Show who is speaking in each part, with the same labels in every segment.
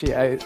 Speaker 1: Yeah.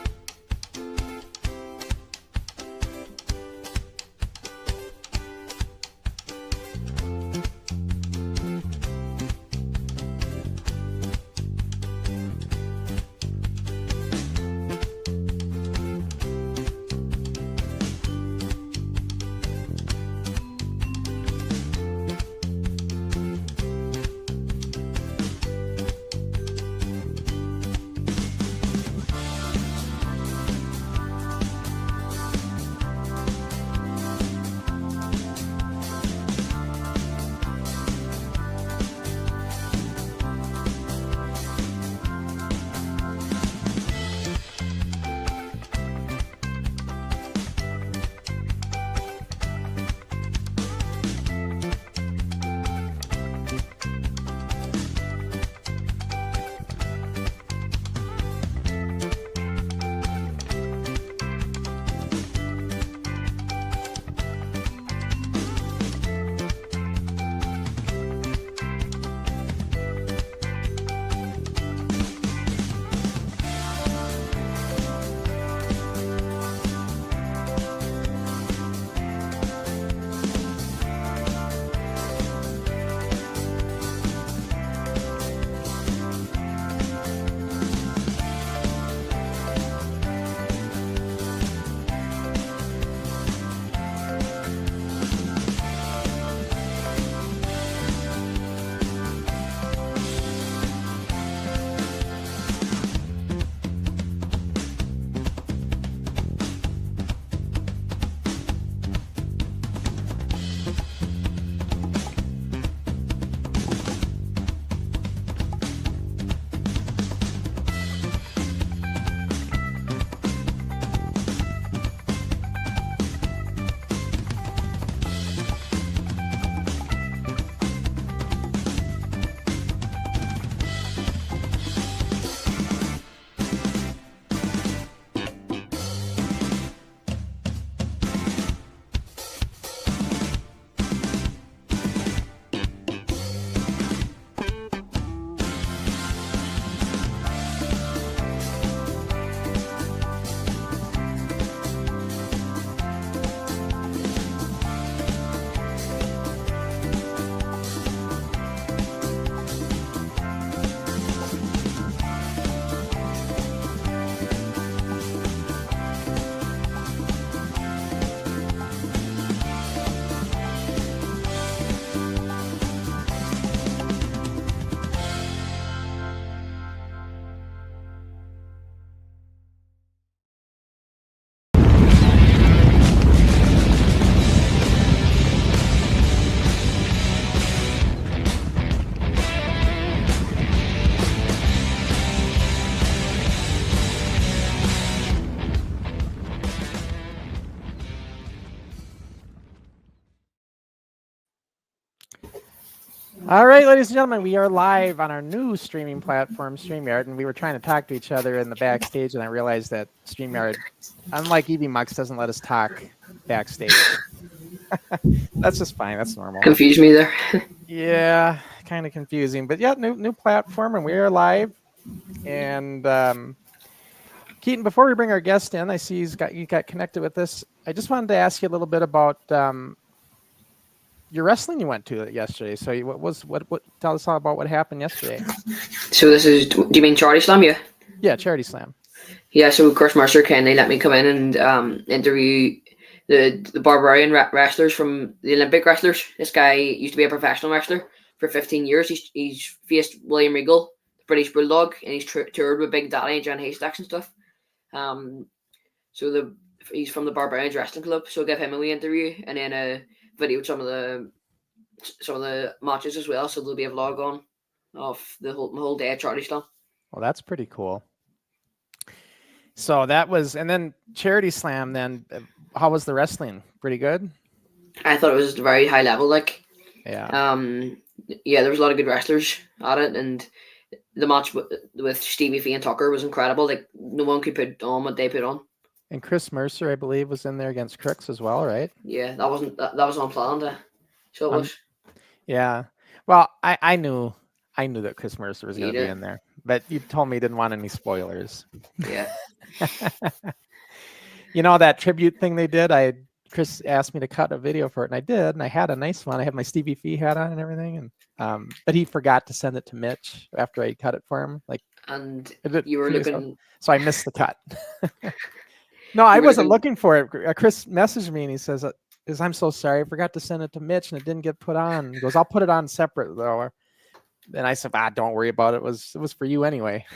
Speaker 1: All right, ladies and gentlemen, we are live on our new streaming platform, StreamYard, and we were trying to talk to each other in the backstage, and I realized that StreamYard, unlike EVMux, doesn't let us talk backstage. That's just fine. That's normal.
Speaker 2: Confused me there.
Speaker 1: Yeah, kind of confusing, but yeah, new platform, and we are live. And Keaton, before we bring our guest in, I see you got connected with us. I just wanted to ask you a little bit about your wrestling you went to yesterday. So what tell us all about what happened yesterday.
Speaker 2: So this is, do you mean Charity Slam?
Speaker 1: Yeah, Charity Slam.
Speaker 2: Yeah, so Chris Mercer kindly let me come in and interview the Barbarian wrestlers from the Olympic wrestlers. This guy used to be a professional wrestler for 15 years. He's faced William Regal, the British Bulldog, and he's toured with Big Daddy and John Haystacks and stuff. So he's from the Barbarians Wrestling Club. So I'll give him a wee interview and then a video with some of the matches as well. So there'll be a vlog on of the whole day at Charity Slam.
Speaker 1: Well, that's pretty cool. So that was, and then Charity Slam. Then, how was the wrestling? Pretty good.
Speaker 2: I thought it was very high level. Like,
Speaker 1: yeah,
Speaker 2: there was a lot of good wrestlers at it, and the match with Stevie Fee and Tucker was incredible. Like, no one could put on what they put on.
Speaker 1: And Chris Mercer, I believe, was in there against Crooks as well, right?
Speaker 2: Yeah, that was unplanned. So it was.
Speaker 1: Yeah. Well, I knew that Chris Mercer was going to be in there, but you told me you didn't want any spoilers.
Speaker 2: Yeah.
Speaker 1: You know that tribute thing they did? Chris asked me to cut a video for it, and I did, and I had a nice one. I had my Stevie Fee hat on and everything, and but he forgot to send it to Mitch after I cut it for him. Like,
Speaker 2: And
Speaker 1: it
Speaker 2: you were looking.
Speaker 1: so I missed the cut. No, I
Speaker 2: You were
Speaker 1: wasn't
Speaker 2: looking.
Speaker 1: looking for it. Chris messaged me and he says, I'm so sorry, I forgot to send it to Mitch and it didn't get put on. He goes, I'll put it on separate though. And I said, don't worry about it. It was for you anyway.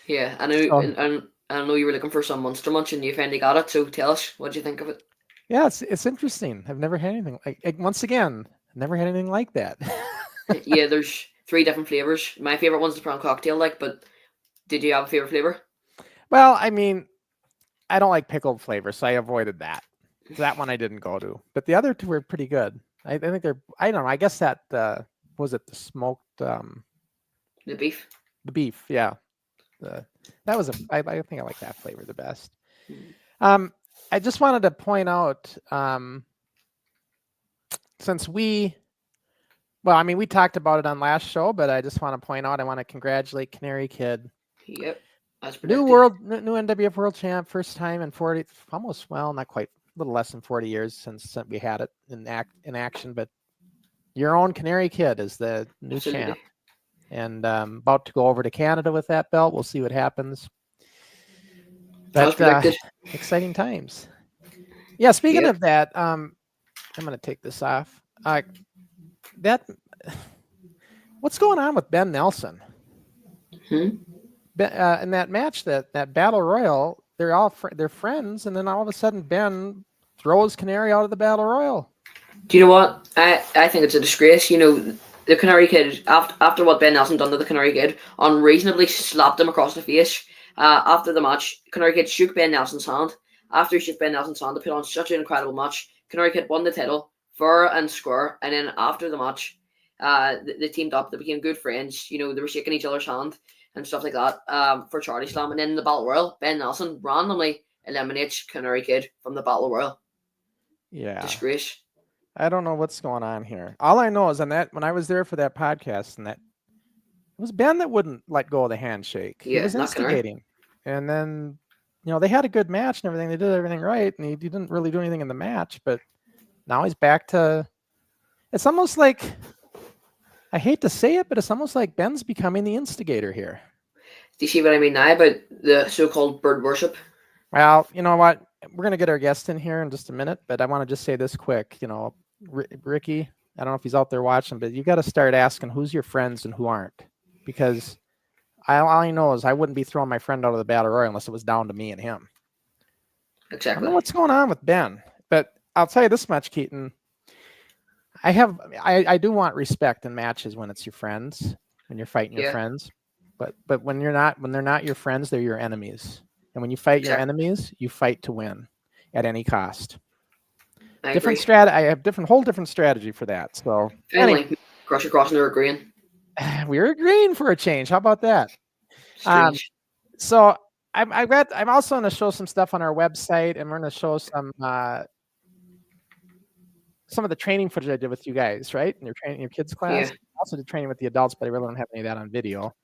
Speaker 2: Yeah, I know.
Speaker 1: So,
Speaker 2: And I know you were looking for some Monster Munch, and you finally got it. So tell us, what do you think of it?
Speaker 1: yeah, it's interesting. I've never had anything like once again, never had anything like that.
Speaker 2: Yeah, there's 3 different flavors. My favorite one's the prawn cocktail, but did you have a favorite flavor?
Speaker 1: Well, I mean, I don't like pickled flavor, so I avoided that. So that one I didn't go to, but the other 2 were pretty good. I think they're. I don't know. I guess that was it the smoked
Speaker 2: The beef.
Speaker 1: the beef. Yeah, that was I think I like that flavor the best.
Speaker 2: Mm.
Speaker 1: I just wanted to point out since we talked about it on last show, but I just want to point out I want to congratulate Canary Kid.
Speaker 2: Yep, as
Speaker 1: New
Speaker 2: predicted.
Speaker 1: new NWF World Champ, first time in 40, almost, well, not quite, a little less than 40 years since we had it in action. But your own Canary Kid is the new
Speaker 2: Absolutely.
Speaker 1: champ, and about to go over to Canada with that belt. We'll see what happens.
Speaker 2: As predicted.
Speaker 1: Exciting times. Yeah. Speaking
Speaker 2: Yep.
Speaker 1: of that, I'm going to take this off. What's going on with Ben Nelson? In that match, that battle royal, they're friends, and then all of a sudden Ben throws Canary out of the battle royal.
Speaker 2: Do you know what? I think it's a disgrace. You know, the Canary Kid, after what Ben Nelson done to the Canary Kid, unreasonably slapped him across the face. After the match, Canary Kid shook Ben Nelson's hand. After he shook Ben Nelson's hand, they put on such an incredible match. Canary Kid won the title fair and square, and then after the match, they teamed up. They became good friends. You know, they were shaking each other's hand and stuff like that for Charlie Slam. And then in the Battle Royal, Ben Nelson randomly eliminates Canary Kid from the Battle Royal.
Speaker 1: Yeah.
Speaker 2: Disgrace.
Speaker 1: I don't know what's going on here. All I know is when I was there for that podcast, and that it was Ben that wouldn't let go of the handshake.
Speaker 2: Yeah,
Speaker 1: he was instigating. And then, they had a good match and everything. They did everything right, and he didn't really do anything in the match. But now he's back to. It's almost like, I hate to say it, but it's almost like Ben's becoming the instigator here.
Speaker 2: Do you see what I mean now about the so-called bird worship?
Speaker 1: Well, you know what? We're going to get our guest in here in just a minute, but I want to just say this quick. Ricky, I don't know if he's out there watching, but you got to start asking who's your friends and who aren't. Because all I know is I wouldn't be throwing my friend out of the battle royal unless it was down to me and him.
Speaker 2: Exactly.
Speaker 1: I don't know what's going on with Ben, but I'll tell you this much, Keaton. I do want respect in matches when it's your friends, when you're fighting your friends. But when they're not your friends, they're your enemies. And when you fight your enemies, you fight to win at any cost. I have whole different strategy for that. So
Speaker 2: anyway, crossing or agreeing.
Speaker 1: We're agreeing for a change. How about that? So I'm also going to show some stuff on our website, and we're going to show some of the training footage I did with you guys, right? In your kids class.
Speaker 2: Yeah.
Speaker 1: I also did training with the adults, but I really don't have any of that on video.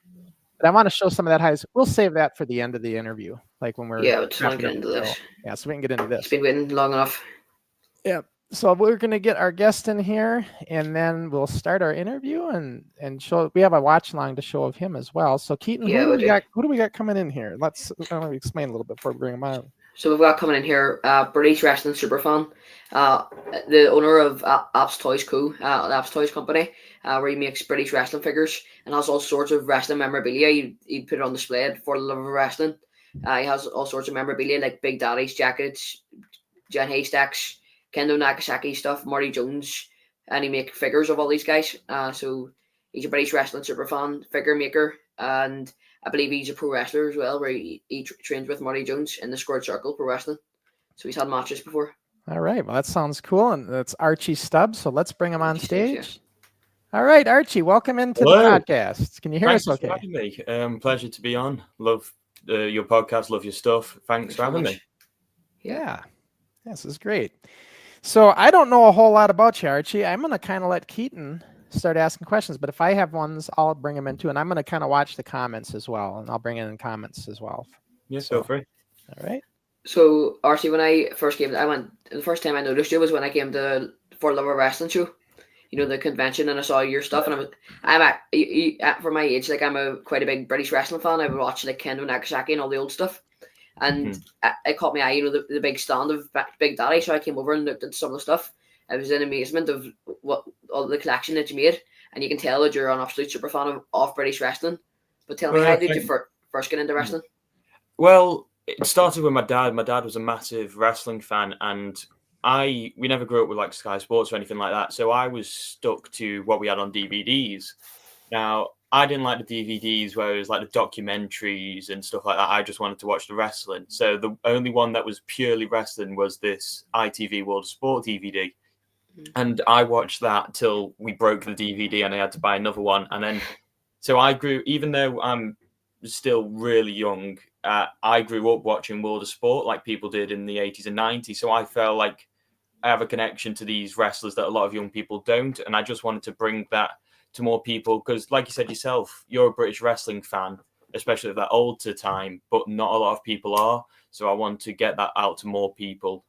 Speaker 1: But I want to show some of that. We'll save that for the end of the interview, like when we're
Speaker 2: let's not get into this.
Speaker 1: Yeah, so we can get into this.
Speaker 2: It's been waiting long enough.
Speaker 1: Yeah. So we're going to get our guest in here, and then we'll start our interview and show. We have a watch along to show of him as well. So Keaton, who do we got coming in here? Let's explain a little bit before we bring him on.
Speaker 2: So we've got coming in here, British wrestling superfan, the owner of Apps Toys Co., the Apps Toys company, where he makes British wrestling figures and has all sorts of wrestling memorabilia. He put it on display for the love of wrestling. He has all sorts of memorabilia like Big Daddy's jackets, Jen Haystacks, Kendo Nagasaki stuff, Marty Jones, and he makes figures of all these guys. So he's a British wrestling superfan, figure maker, and I believe he's a pro wrestler as well, where he trains with Marty Jones in the Squared Circle Pro Wrestling. So he's had matches before.
Speaker 1: All right. Well, that sounds cool. And that's Archie Stubbs. So let's bring him on stage. All right, Archie, welcome into the podcast. Can you hear us okay?
Speaker 3: Thanks for having me. Pleasure to be on. Love your podcast. Love your stuff. Thanks for having me.
Speaker 1: Yeah. This is great. So I don't know a whole lot about you, Archie. I'm going to kind of let Keaton to start asking questions. But if I have ones, I'll bring them in too, and I'm going to kind of watch the comments as well, and I'll bring in comments as well.
Speaker 3: Yeah, feel free.
Speaker 1: All right.
Speaker 2: So, Archie, when I first came, the first time I noticed you was when I came to For Love of Wrestling show. You know, the convention, and I saw your stuff, and for my age, like I'm quite a big British wrestling fan. I would watch like Kendo Nagasaki and all the old stuff, and it caught my eye. You know, the big stand of Big Daddy. So I came over and looked at some of the stuff. I was in amazement of what all the collection that you made, and you can tell that you're an absolute super fan of British wrestling. But tell me, how did you first get into wrestling?
Speaker 3: Well, it started with my dad. My dad was a massive wrestling fan, and we never grew up with like Sky Sports or anything like that. So I was stuck to what we had on DVDs. Now, I didn't like the DVDs where it was like the documentaries and stuff like that. I just wanted to watch the wrestling. So the only one that was purely wrestling was this ITV World of Sport DVD. And I watched that till we broke the DVD and I had to buy another one. And then, so I grew, even though I'm still really young, I grew up watching World of Sport like people did in the 80s and 90s. So I felt like I have a connection to these wrestlers that a lot of young people don't. And I just wanted to bring that to more people because, like you said yourself, you're a British wrestling fan, especially at that older time, but not a lot of people are. So I want to get that out to more people.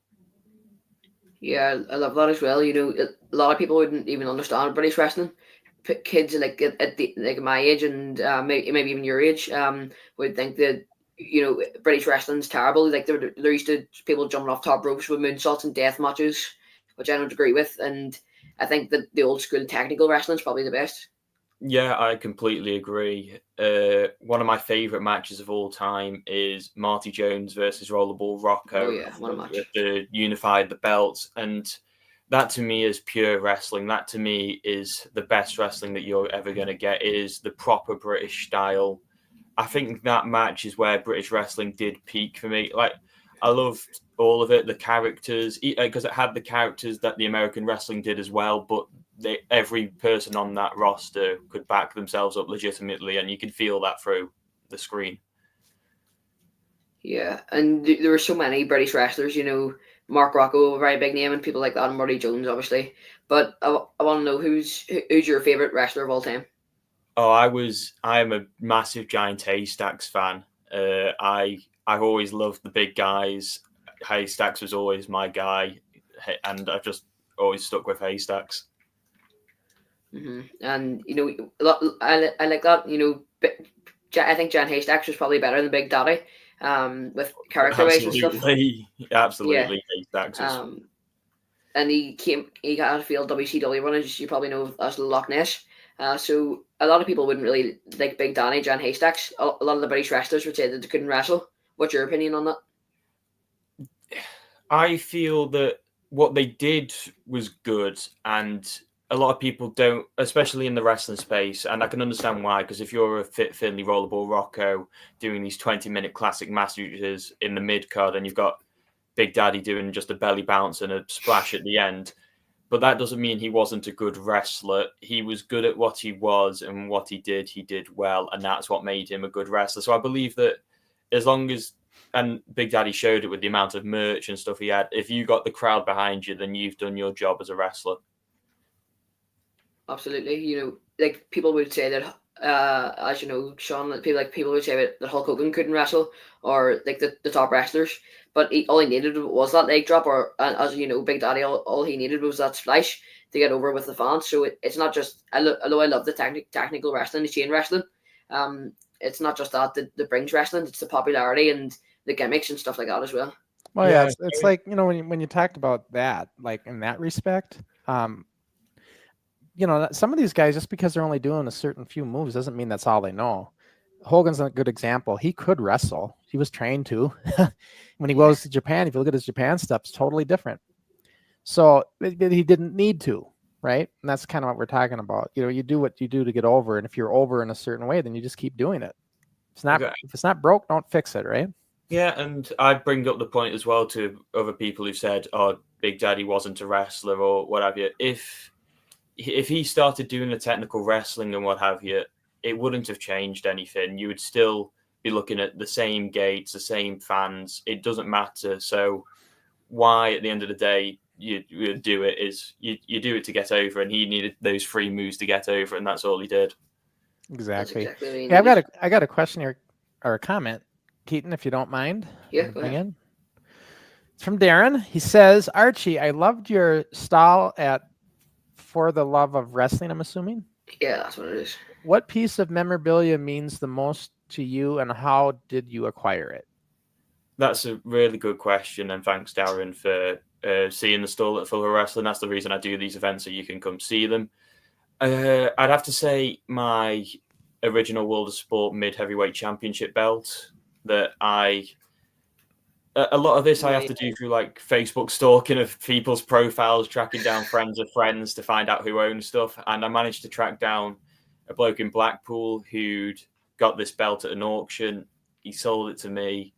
Speaker 2: Yeah, I love that as well. You know, a lot of people wouldn't even understand British wrestling. Kids like at my age and maybe even your age would think that, you know, British wrestling's terrible. Like there used to people jumping off top ropes with moonsaults and death matches, which I don't agree with. And I think that the old school technical wrestling is probably the best.
Speaker 3: Yeah, I completely agree. One of my favorite matches of all time is Marty Jones versus Rollerball Rocco.
Speaker 2: Oh yeah, what a match!
Speaker 3: The unified the belts, and that to me is pure wrestling. That to me is the best wrestling that you're ever going to get. It is the proper British style. I think that match is where British wrestling did peak for me. Like, I loved all of it, the characters, because it had the characters that the American wrestling did as well, but every person on that roster could back themselves up legitimately, and you could feel that through the screen.
Speaker 2: Yeah, and there were so many British wrestlers, you know, Mark Rocco, a very big name, and people like that, and Marty Jones, obviously. But I want to know who's your favorite wrestler of all time?
Speaker 3: Oh, I am a massive Giant Haystacks fan. I've always loved the big guys. Haystacks was always my guy, and I just always stuck with Haystacks.
Speaker 2: Mm-hmm. And you know, I like that. You know, I think Jan Haystacks was probably better than Big Daddy, with character wise and stuff.
Speaker 3: Absolutely, Haystacks.
Speaker 2: And he had a field WCW run, as you probably know, as Loch Ness. So a lot of people wouldn't really like Big Daddy, Jan Haystacks. A lot of the British wrestlers would say that they couldn't wrestle. What's your opinion on that?
Speaker 3: I feel that what they did was good, and a lot of people don't, especially in the wrestling space, and I can understand why, because if you're a fit Finley Rollerball Rocco doing these 20-minute classic matches in the mid-card and you've got Big Daddy doing just a belly bounce and a splash at the end, but that doesn't mean he wasn't a good wrestler. He was good at what he was, and what he did well, and that's what made him a good wrestler. So I believe that as long as, and Big Daddy showed it with the amount of merch and stuff he had, if you got the crowd behind you, then you've done your job as a wrestler.
Speaker 2: Absolutely. You know, like people would say that, as you know, Shawn, people would say that Hulk Hogan couldn't wrestle, or like the top wrestlers, but all he needed was that leg drop, or as you know, Big Daddy, all he needed was that splash to get over with the fans. So it's not just, although I love the technical wrestling, the chain wrestling, it's not just that brings wrestling, it's the popularity and the gimmicks and stuff like that as well.
Speaker 1: Well, yeah, it's like, you know, when you talked about that, like in that respect, you know, some of these guys, just because they're only doing a certain few moves doesn't mean that's all they know. Hogan's a good example. He could wrestle. He was trained to. When he goes to Japan, if you look at his Japan stuff, it's totally different. So he didn't need to, right? And that's kind of what we're talking about. You know, you do what you do to get over, and if you're over in a certain way, then you just keep doing it. If it's not broke, don't fix it, right?
Speaker 3: Yeah, and I bring up the point as well to other people who said, "Oh, Big Daddy wasn't a wrestler," or what have you. If he started doing the technical wrestling and what have you, it wouldn't have changed anything. You would still be looking at the same gates, the same fans. It doesn't matter. So why, at the end of the day, you do it is you do it to get over, and he needed those 3 moves to get over, and that's all he did.
Speaker 1: Exactly.
Speaker 2: Exactly what he
Speaker 1: Yeah,
Speaker 2: needed.
Speaker 1: I got a question here, or a comment, Keaton, if you don't mind.
Speaker 2: Yeah,
Speaker 1: I'm gonna
Speaker 2: go
Speaker 1: bring
Speaker 2: ahead.
Speaker 1: in. It's from Darren. He says, Archie, I loved your style at For the Love of Wrestling, I'm assuming.
Speaker 2: Yeah, that's what it is.
Speaker 1: What piece of memorabilia means the most to you, and how did you acquire it?
Speaker 3: That's a really good question, and thanks, Darren, for seeing the stall at Full of Wrestling. That's the reason I do these events, so you can come see them. I'd have to say my original World of Sport mid-heavyweight championship belt that a lot of this I have to do through like Facebook stalking of people's profiles, tracking down friends of friends to find out who owns stuff. And I managed to track down a bloke in Blackpool who'd got this belt at an auction. He sold it to me,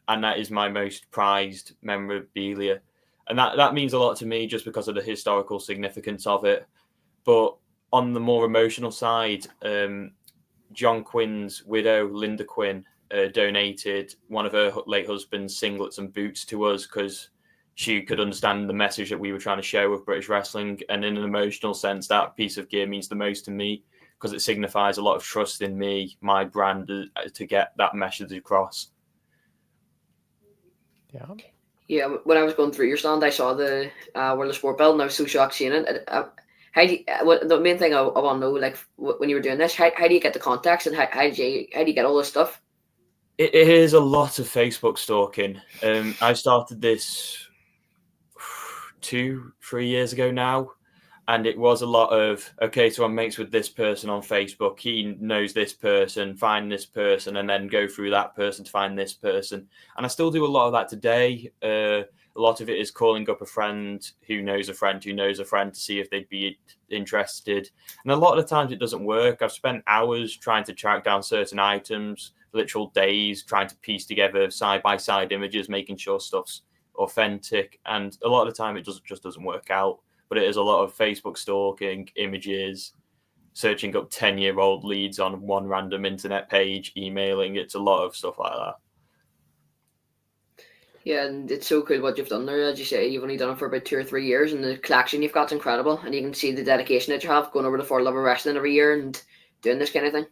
Speaker 3: and that is my most prized memorabilia. And that means a lot to me just because of the historical significance of it. But on the more emotional side, John Quinn's widow, Linda Quinn, donated one of her late husband's singlets and boots to us because she could understand the message that we were trying to share with British wrestling. And in an emotional sense, that piece of gear means the most to me because it signifies a lot of trust in me, my brand, to get that message across.
Speaker 1: Yeah.
Speaker 2: Yeah, when I was going through your stand, I saw the World of Sport belt, and I was so shocked seeing it. The main thing I want to know, like when you were doing this, how do you get the contacts, and how do you get all this stuff?
Speaker 3: It is a lot of Facebook stalking. I started this 2-3 years ago now, and it was a lot of, okay, so I'm mates with this person on Facebook. He knows this person, find this person, and then go through that person to find this person. And I still do a lot of that today. A lot of it is calling up a friend who knows a friend who knows a friend to see if they'd be interested. And a lot of the times it doesn't work. I've spent hours trying to track down certain items, literal days trying to piece together side-by-side images, making sure stuff's authentic. And a lot of the time it just doesn't work out. But it is a lot of Facebook stalking, images, searching up 10-year-old leads on one random internet page, emailing. It's a lot of stuff like that.
Speaker 2: Yeah, and it's so cool what you've done there. As you say, you've only done it for about 2 or 3 years, and the collection you've got's incredible. And you can see the dedication that you have going over to For Love of Wrestling every year and doing this kind of thing.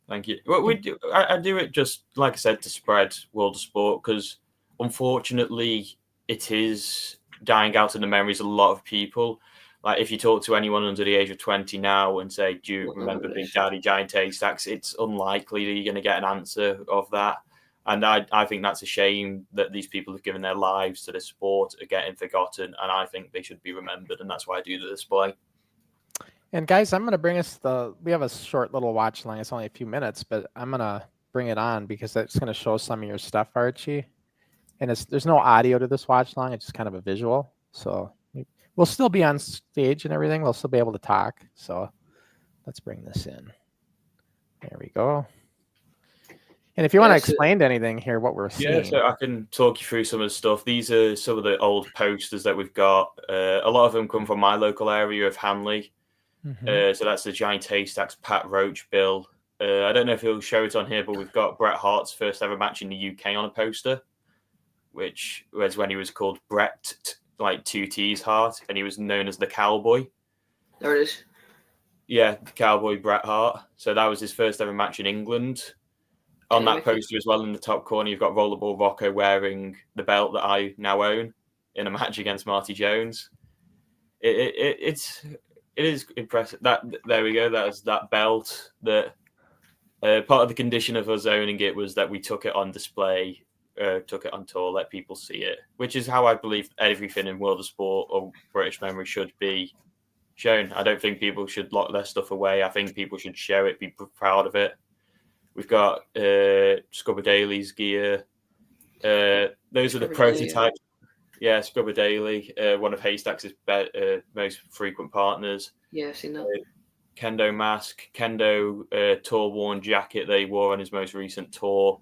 Speaker 3: Thank you. Well, I do it just, like I said, to spread World of Sport because, unfortunately, it is dying out in the memories of a lot of people. Like if you talk to anyone under the age of 20 now and say, do you remember Big Daddy Giant Haystacks? It's unlikely that you're going to get an answer of that. And I think that's a shame that these people have given their lives to the sport are getting forgotten. And I think they should be remembered. And that's why I do the display.
Speaker 1: And guys, I'm going to bring us we have a short little watch line. It's only a few minutes, but I'm going to bring it on because it's going to show some of your stuff, Archie. And there's no audio to this watch line. It's just kind of a visual. So we'll still be on stage and everything. We'll still be able to talk. So let's bring this in. There we go. And if you want to explain anything here, what we're seeing.
Speaker 3: Yeah, so I can talk you through some of the stuff. These are some of the old posters that we've got. A lot of them come from my local area of Hanley. Mm-hmm. So that's the Giant Haystacks, Pat Roach bill. I don't know if he'll show it on here, but we've got Bret Hart's first ever match in the UK on a poster, which was when he was called Bret, like 2 T's Hart, and he was known as the Cowboy.
Speaker 2: There it is.
Speaker 3: Yeah, Cowboy Bret Hart. So that was his first ever match in England. On that poster as well, in the top corner, you've got Rollerball Rocco wearing the belt that I now own in a match against Marty Jones. It is impressive. There we go. That was that belt. That part of the condition of us owning it was that we took it on display, took it on tour, let people see it, which is how I believe everything in World of Sport or British memory should be shown. I don't think people should lock their stuff away. I think people should show it, be proud of it. We've got Scrubber Daly's gear. Those are the prototypes. Yeah, Scrubber Daly, one of Haystacks' most frequent partners.
Speaker 2: Yeah, I've seen that.
Speaker 3: Kendo mask, Kendo tour-worn jacket they wore on his most recent tour,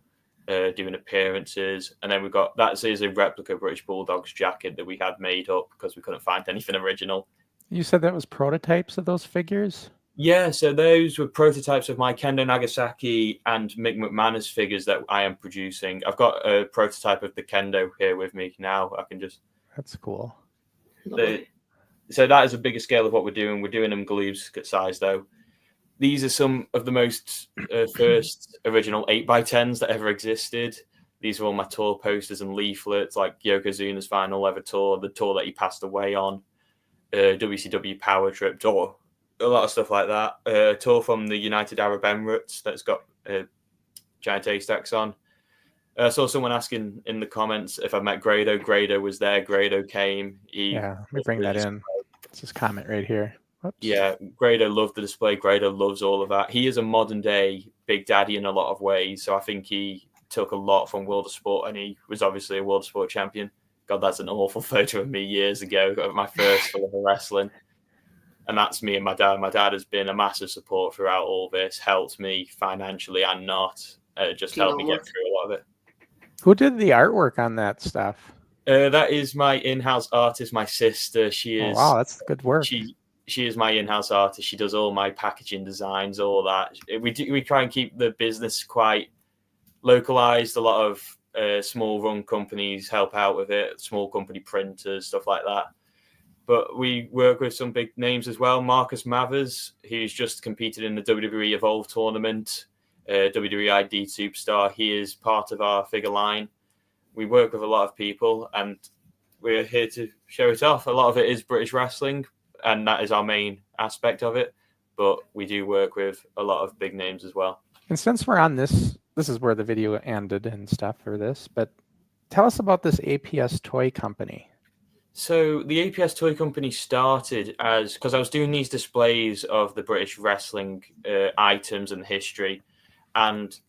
Speaker 3: doing appearances. And then we've got, that is a replica British Bulldogs jacket that we had made up because we couldn't find anything original.
Speaker 1: You said that was prototypes of those figures?
Speaker 3: Yeah, so those were prototypes of my Kendo Nagasaki and Mick McManus figures that I am producing. I've got a prototype of the Kendo here with me now. I can just...
Speaker 1: That's cool.
Speaker 3: So that is a bigger scale of what we're doing. We're doing them glues size though. These are some of the most first original 8x10s that ever existed. These are all my tour posters and leaflets, like Yokozuna's final ever tour, the tour that he passed away on, WCW Power Trip tour, a lot of stuff like that. Tour from the United Arab Emirates that's got giant haystacks on. I saw someone asking in the comments if I met Grado. Grado was there. Grado came.
Speaker 1: Let me bring that in. It's this comment right here. Whoops.
Speaker 3: Yeah, Grado loved the display. Grado loves all of that. He is a modern day Big Daddy in a lot of ways. So I think he took a lot from World of Sport, and he was obviously a World of Sport champion. God, that's an awful photo of me years ago of my first full of wrestling. And that's me and my dad. My dad has been a massive support throughout all this, helped me financially and not. Just helped me get through a lot of it.
Speaker 1: Who did the artwork on that stuff?
Speaker 3: That is my in-house artist, my sister. She is.
Speaker 1: Oh, wow, that's good work.
Speaker 3: She is my in-house artist. She does all my packaging designs, all that. We try and keep the business quite localized. A lot of small run companies help out with it, small company printers, stuff like that. But we work with some big names as well. Marcus Mathers, who's just competed in the WWE Evolve tournament, WWE ID Superstar. He is part of our figure line. We work with a lot of people, and we're here to show it off. A lot of it is British wrestling, and that is our main aspect of it. But we do work with a lot of big names as well.
Speaker 1: And since we're on this is where the video ended and stuff for this, but tell us about this APS Toy Company.
Speaker 3: So the APS Toy Company started because I was doing these displays of the British wrestling items and history, and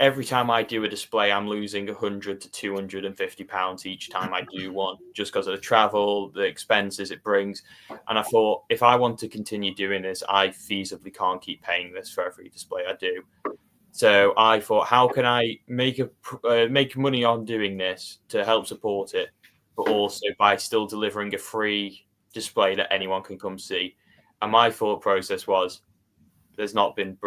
Speaker 3: every time I do a display, I'm losing £100 to £250 each time I do one, just because of the travel, the expenses it brings. And I thought, if I want to continue doing this, I feasibly can't keep paying this for every display I do. So I thought, how can I make money on doing this to help support it, but also by still delivering a free display that anyone can come see? And my thought process was, there's not been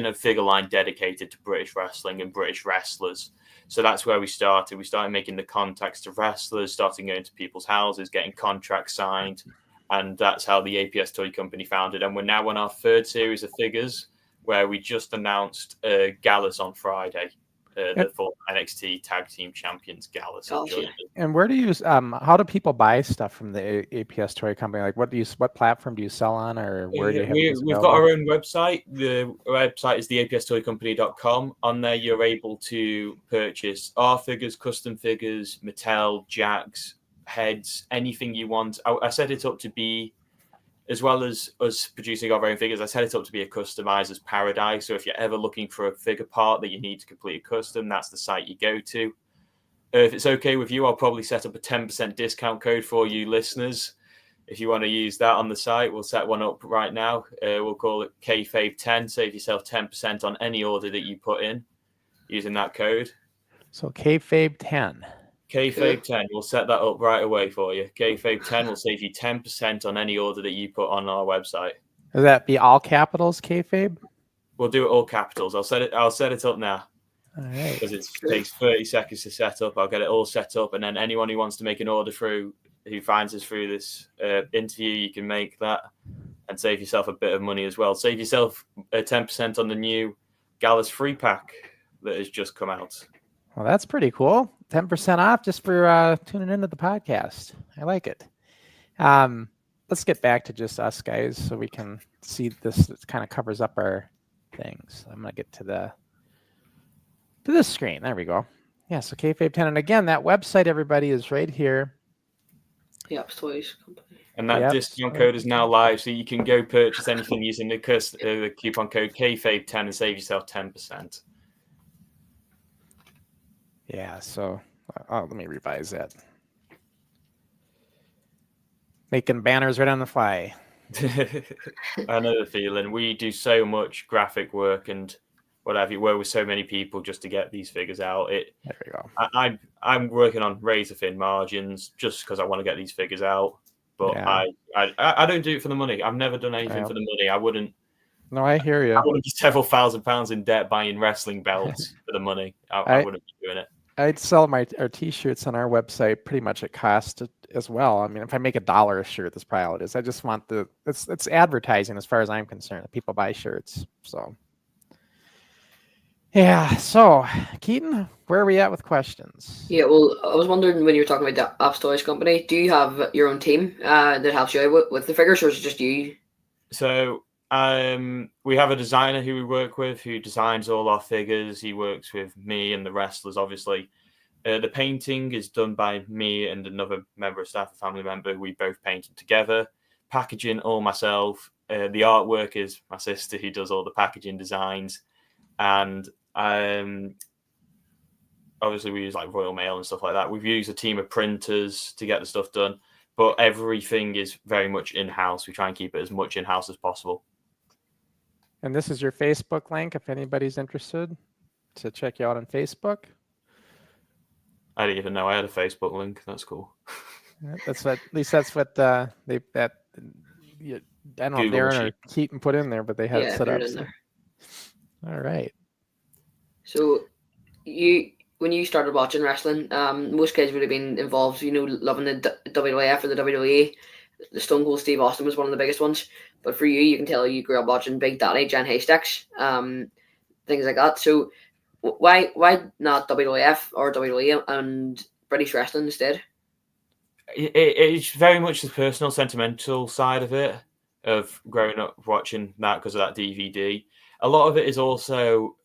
Speaker 3: a figure line dedicated to British wrestling and British wrestlers. So that's where we started. We started making the contacts to wrestlers, starting going to people's houses, getting contracts signed. And that's how the APS Toy Company founded. And we're now on our third series of figures, where we just announced Gallus on Friday. The full NXT Tag Team Champions Gallus.
Speaker 1: And where do you how do people buy stuff from the APS Toy Company? Like what platform do you sell on, or where do you have
Speaker 3: we've got our own website. The website is theapstoycompany.com. On there you're able to purchase our figures, custom figures, Mattel, Jacks, heads, anything you want. I set it up to be, as well as us producing our own figures, I set it up to be a customizer's paradise. So if you're ever looking for a figure part that you need to complete a custom, that's the site you go to. If it's okay with you, I'll probably set up a 10% discount code for you listeners. If you want to use that on the site, we'll set one up right now. We'll call it Kayfabe 10. Save yourself 10% on any order that you put in using that code.
Speaker 1: So Kayfabe 10.
Speaker 3: Kayfabe 10, we'll set that up right away for you. Kayfabe 10 will save you 10% on any order that you put on our website.
Speaker 1: Will that be all capitals, Kayfabe?
Speaker 3: We'll do it all capitals. I'll set it up now.
Speaker 1: All right.
Speaker 3: Because it takes 30 seconds to set up. I'll get it all set up, and then anyone who wants to make an order who finds us through this interview, you can make that and save yourself a bit of money as well. Save yourself 10% on the new Gallus free pack that has just come out.
Speaker 1: Well, that's pretty cool. 10% off just for tuning into the podcast. I like it. Let's get back to just us guys so we can see this. It kind of covers up our things. I'm going to get to this screen. There we go. Yeah, so Kayfabe 10. And again, that website, everybody, is right here.
Speaker 2: Yep, Toys Company.
Speaker 3: And that discount code is now live, so you can go purchase anything using the coupon code Kayfabe 10 and save yourself 10%.
Speaker 1: Yeah, so let me revise that. Making banners right on the fly.
Speaker 3: I know the feeling. We do so much graphic work and whatever. You work with so many people just to get these figures out.
Speaker 1: There we go.
Speaker 3: I'm working on razor thin margins just because I want to get these figures out. But yeah. I don't do it for the money. I've never done anything for the money. I wouldn't.
Speaker 1: No, I hear you.
Speaker 3: I wouldn't be several £1,000s in debt buying wrestling belts for the money. I wouldn't be doing it.
Speaker 1: I'd sell our T-shirts on our website pretty much at cost as well. I mean, if I make $1 a shirt, that's probably all it is. I just want it's advertising as far as I'm concerned. People buy shirts. So yeah. So Keaton, where are we at with questions?
Speaker 2: Yeah, well, I was wondering when you were talking about the Apps Toys company, do you have your own team that helps you out with the figures, or is it just you?
Speaker 3: So we have a designer who we work with who designs all our figures. He works with me and the wrestlers, obviously. The painting is done by me and another member of staff, a family member. We both painted together. Packaging, all myself. The artwork is my sister who does all the packaging designs. And obviously we use like Royal Mail and stuff like that. We've used a team of printers to get the stuff done. But everything is very much in-house. We try and keep it as much in-house as possible.
Speaker 1: And this is your Facebook link if anybody's interested to check you out on Facebook.
Speaker 3: I didn't even know I had a Facebook link. That's cool.
Speaker 1: That's what, at least that's what I don't know if Darren or Keaton put in there, but they had it set up. So. All right.
Speaker 2: So when you started watching wrestling, most kids would have been involved, loving the WWF or the WWE. The Stone Cold Steve Austin was one of the biggest ones. But for you, you can tell you grew up watching Big Daddy, Jen Haystacks, things like that. So why not WWF or WWE and British wrestling instead?
Speaker 3: It's very much the personal, sentimental side of it, of growing up watching that because of that DVD. A lot of it is also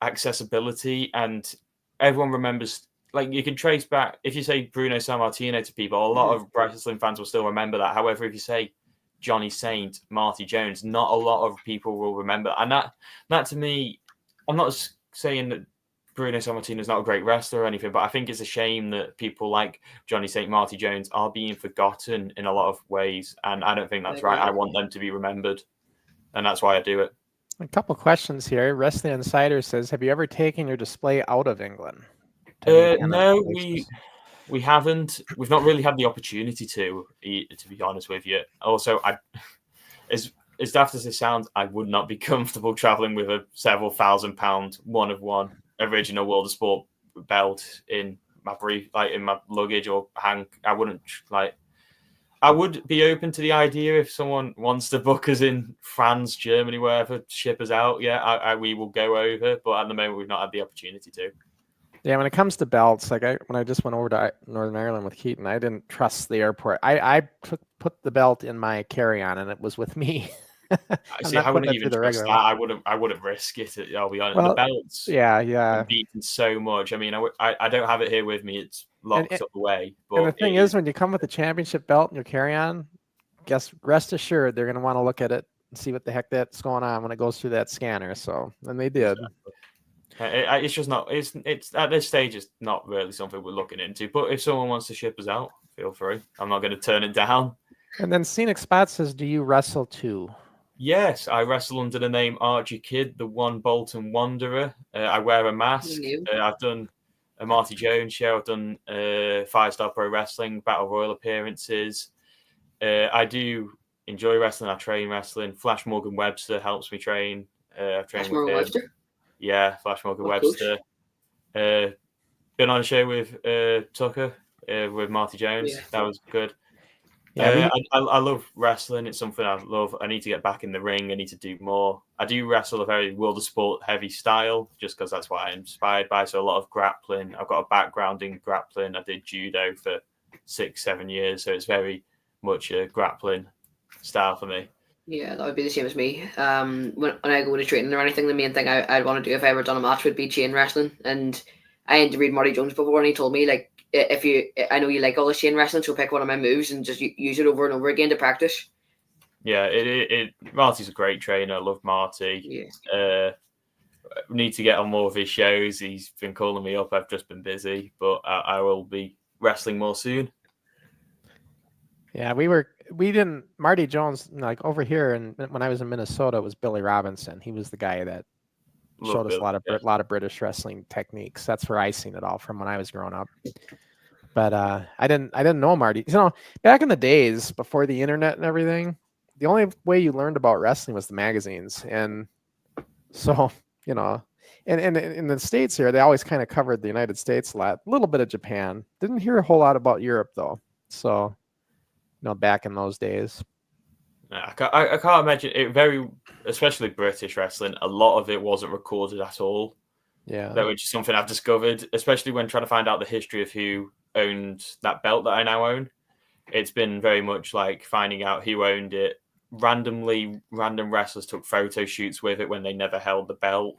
Speaker 3: accessibility, and everyone remembers. Like you can trace back, if you say Bruno Sammartino to people, a lot of wrestling fans will still remember that. However, if you say Johnny Saint, Marty Jones, not a lot of people will remember. And that to me, I'm not saying that Bruno Sammartino is not a great wrestler or anything, but I think it's a shame that people like Johnny Saint, Marty Jones are being forgotten in a lot of ways. And I don't think that's right. I want them to be remembered. And that's why I do it.
Speaker 1: A couple questions here. Wrestling Insider says, have you ever taken your display out of England?
Speaker 3: No, we haven't. We've not really had the opportunity to be honest with you. Also, as daft as it sounds, I would not be comfortable traveling with a several £1,000 one-of-one original World of Sport belt in my in my luggage or hang. I wouldn't like. I would be open to the idea if someone wants to book us in France, Germany, wherever, ship us out. Yeah, we will go over. But at the moment, we've not had the opportunity to.
Speaker 1: Yeah, when it comes to belts, like when I just went over to Northern Ireland with Keaton, I didn't trust the airport. I put the belt in my carry-on, and it was with me.
Speaker 3: See, I wouldn't even trust that. I wouldn't risk it. I'll be honest. Well, the belts,
Speaker 1: yeah,
Speaker 3: beaten so much. I mean, I don't have it here with me. It's locked up away. But
Speaker 1: and the thing is, when you come with a championship belt in your carry-on, rest assured they're going to want to look at it and see what the heck that's going on when it goes through that scanner. So, and they did.
Speaker 3: Exactly. It's just not. It's at this stage. It's not really something we're looking into. But if someone wants to ship us out, feel free. I'm not going to turn it down.
Speaker 1: And then Scenic Spot says, "Do you wrestle too?"
Speaker 3: Yes, I wrestle under the name Archie Kidd, the One Bolton Wanderer. I wear a mask. I've done a Marty Jones show. I've done 5-Star Pro Wrestling, Battle Royal appearances. I do enjoy wrestling. I train wrestling. Flash Morgan Webster helps me train. I've trained with him. Webster? Yeah, Flash Morgan Webster. Been on a show with Tucker, with Marty Jones. Yeah. That was good. Yeah, I love wrestling. It's something I love. I need to get back in the ring. I need to do more. I do wrestle a very World of Sport heavy style, just because that's what I'm inspired by. So a lot of grappling. I've got a background in grappling. I did judo for 6-7 years, so it's very much a grappling style for me.
Speaker 2: Yeah, that would be the same as me. When I go to training or anything, the main thing I'd want to do if I ever done a match would be chain wrestling. And I interviewed Marty Jones before, and he told me, like, I know you like all the chain wrestling, so pick one of my moves and just use it over and over again to practice.
Speaker 3: Yeah, Marty's a great trainer. I love Marty. Yeah. We need to get on more of his shows. He's been calling me up. I've just been busy, but I will be wrestling more soon.
Speaker 1: Yeah, Marty Jones, like over here, and when I was in Minnesota, it was Billy Robinson. He was the guy that showed us a lot of British wrestling techniques. That's where I seen it all from when I was growing up. But I didn't know Marty. Back in the days before the internet and everything, the only way you learned about wrestling was the magazines. And so, and in the States here, they always kind of covered the United States a lot, a little bit of Japan. Didn't hear a whole lot about Europe though. So, back in those days.
Speaker 3: I can't imagine it. Especially British wrestling, a lot of it wasn't recorded at all.
Speaker 1: Yeah.
Speaker 3: Which is something I've discovered, especially when trying to find out the history of who owned that belt that I now own. It's been very much like finding out who owned it. Random wrestlers took photo shoots with it when they never held the belt.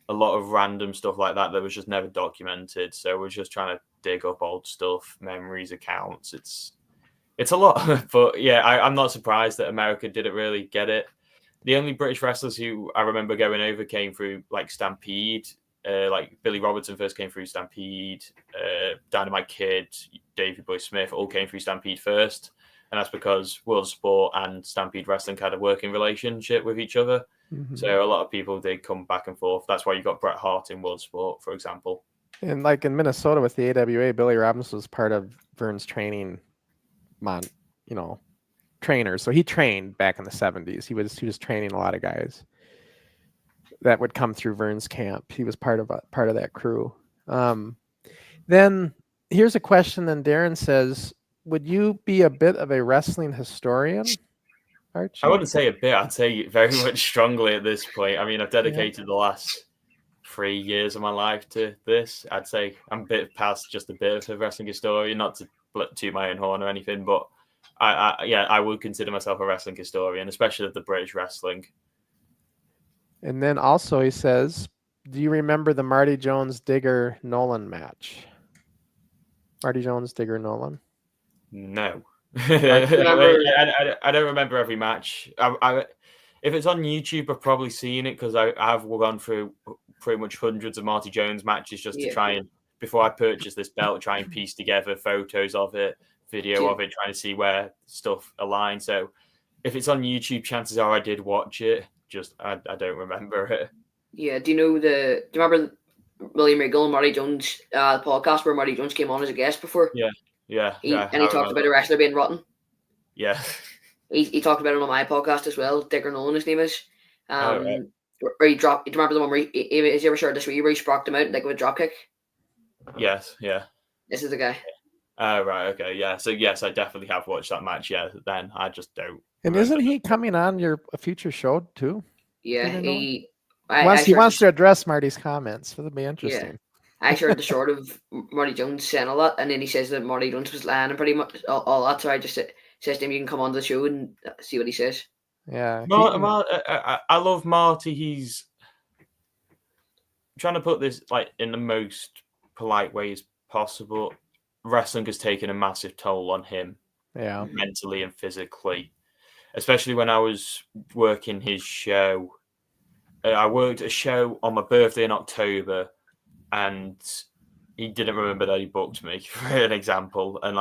Speaker 3: A lot of random stuff like that was just never documented. So we're just trying to dig up old stuff, memories, accounts. It's a lot, but yeah, I'm not surprised that America didn't really get it. The only British wrestlers who I remember going over came through like Stampede. Like Billy Robertson first came through Stampede, Dynamite Kid, Davey Boy Smith all came through Stampede first, and that's because World Sport and Stampede Wrestling had a working relationship with each other.
Speaker 1: Mm-hmm.
Speaker 3: So a lot of people did come back and forth. That's why you got Bret Hart in World Sport, for example.
Speaker 1: And like in Minnesota with the AWA, Billy Robinson was part of Vern's training, trainers. So he trained back in the 70s. He was training a lot of guys that would come through Vern's camp. He was part of that crew. Then here's a question. Then Darren says, would you be a bit of a wrestling historian, Archie?
Speaker 3: I wouldn't say a bit. I'd say very much strongly at this point. I mean, I've dedicated the last 3 years of my life to this. I'd say I'm a bit past just a bit of a wrestling historian, not to toot my own horn or anything, but I would consider myself a wrestling historian, especially of the British wrestling.
Speaker 1: And then also he says, do you remember the Marty Jones Digger Nolan match? Marty Jones Digger Nolan?
Speaker 3: No.
Speaker 2: I
Speaker 3: I don't remember every match. If it's on YouTube, I've probably seen it because I have gone through pretty much hundreds of Marty Jones matches just to try and, before I purchase this belt, try and piece together photos of it, video of it, trying to see where stuff aligns. So if it's on YouTube, chances are I did watch it. Just I don't remember it.
Speaker 2: Yeah. Do you remember William Regal and Marty Jones podcast where Marty Jones came on as a guest before?
Speaker 3: Yeah.
Speaker 2: He talked about a wrestler being rotten.
Speaker 3: Yeah.
Speaker 2: He talked about it on my podcast as well. Digger Nolan, his name is.
Speaker 3: Right.
Speaker 2: Where he dropped. Do you remember the one where is he ever shared this where he sprocked him out like with a drop kick?
Speaker 3: Yes. Yeah.
Speaker 2: This is the guy.
Speaker 3: Right. Okay. Yeah. So yes, I definitely have watched that match. Yeah. Then I just don't.
Speaker 1: And isn't he coming on your future show too?
Speaker 2: Yeah.
Speaker 1: He wants to address Marty's comments. So that'll be interesting.
Speaker 2: Yeah. I shared the short of Marty Jones saying a lot, and then he says that Marty Jones was lying and pretty much all that. So I just says to him, you can come on the show and see what he says.
Speaker 1: Yeah.
Speaker 3: I love Marty. He's trying to put this like in the most polite way as possible. Wrestling has taken a massive toll on him, mentally and physically. Especially when I was working his show. I worked a show on my birthday in October, and he didn't remember that he booked me, for an example. And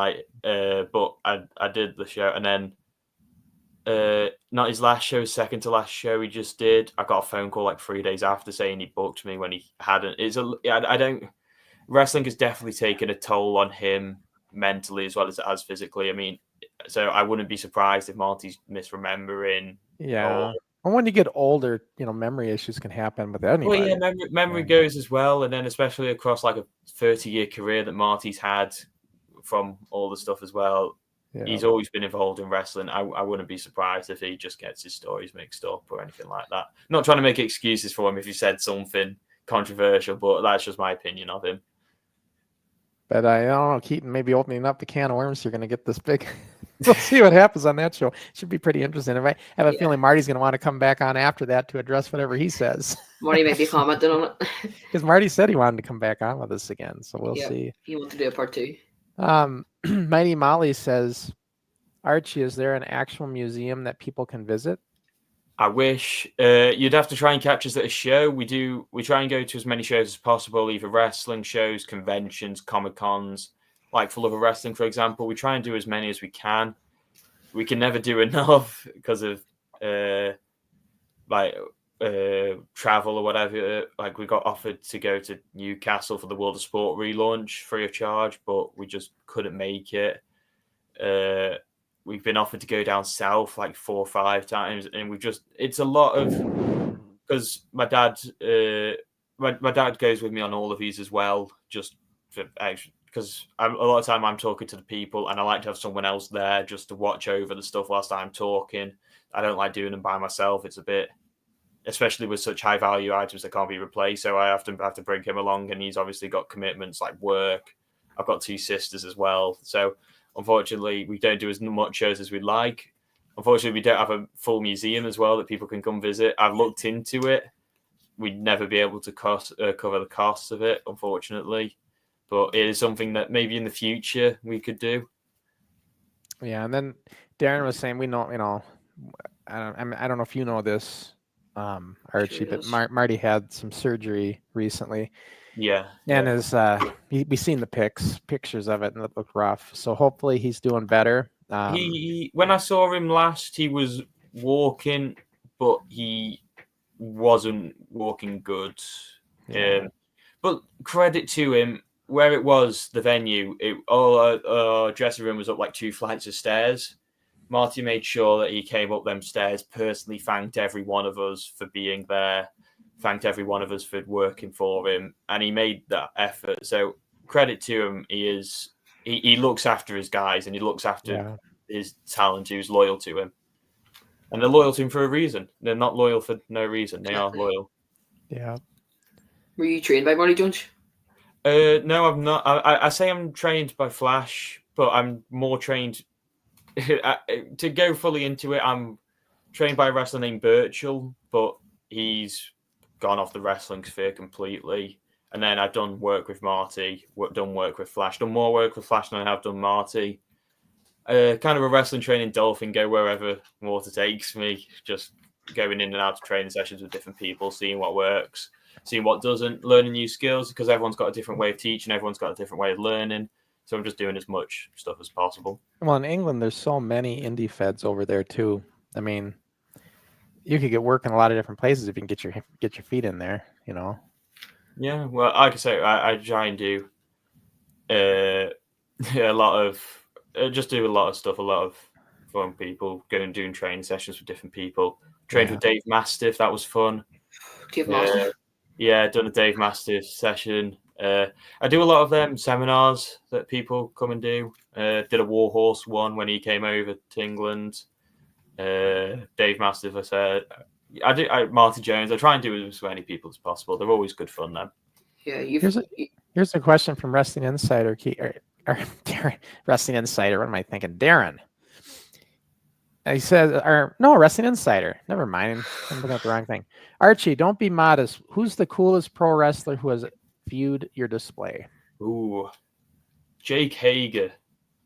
Speaker 3: but I did the show, and then not his last show, second to last show he just did. I got a phone call like 3 days after saying he booked me when he hadn't. Wrestling has definitely taken a toll on him mentally as well as it has physically. I mean, so I wouldn't be surprised if Marty's misremembering.
Speaker 1: Yeah. And when you get older, memory issues can happen with anybody.
Speaker 3: Well, yeah, memory goes as well. And then especially across like a 30-year career that Marty's had from all the stuff as well. Yeah. He's always been involved in wrestling. I wouldn't be surprised if he just gets his stories mixed up or anything like that. Not trying to make excuses for him if he said something controversial, but that's just my opinion of him.
Speaker 1: But I don't know, Keaton maybe opening up the can of worms. You're going to get this big. We'll see what happens on that show. Should be pretty interesting. I have a feeling Marty's going to want to come back on after that to address whatever he says.
Speaker 2: Marty might be commenting on it.
Speaker 1: Because Marty said he wanted to come back on with us again. So we'll see.
Speaker 2: He wants to do a part 2.
Speaker 1: Mighty Molly says, Archie, is there an actual museum that people can visit?
Speaker 3: I wish. You'd have to try and catch us at a show. We try and go to as many shows as possible, either wrestling shows, conventions, Comic-Cons, like Full of Wrestling, for example. We try and do as many as we can. We can never do enough because of travel or whatever. Like we got offered to go to Newcastle for the World of Sport relaunch free of charge, but we just couldn't make it. We've been offered to go down south like 4 or 5 times, and it's a lot of, because my dad goes with me on all of these as well, just for because a lot of time I'm talking to the people, and I like to have someone else there just to watch over the stuff whilst I'm talking. I don't like doing them by myself. It's a bit, especially with such high value items that can't be replaced. So I have to bring him along, and he's obviously got commitments like work. I've got 2 sisters as well, so unfortunately we don't do as much shows as we'd like. Unfortunately, we don't have a full museum as well that people can come visit. I've looked into it. We'd never be able to cover the costs of it, unfortunately. But it is something that maybe in the future we could do.
Speaker 1: Yeah, and then Darren was saying, we know, I don't know if you know this, Archie, but Marty had some surgery recently.
Speaker 3: Yeah.
Speaker 1: And his we seen the pictures of it, and it looked rough. So hopefully he's doing better.
Speaker 3: He when I saw him last, he was walking, but he wasn't walking good.
Speaker 1: Yeah.
Speaker 3: But credit to him, where it was, the venue, our dressing room was up like 2 flights of stairs. Marty made sure that he came up them stairs, personally thanked every one of us for being there, thanked every one of us for working for him, and he made that effort. So credit to him. He looks after his guys, and he looks after his talent who's loyal to him. And they're loyal to him for a reason. They're not loyal for no reason. They are loyal.
Speaker 1: Yeah.
Speaker 2: Were you trained by Marty Jones?
Speaker 3: No, I'm not. I say I'm trained by Flash, but I'm more trained to go fully into it. I'm trained by a wrestler named Birchall, but he's gone off the wrestling sphere completely. And then I've done work with Marty, done work with Flash, done more work with Flash than I have done Marty. Kind of a wrestling training dolphin, go wherever water takes me, just going in and out of training sessions with different people, seeing what works, seeing what doesn't, learning new skills, because everyone's got a different way of teaching, everyone's got a different way of learning. So I'm just doing as much stuff as possible.
Speaker 1: Well, in England, there's so many indie feds over there too. I mean, you could get work in a lot of different places if you can get your feet in there,
Speaker 3: Yeah, well, like I say, I try and do a lot of just do a lot of stuff, a lot of fun people, going and doing training sessions with different people. Trained with Dave Mastiff, that was fun.
Speaker 2: Dave Mastiff?
Speaker 3: Yeah, done a Dave Mastiff session. I do a lot of them seminars that people come and do. Did a Warhorse one when he came over to England. Dave Mastiff, I said. Marty Jones. I try and do as many people as possible. They're always good fun, then.
Speaker 2: Yeah,
Speaker 1: here's a question from Wrestling Insider. Darren, Wrestling Insider. What am I thinking? Darren. He says, Wrestling Insider. Never mind. I'm looking at the wrong thing. Archie, don't be modest. Who's the coolest pro wrestler who has viewed your display?
Speaker 3: Ooh, Jake Hager.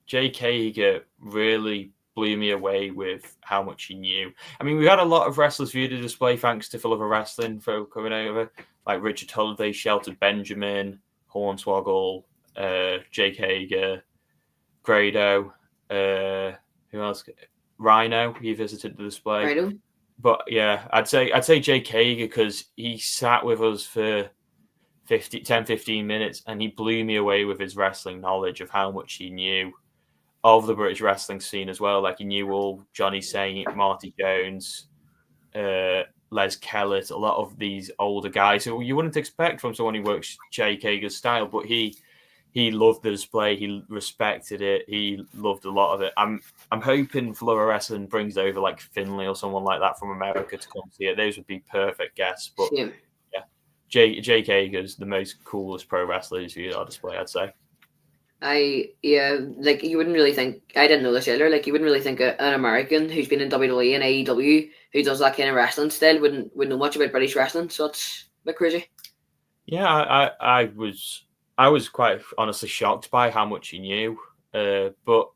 Speaker 3: Jake Hager really blew me away with how much he knew. I mean, we had a lot of wrestlers view the display thanks to Full of a Wrestling for coming over, like Richard Holiday, Shelton Benjamin, Hornswoggle, Jake Hager, Grado, who else? Rhino. He visited the display.
Speaker 2: Rhino.
Speaker 3: But yeah, I'd say Jake Hager because he sat with us for 10-15 minutes and he blew me away with his wrestling knowledge of how much he knew of the British wrestling scene as well. Like he knew all Johnny Saint, Marty Jones, Les Kellett, a lot of these older guys who you wouldn't expect from someone who works Jake Hager's style, but he loved the display. He respected it. He loved a lot of it. I'm hoping Flora Wrestling brings over like Finlay or someone like that from America to come see it. Those would be perfect guests. But yeah, Jake Hager's the most coolest pro wrestler who's viewed our display, I'd say.
Speaker 2: Like you wouldn't really think, I didn't know this either, like you wouldn't really think an American who's been in WWE and AEW who does that kind of wrestling style wouldn't know much about British wrestling, so it's a bit crazy.
Speaker 3: Yeah, I was quite honestly shocked by how much he knew, but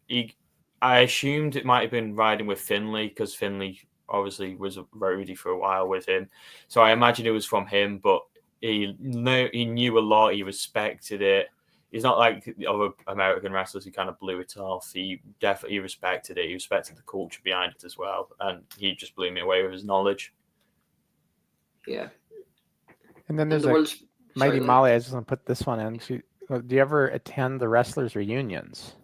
Speaker 3: I assumed it might have been riding with Finlay because Finlay obviously was a roadie for a while with him, so I imagine it was from him, but he knew a lot, he respected it. He's not like other American wrestlers who kind of blew it off. He definitely respected it. He respected the culture behind it as well. And he just blew me away with his knowledge.
Speaker 2: Yeah.
Speaker 1: And then there's Mighty Molly. I just want to put this one in. Do you ever attend the wrestlers' reunions?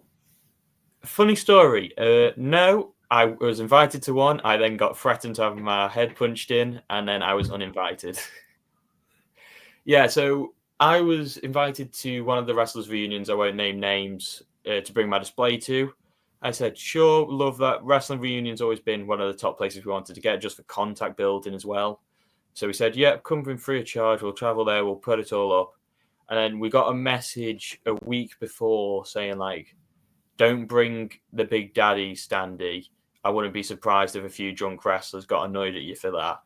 Speaker 3: Funny story. No, I was invited to one. I then got threatened to have my head punched in. And then I was uninvited. Yeah, so I was invited to one of the wrestlers' reunions. I won't name names to bring my display to. I said, sure, love that. Wrestling reunion's always been one of the top places we wanted to get, just for contact building as well. So we said, yeah, come in free of charge. We'll travel there. We'll put it all up. And then we got a message a week before saying, like, don't bring the Big Daddy standee. I wouldn't be surprised if a few drunk wrestlers got annoyed at you for that.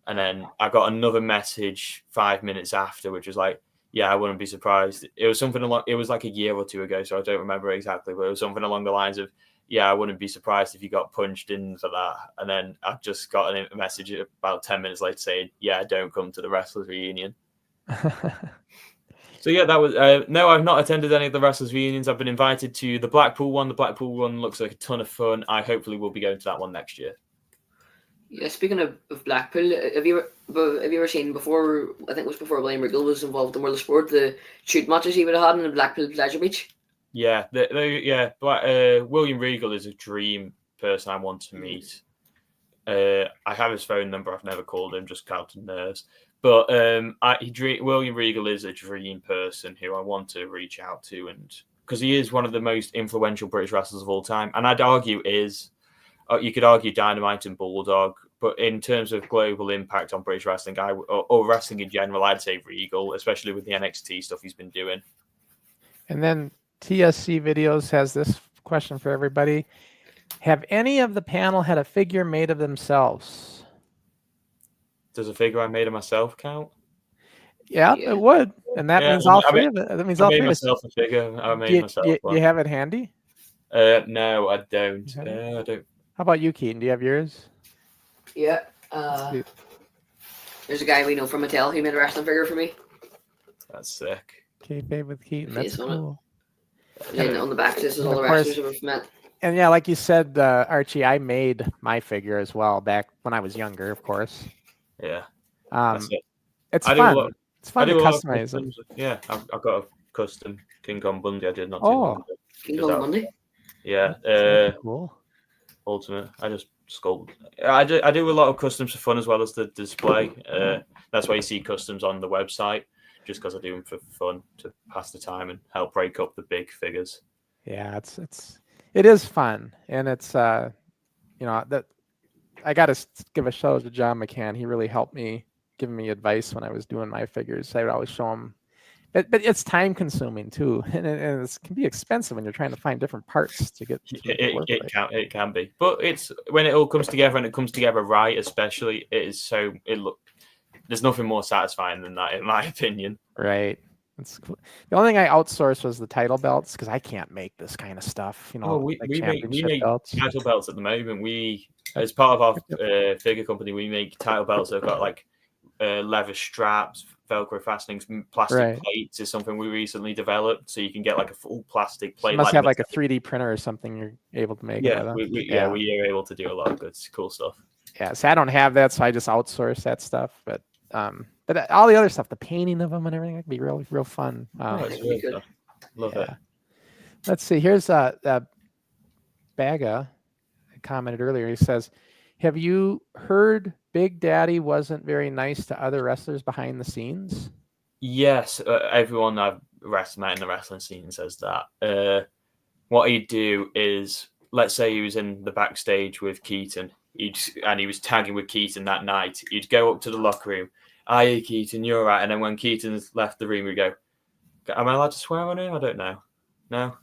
Speaker 3: And then I got another message 5 minutes after, which was like, yeah, I wouldn't be surprised. It was something along, it was like a year or two ago, so I don't remember exactly, but it was something along the lines of, yeah, I wouldn't be surprised if you got punched in for that. And then I just got a message about 10 minutes later saying, yeah, don't come to the wrestlers reunion. So yeah, that was no, I've not attended any of the wrestlers reunions. I've been invited to the Blackpool one. The Blackpool one looks like a ton of fun. I hopefully will be going to that one next year.
Speaker 2: Yeah, speaking of Blackpool, have you ever seen before? I think it was before William Regal was involved in World of Sport. The shoot matches he would have had in the Blackpool Pleasure Beach.
Speaker 3: Yeah, William Regal is a dream person I want to meet. I have his phone number. I've never called him, just counting nerves. But William Regal is a dream person who I want to reach out to, and because he is one of the most influential British wrestlers of all time, and I'd argue you could argue Dynamite and Bulldog, but in terms of global impact on British wrestling, or wrestling in general, I'd say Regal, especially with the NXT stuff he's been doing.
Speaker 1: And then TSC Videos has this question for everybody. Have any of the panel had a figure made of themselves?
Speaker 3: Does a figure I made of myself count?
Speaker 1: Yeah, it would. And that means all three of it. That means all three of us.
Speaker 3: I made myself a figure. I made myself one.
Speaker 1: Do you have it handy?
Speaker 3: No, I don't. I don't.
Speaker 1: How about you, Keaton? Do you have yours?
Speaker 2: Yeah. There's a guy we know from Mattel who made a wrestling figure for me.
Speaker 3: That's sick.
Speaker 1: Kayfabe with Keaton. That's cool.
Speaker 2: And on the back, this is all the wrestlers we've met.
Speaker 1: And yeah, like you said, Archie, I made my figure as well back when I was younger, of course.
Speaker 3: Yeah.
Speaker 1: It's fun. It's fun to customize them.
Speaker 3: Yeah, I've got a custom King Kong Bundy I did not too
Speaker 2: long ago. King Kong Bundy?
Speaker 3: Yeah.
Speaker 1: Cool.
Speaker 3: Ultimate. I just sculpt. I do a lot of customs for fun as well as the display. That's why you see customs on the website, just because I do them for fun to pass the time and help break up the big figures.
Speaker 1: Yeah, it is fun, and it's that I got to give a shout out to John McCann. He really helped me, giving me advice when I was doing my figures. I would always show him, but it's time consuming too, and it can be expensive when you're trying to find different parts to get.
Speaker 3: It can be, but it's when it all comes together and it comes together right. Especially, there's nothing more satisfying than that, in my opinion.
Speaker 1: Right. That's cool. The only thing I outsourced was the title belts because I can't make this kind of stuff.
Speaker 3: We make belts. Title belts at the moment. We, as part of our figure company, we make title belts that have got like leather straps, Velcro fastenings, plastic plates is something we recently developed. So you can get like a full plastic plate.
Speaker 1: You must have like a 3D printer or something you're able to make.
Speaker 3: Yeah, we are able to do a lot of good, cool stuff.
Speaker 1: Yeah, so I don't have that, so I just outsource that stuff. But all the other stuff, the painting of them and everything, that can be real fun.
Speaker 3: It's really good. Love it.
Speaker 1: Let's see. Here's Baga commented earlier. He says, "Have you heard Big Daddy wasn't very nice to other wrestlers behind the scenes?"
Speaker 3: Yes, everyone I've met in the wrestling scene says that. What he'd do is, let's say he was in the backstage with Keaton, and he was tagging with Keaton that night. He'd go up to the locker room. Aye, Keaton, you're right. And then when Keaton's left the room, we go, am I allowed to swear on him? I don't know. No?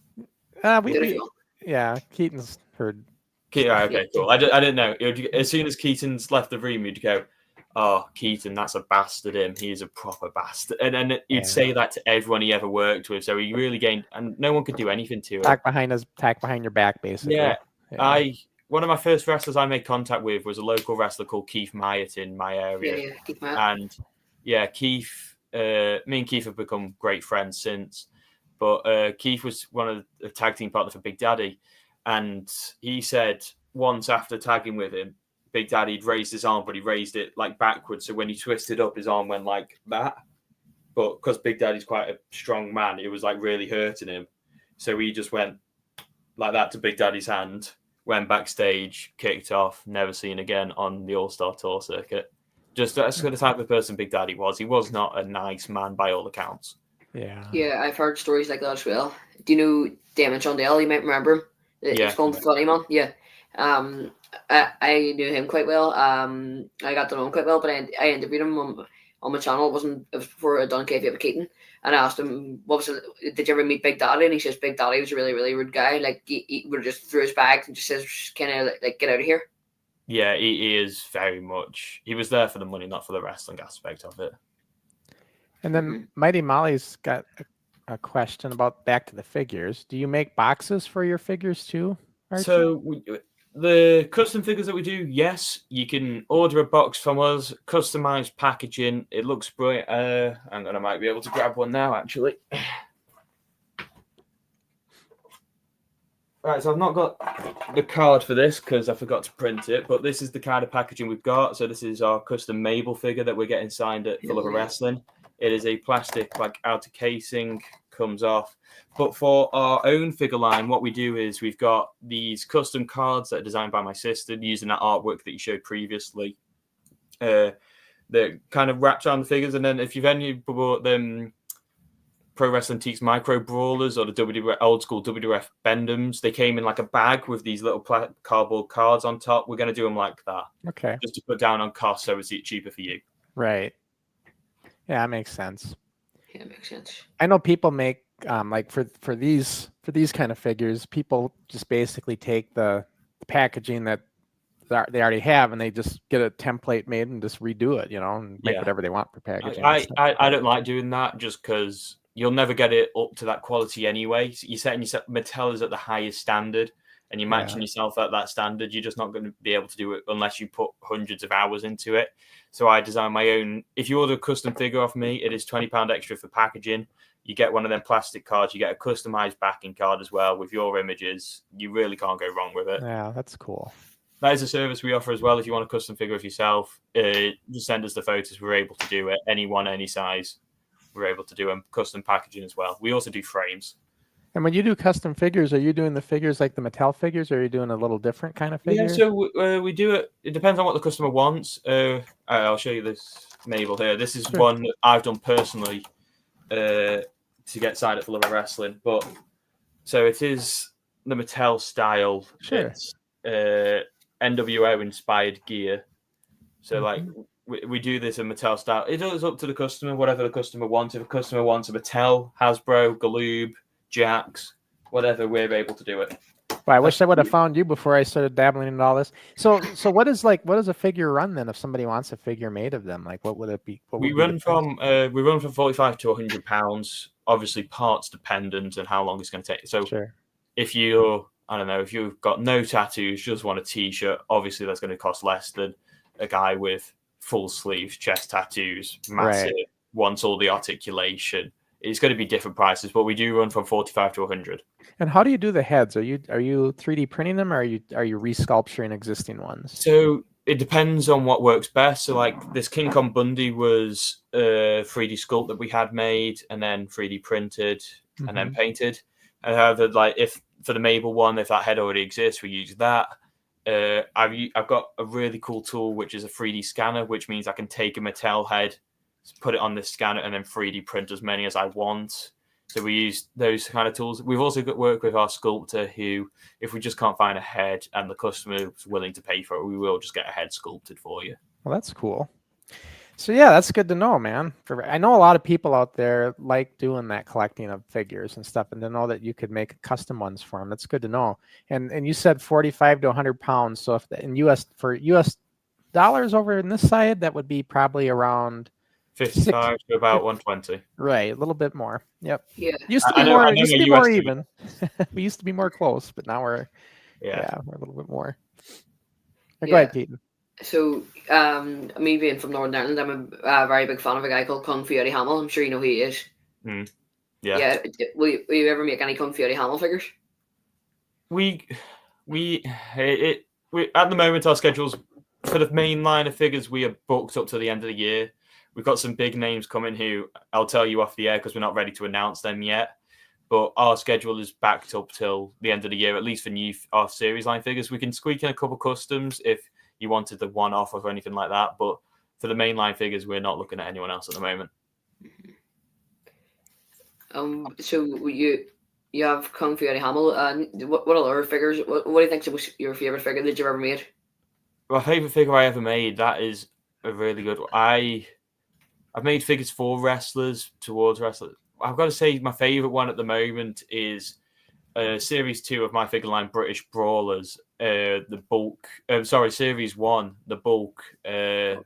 Speaker 1: Keaton's heard.
Speaker 3: Okay, cool. I didn't know. As soon as Keaton's left the room, you'd go, oh, Keaton, that's a bastard him. He's a proper bastard. And then he'd say that to everyone he ever worked with. So he really gained, and no one could do anything to him.
Speaker 1: Tack behind your back, basically.
Speaker 3: Yeah. One of my first wrestlers I made contact with was a local wrestler called Keith Myatt in my area.
Speaker 2: Yeah, Keith Myatt.
Speaker 3: And Keith, me and Keith have become great friends since. But Keith was one of the tag team partners for Big Daddy. And he said once after tagging with him, Big Daddy'd raised his arm, but he raised it like backwards. So when he twisted up, his arm went like that. But because Big Daddy's quite a strong man, it was like really hurting him. So he just went like that to Big Daddy's hand. Went backstage, kicked off, never seen again on the All-Star Tour circuit. Just that's the type of person Big Daddy was. He was not a nice man by all accounts.
Speaker 1: Yeah.
Speaker 2: Yeah, I've heard stories like that as well. Do you know Damon Shondell? You might remember him.
Speaker 3: Yeah.
Speaker 2: It's called Funny Man. Yeah. I knew him quite well. I got to know him quite well, but I interviewed him on my channel. It was before I'd done Kayfabe with Keaton, and I asked him, did you ever meet Big Daddy? And he says Big Daddy was a really, really rude guy. Like he would just throw his bag and just says, "Can I like get out of here?"
Speaker 3: Yeah, he is very much. He was there for the money, not for the wrestling aspect of it.
Speaker 1: And then Mighty Molly's got a question about back to the figures. Do you make boxes for your figures too, Archie?
Speaker 3: So the custom figures that we do, yes, you can order a box from us, customized packaging. It looks brilliant. I might be able to grab one now, actually. Right, so I've not got the card for this because I forgot to print it, but this is the kind of packaging we've got. So this is our custom Mabel figure that we're getting signed at Full of Wrestling. It is a plastic outer casing, comes off. But for our own figure line, what we do is we've got these custom cards that are designed by my sister using that artwork that you showed previously. That kind of wrapped around the figures, and then if you've any bought them Pro Wrestling Tees Micro Brawlers or the old school WWF Bendhams, they came in like a bag with these little cardboard cards on top. We're going to do them like that.
Speaker 1: Okay.
Speaker 3: Just to put down on cost so it's cheaper for you.
Speaker 1: Right. Yeah, that makes sense.
Speaker 2: Yeah, it makes sense.
Speaker 1: I know people make like for these kind of figures, people just basically take the packaging that they already have and they just get a template made and just redo it, and make whatever they want for packaging.
Speaker 3: I don't like doing that just because you'll never get it up to that quality anyway. So you're setting yourself, Mattel is at the highest standard, and you're matching yourself at that standard. You're just not going to be able to do it unless you put hundreds of hours into it. So I design my own. If you order a custom figure off me, it is £20 extra for packaging. You get one of them plastic cards. You get a customized backing card as well with your images. You really can't go wrong with it.
Speaker 1: Yeah, that's cool.
Speaker 3: That is a service we offer as well. If you want a custom figure of yourself, just send us the photos. We're able to do it. Anyone, any size. We're able to do them. Custom packaging as well. We also do frames.
Speaker 1: And when you do custom figures, are you doing the figures like the Mattel figures, or are you doing a little different kind of figure?
Speaker 3: Yeah, so we do it. It depends on what the customer wants. I'll show you this Mabel here. This is one that I've done personally to get signed at Full of Wrestling. But so it is the Mattel style.
Speaker 1: Sure.
Speaker 3: It's NWO inspired gear. So we do this in Mattel style. It is up to the customer, whatever the customer wants. If a customer wants a Mattel, Hasbro, Galoob, Jax, whatever, we're able to do it.
Speaker 1: Well, I wish I would have found you before I started dabbling into all this. So what does a figure run then if somebody wants a figure made of them? Like what would it be?
Speaker 3: We run from £45 to £100, obviously parts dependent and how long it's going to take. So if you've got no tattoos, just want a t-shirt, obviously that's going to cost less than a guy with full sleeves, chest tattoos, massive, wants all the articulation. It's going to be different prices, but we do run from 45 to 100.
Speaker 1: And how do you do the heads? Are you 3D printing them, or are you resculpturing existing ones?
Speaker 3: So it depends on what works best. So like this King Kong Bundy was a 3D sculpt that we had made and then 3D printed and then painted. And however, like if for the Mabel one, if that head already exists, we use that. I've got a really cool tool which is a 3D scanner, which means I can take a Mattel head, put it on this scanner, and then 3D print as many as I want. So we use those kind of tools. We've also got work with our sculptor who, if we just can't find a head and the customer is willing to pay for it, we will just get a head sculpted for you.
Speaker 1: Well, that's cool. So yeah, that's good to know, man. I know a lot of people out there like doing that collecting of figures and stuff, and to know that you could make custom ones for them, that's good to know. And you said 45 to 100 pounds. So if in US dollars over in this side, that would be probably around
Speaker 3: 55 to about 120.
Speaker 1: Right, a little bit more. Yep.
Speaker 2: Yeah.
Speaker 1: Used to be more even. We used to be more close, but now we're a little bit more. Go ahead, Keaton.
Speaker 2: So, me being from Northern Ireland, I'm a very big fan of a guy called Kung Fury Hamill. I'm sure you know who he is.
Speaker 3: Yeah.
Speaker 2: Will you ever make any Kung Fury Hamill figures?
Speaker 3: We at the moment our schedules for the main line of figures we are booked up to the end of the year. We've got some big names coming who I'll tell you off the air because we're not ready to announce them yet. But our schedule is backed up till the end of the year, at least for our series line figures. We can squeak in a couple customs if you wanted the one-off or anything like that. But for the mainline figures, we're not looking at anyone else at the moment.
Speaker 2: So you have Kung Fu Eddie Hamill, and what other figures? What do you think was your favorite figure that you've ever made?
Speaker 3: My favorite figure I ever made, that is a really good one. I've made figures for wrestlers, towards wrestlers. I've got to say my favorite one at the moment is Series 2 of my figure line, British Brawlers. The bulk, Series 1, the bulk, is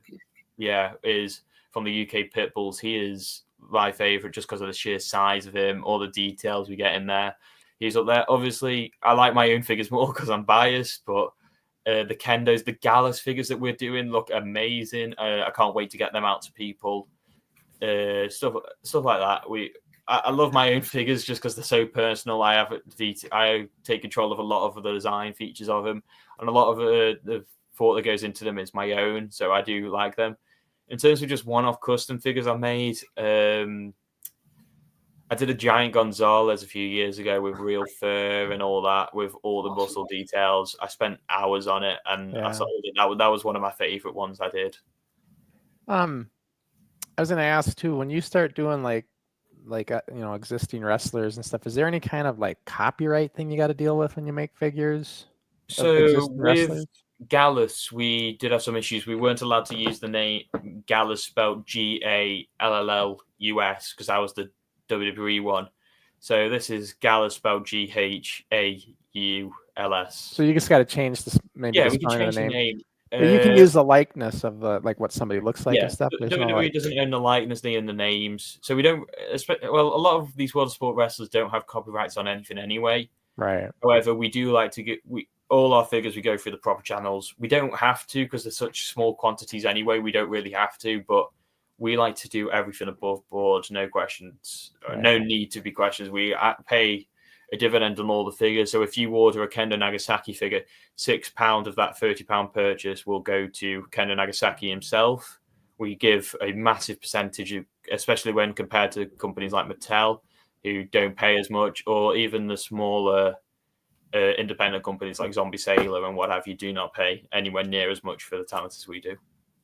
Speaker 3: from the UK Pitbulls. He is my favorite just because of the sheer size of him, all the details we get in there. He's up there. Obviously, I like my own figures more because I'm biased, but the Kendos, the Gallus figures that we're doing look amazing. I can't wait to get them out to people. Stuff like that. I love my own figures just because they're so personal. I take control of a lot of the design features of them, and a lot of the thought that goes into them is my own. So I do like them. In terms of just one-off custom figures I made, I did a Giant Gonzalez a few years ago with real fur and all that, with all the muscle details. I spent hours on it, and I sold it. That was one of my favorite ones I did.
Speaker 1: I was going to ask too, when you start doing like existing wrestlers and stuff, is there any kind of like copyright thing you got to deal with when you make figures?
Speaker 3: So with Gallus, we did have some issues. We weren't allowed to use the name Gallus, spelled Gallus, because that was the WWE one. So this is Gallus, spelled Ghalus.
Speaker 1: So you just got to change this. Maybe
Speaker 3: we can change the name.
Speaker 1: You can use the likeness of what somebody looks like and stuff.
Speaker 3: WWE doesn't own the likeness, they own the names. So we don't. Well, a lot of these World of Sport wrestlers don't have copyrights on anything anyway.
Speaker 1: Right.
Speaker 3: However, we do like to get all our figures. We go through the proper channels. We don't have to because they're such small quantities anyway. We don't really have to, but we like to do everything above board. No questions. Right. No need to be questions. We pay a dividend on all the figures. So if you order a Kendo Nagasaki figure, £6 of that £30 purchase will go to Kendo Nagasaki himself. We give a massive percentage, especially when compared to companies like Mattel, who don't pay as much, or even the smaller independent companies like Zombie Sailor and what have you, do not pay anywhere near as much for the talent as we do.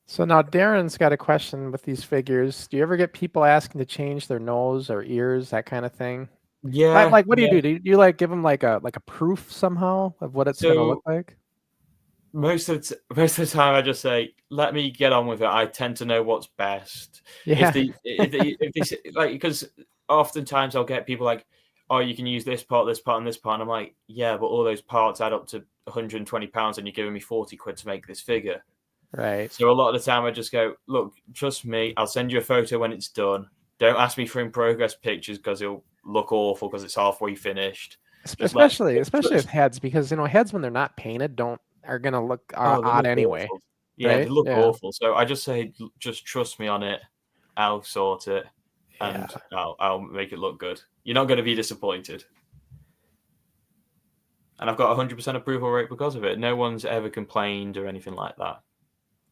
Speaker 1: So now Darren's got a question with these figures. Do you ever get people asking to change their nose or ears, that kind of thing?
Speaker 3: Yeah.
Speaker 1: Like what do you do? Do you like give them like a proof somehow of what it's going to look like?
Speaker 3: Most of the time, I just say, "Let me get on with it." I tend to know what's best.
Speaker 1: Yeah.
Speaker 3: If they like, because oftentimes I'll get people like, "Oh, you can use this part, and this part." And I'm like, "Yeah, but all those parts add up to £120, and you're giving me £40 to make this figure."
Speaker 1: Right.
Speaker 3: So a lot of the time, I just go, "Look, trust me. I'll send you a photo when it's done. Don't ask me for in progress pictures because it'll look awful because it's halfway finished."
Speaker 1: Especially with heads, because heads when they're not painted are gonna look odd anyway.
Speaker 3: Awful. Yeah, right? They look awful. So I just say, just trust me on it. I'll sort it, and I'll make it look good. You're not going to be disappointed. And I've got 100% approval rate because of it. No one's ever complained or anything like that.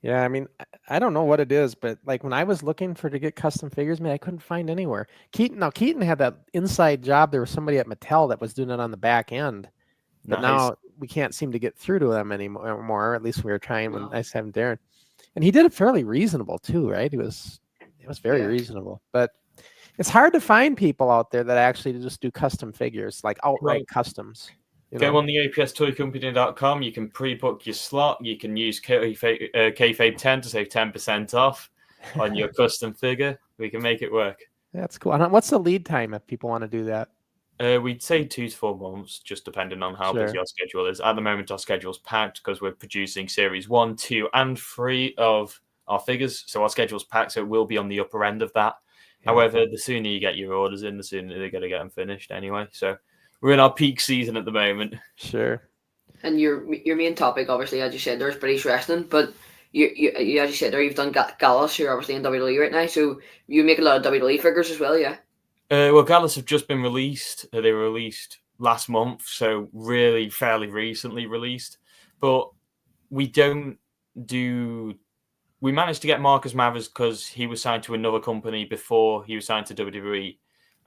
Speaker 1: Yeah, I mean, I don't know what it is, but like when I was looking to get custom figures made, I couldn't find anywhere. Keaton had that inside job. There was somebody at Mattel that was doing it on the back end, but now we can't seem to get through to them anymore. At least we were trying when I said Darren, and he did it fairly reasonable too, right? It was very reasonable, but it's hard to find people out there that actually just do custom figures, like outright customs.
Speaker 3: Go on the APSToyCompany.com. You can pre-book your slot. You can use Kayfabe 10 to save 10% off on your custom figure. We can make it work.
Speaker 1: That's cool. And what's the lead time if people want to do that?
Speaker 3: We'd say 2 to 4 months, just depending on how busy our schedule is. At the moment, our schedule's packed because we're producing Series 1, 2, and 3 of our figures. So our schedule's packed, so it will be on the upper end of that. Yeah. However, the sooner you get your orders in, the sooner they're going to get them finished anyway. So we're in our peak season at the moment.
Speaker 1: Sure.
Speaker 2: And your main topic, obviously, as you said, there's British wrestling, but you as you said there, you've done Gallus. You're obviously in WWE right now, so you make a lot of WWE figures as well, yeah.
Speaker 3: Well, Gallus have just been released. They were released last month, so really fairly recently released. But we managed to get Marcus Mathers because he was signed to another company before he was signed to WWE,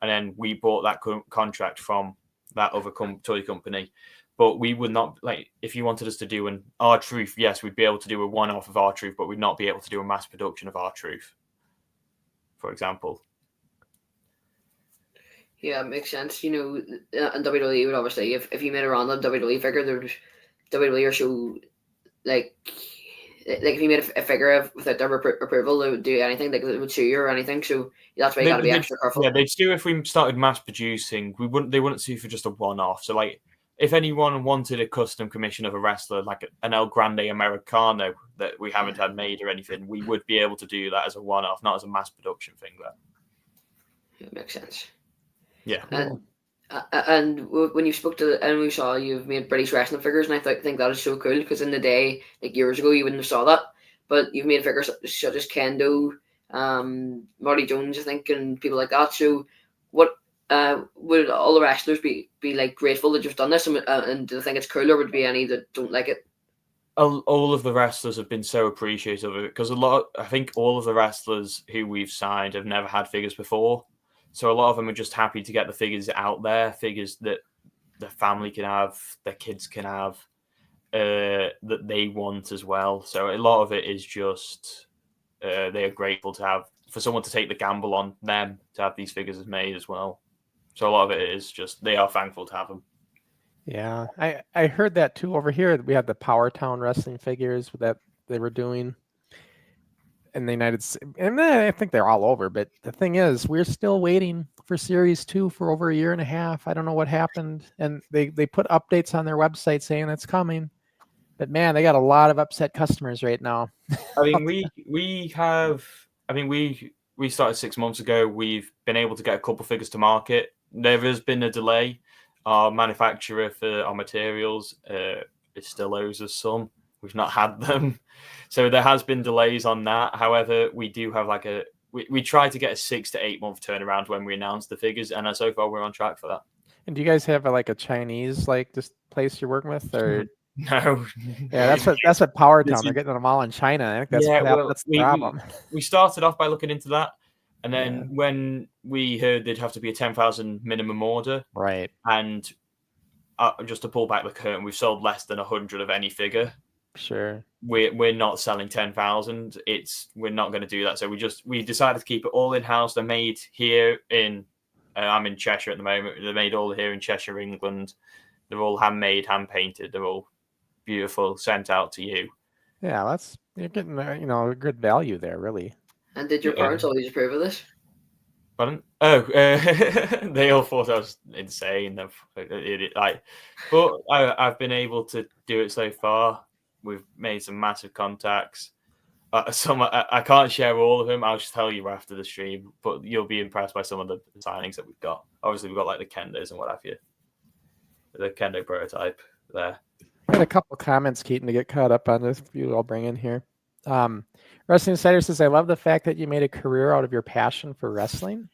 Speaker 3: and then we bought that contract from that other toy company. But we would not, like, if you wanted us to do an R-Truth, yes, we'd be able to do a one-off of R-Truth, but we'd not be able to do a mass production of R-Truth, for example.
Speaker 2: Yeah, it makes sense. You know, and WWE would obviously, if you made a random WWE figure, there'd WWE or show like if you made a figure without their approval, they would do anything. Like, they would sue you or anything. So that's why you got to be extra careful.
Speaker 3: Yeah, they'd sue if we started mass producing. They wouldn't sue for just a one-off. So, like, if anyone wanted a custom commission of a wrestler, like an El Grande Americano that we haven't had made or anything, we would be able to do that as a one-off, not as a mass production thing. Though.
Speaker 2: It makes sense.
Speaker 3: Yeah.
Speaker 2: Cool. And when you spoke to, and we saw you've made British wrestling figures, and I think that is so cool, because in the day, like years ago, you wouldn't have saw that. But you've made figures such as Kendo, Marty Jones, I think, and people like that. So, what would all the wrestlers be like grateful that you've done this, and do they think it's cool, or would there be any that don't like it?
Speaker 3: All of the wrestlers have been so appreciative of it, because I think all of the wrestlers who we've signed have never had figures before. So a lot of them are just happy to get the figures out there, figures that their family can have, their kids can have, that they want as well. So a lot of it is just they are grateful to have, for someone to take the gamble on them to have these figures made as well. So a lot of it is just they are thankful to have them.
Speaker 1: Yeah, I heard that too. Over here, we had the Power Town wrestling figures that they were doing in the United States, and I think they're all over. But the thing is, we're still waiting for Series 2 for over a year and a half. I don't know what happened, and they put updates on their website saying it's coming. But man, they got a lot of upset customers right now.
Speaker 3: I mean, we started 6 months ago. We've been able to get a couple figures to market. There has been a delay. Our manufacturer for our materials it still owes us some. We've not had them. So there has been delays on that. However, we do have we try to get a 6 to 8 month turnaround when we announce the figures, and so far we're on track for that.
Speaker 1: And do you guys have a Chinese this place you're working with, or
Speaker 3: no?
Speaker 1: Yeah, that's what Power Town. They're getting them all in China. I think that's the problem.
Speaker 3: We started off by looking into that, and then when we heard there'd have to be a 10,000 minimum order,
Speaker 1: right?
Speaker 3: And just to pull back the curtain, we've sold less than 100 of any figure.
Speaker 1: Sure.
Speaker 3: We're not selling 10,000. We're not going to do that. So we decided to keep it all in house. They're made here in. I'm in Cheshire at the moment. They're made all here in Cheshire, England. They're all handmade, hand painted. They're all beautiful. Sent out to you.
Speaker 1: Yeah, you're getting a good value there, really.
Speaker 2: And did your parents always approve of this?
Speaker 3: Pardon? Oh, they all thought I was insane. But I've been able to do it so far. We've made some massive contacts. I can't share all of them. I'll just tell you after the stream. But you'll be impressed by some of the signings that we've got. Obviously, we've got like the Kendos and what have you. The Kendo prototype there.
Speaker 1: I had a couple comments, Keaton, to get caught up on this. I'll bring in here. Wrestling Insider says, "I love the fact that you made a career out of your passion for wrestling."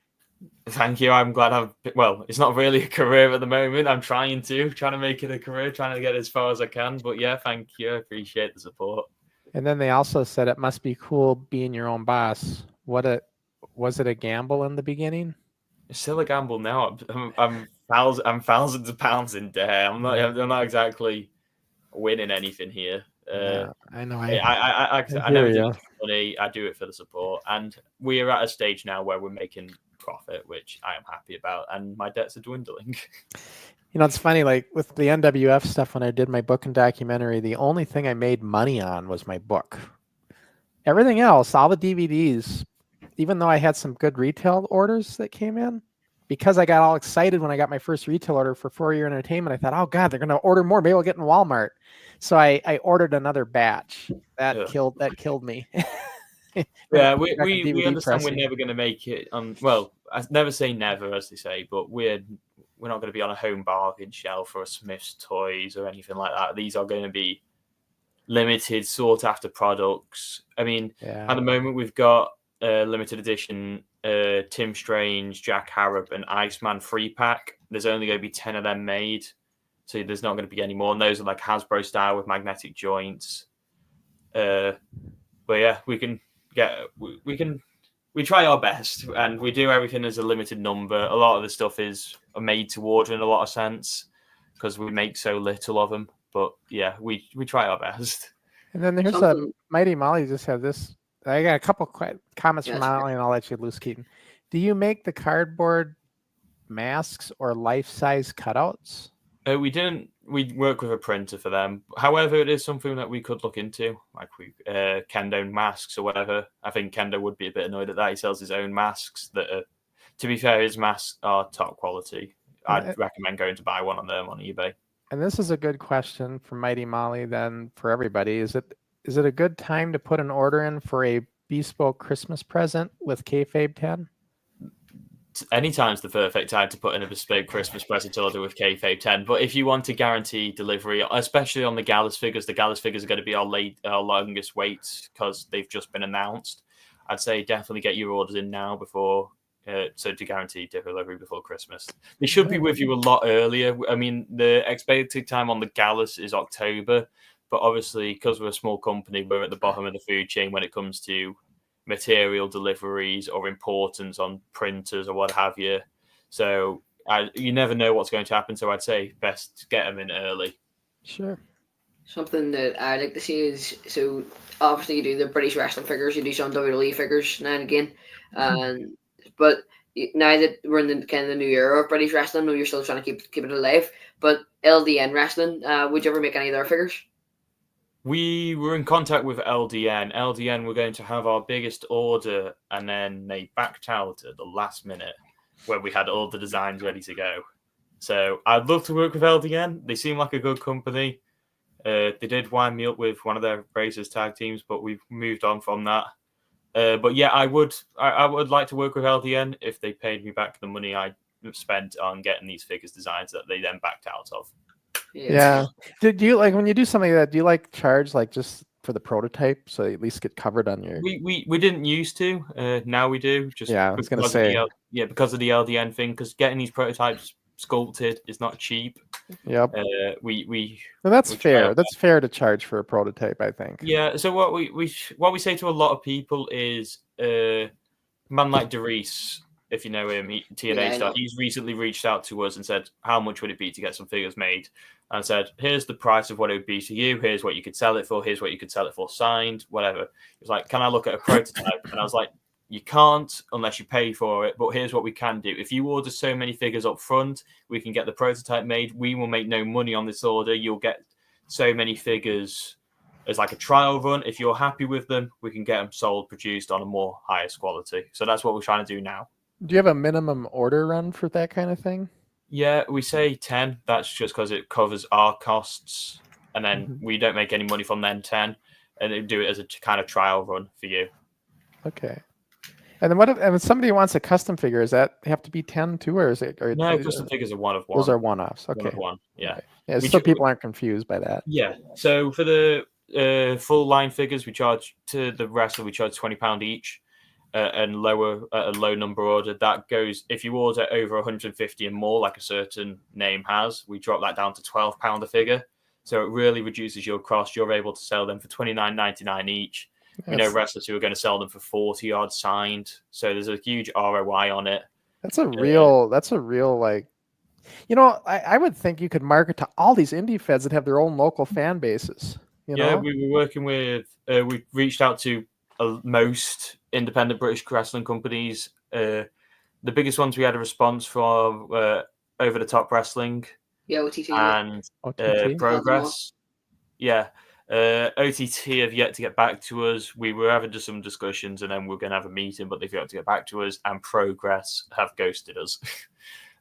Speaker 3: Thank you. I'm glad it's not really a career at the moment. I'm trying to make it a career, trying to get as far as I can. But yeah, thank you. I appreciate the support.
Speaker 1: And then they also said it must be cool being your own boss. Was it a gamble in the beginning?
Speaker 3: It's still a gamble now. I'm thousands of pounds in debt. I'm not exactly winning anything here.
Speaker 1: I know.
Speaker 3: I never do it for money. I do it for the support, and we're at a stage now where we're making profit, which I am happy about, and my debts are dwindling.
Speaker 1: It's funny, like with the NWF stuff, when I did my book and documentary, the only thing I made money on was my book. Everything else, all the DVDs, even though I had some good retail orders that came in, because I got all excited when I got my first retail order for 4-Year Entertainment, I thought, oh God, they're going to order more. Maybe I'll get in Walmart. So I ordered another batch. That killed me.
Speaker 3: Yeah, we understand we're never going to make it on. Well, I never say never, as they say, but we're not going to be on a home bargain shelf or a Smith's Toys or anything like that. These are going to be limited, sought after products. I mean, at the moment we've got a limited edition Tim Strange, Jack Harrop, and Iceman 3-pack. There's only going to be 10 of them made, so there's not going to be any more. And those are like Hasbro style with magnetic joints. But yeah, we can we try our best, and we do everything as a limited number. A lot of the stuff is made to order in a lot of sense because we make so little of them. But yeah, we try our best.
Speaker 1: And then here's
Speaker 2: Something-
Speaker 1: Mighty Molly just had this. I got a couple comments from
Speaker 2: Yes,
Speaker 1: Molly, and I'll let you loose, Keaton. Do you make the cardboard masks or life-size cutouts?
Speaker 3: We didn't. We work with a printer for them. However, it is something that we could look into, like Kendo masks or whatever. I think Kendo would be a bit annoyed at that. He sells his own masks that are, to be fair, his masks are top quality. I'd recommend going to buy one on them on eBay.
Speaker 1: And this is a good question for Mighty Molly then for everybody. Is it a good time to put an order in for a bespoke Christmas present with Kayfabe 10?
Speaker 3: Anytime's the perfect time to put in a bespoke Christmas present order with Kayfabe 10. But if you want to guarantee delivery, especially on the Gallus figures are going to be our longest waits because they've just been announced. I'd say definitely get your orders in now before, so to guarantee delivery before Christmas. They should be with you a lot earlier. I mean, the expected time on the Gallus is October, but obviously because we're a small company, we're at the bottom of the food chain when it comes to material deliveries or importance on printers or what have you. So you never know what's going to happen. So I'd say best get them in early.
Speaker 1: Sure.
Speaker 2: Something that I like to see is, so obviously you do the British wrestling figures, you do some WWE figures now and again, but now that we're in the kind of the new era of British wrestling, I know you're still trying to keep it alive. But LDN wrestling, would you ever make any of their figures?
Speaker 3: We were in contact with LDN. LDN were going to have our biggest order, and then they backed out at the last minute when we had all the designs ready to go. So I'd love to work with LDN. They seem like a good company. They did wind me up with one of their Brazers tag teams, but we've moved on from that. But yeah, I would like to work with LDN if they paid me back the money I spent on getting these figures designs that they then backed out of.
Speaker 1: Yeah. Do you like when you do something like that? Do you like charge like just for the prototype so you at least get covered on your?
Speaker 3: We didn't used to. Now we do. Just
Speaker 1: yeah, I was gonna
Speaker 3: because
Speaker 1: say.
Speaker 3: Because of the LDN thing. Because getting these prototypes sculpted is not cheap.
Speaker 1: Yep.
Speaker 3: Well,
Speaker 1: that's fair. That's fair to charge for a prototype, I think.
Speaker 3: Yeah. So what we say to a lot of people is, man like Darius, if you know him, TNA star, he's recently reached out to us and said, how much would it be to get some figures made? And said, here's the price of what it would be to you. Here's what you could sell it for. Here's what you could sell it for signed, whatever. He was like, can I look at a prototype? And I was like, you can't unless you pay for it. But here's what we can do. If you order so many figures up front, we can get the prototype made. We will make no money on this order. You'll get so many figures as like a trial run. If you're happy with them, we can get them sold, produced on a more highest quality. So that's what we're trying to do now.
Speaker 1: Do you have a minimum order run for that kind of thing?
Speaker 3: Yeah, we say 10. That's just because it covers our costs. And then we don't make any money from then 10. And they do it as a kind of trial run for you.
Speaker 1: Okay. And then what if somebody wants a custom figure? Does that have to be 10 too? Or is it? Or,
Speaker 3: no, custom figures are one of one.
Speaker 1: Those are one-offs. Okay.
Speaker 3: One, yeah.
Speaker 1: Okay. Yeah, so people aren't confused by that.
Speaker 3: Yeah. So for the full line figures, we charge to the wrestler, we charge £20 each. And lower at a low number order, that goes, if you order over 150 and more, like a certain name has, we drop that down to £12 a figure. So it really reduces your cost. You're able to sell them for $29.99 each. We know wrestlers who are going to sell them for 40 odd signed. So there's a huge ROI on it.
Speaker 1: That's a real like, I would think you could market to all these indie feds that have their own local fan bases. You know?
Speaker 3: We were working with, we reached out to most independent British wrestling companies. The biggest ones we had a response from Over the Top Wrestling,
Speaker 2: OTT
Speaker 3: and
Speaker 1: OTT?
Speaker 3: Progress. Yeah, OTT have yet to get back to us. We were having some discussions, and then we're going to have a meeting, but they've yet to get back to us. And Progress have ghosted us.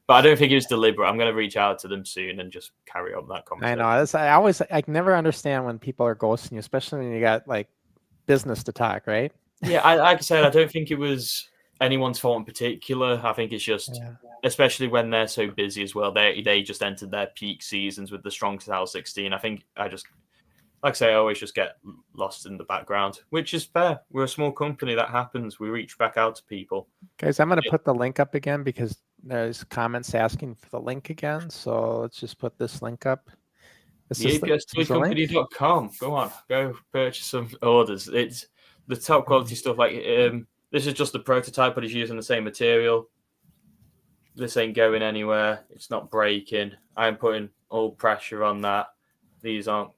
Speaker 3: But I don't think it was deliberate. I'm going to reach out to them soon and just carry on that conversation.
Speaker 1: I know. I never understand when people are ghosting you, especially when you got like business to talk, right?
Speaker 3: Yeah, like I said, I don't think it was anyone's fault in particular. I think it's just, especially when they're so busy as well, they just entered their peak seasons with the strong South 16. I think like I say, I always just get lost in the background, which is fair. We're a small company. That happens. We reach back out to people. Guys,
Speaker 1: I'm going to put the link up again because there's comments asking for the link again. So let's just put this link up. This is APSToyCompany.com.
Speaker 3: Go on, go purchase some orders. It's the top quality stuff. Like This is just the prototype, but he's using the same material. This ain't going anywhere. It's not breaking. I'm putting all pressure on that. These aren't.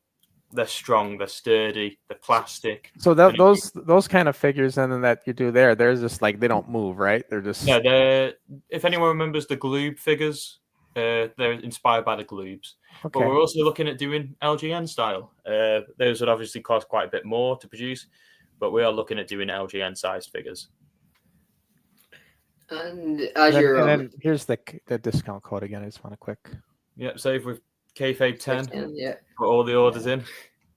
Speaker 3: They're strong. They're sturdy. They're plastic.
Speaker 1: So those kind of figures then that you do there, they're just like they don't move, right? They're just
Speaker 3: no. They're. If anyone remembers the Gloob figures, they're inspired by the Gloobs.
Speaker 1: okay.
Speaker 3: But we're also looking at doing LGN style. Those would obviously cost quite a bit more to produce, but we are looking at doing LGN sized figures.
Speaker 2: And as you're
Speaker 1: and then here's the discount code again. I just want to quick.
Speaker 3: Yep, save with Kayfabe 10.
Speaker 2: yeah.
Speaker 3: Put all the orders in.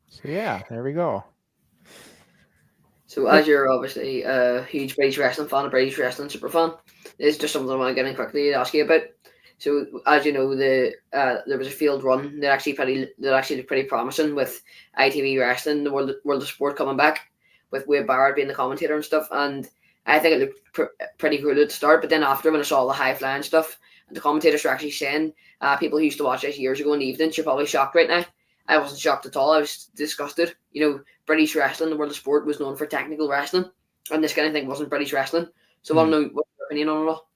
Speaker 1: So yeah, there we go.
Speaker 2: So as you're obviously a huge British wrestling fan, a British wrestling super fan, it's just something I want to get in quickly to ask you about. So as you know, there was a field run that actually looked pretty promising with ITV Wrestling, the World of Sport coming back, with Wade Barrett being the commentator and stuff. And I think it looked pretty cool at the start, but then after, when I saw all the high flying stuff, and the commentators were actually saying, people who used to watch this years ago in the evenings, you're probably shocked right now. I wasn't shocked at all. I was disgusted. You know, British wrestling, the World of Sport, was known for technical wrestling, and this kind of thing wasn't British wrestling. So I want to know what's your opinion on it all.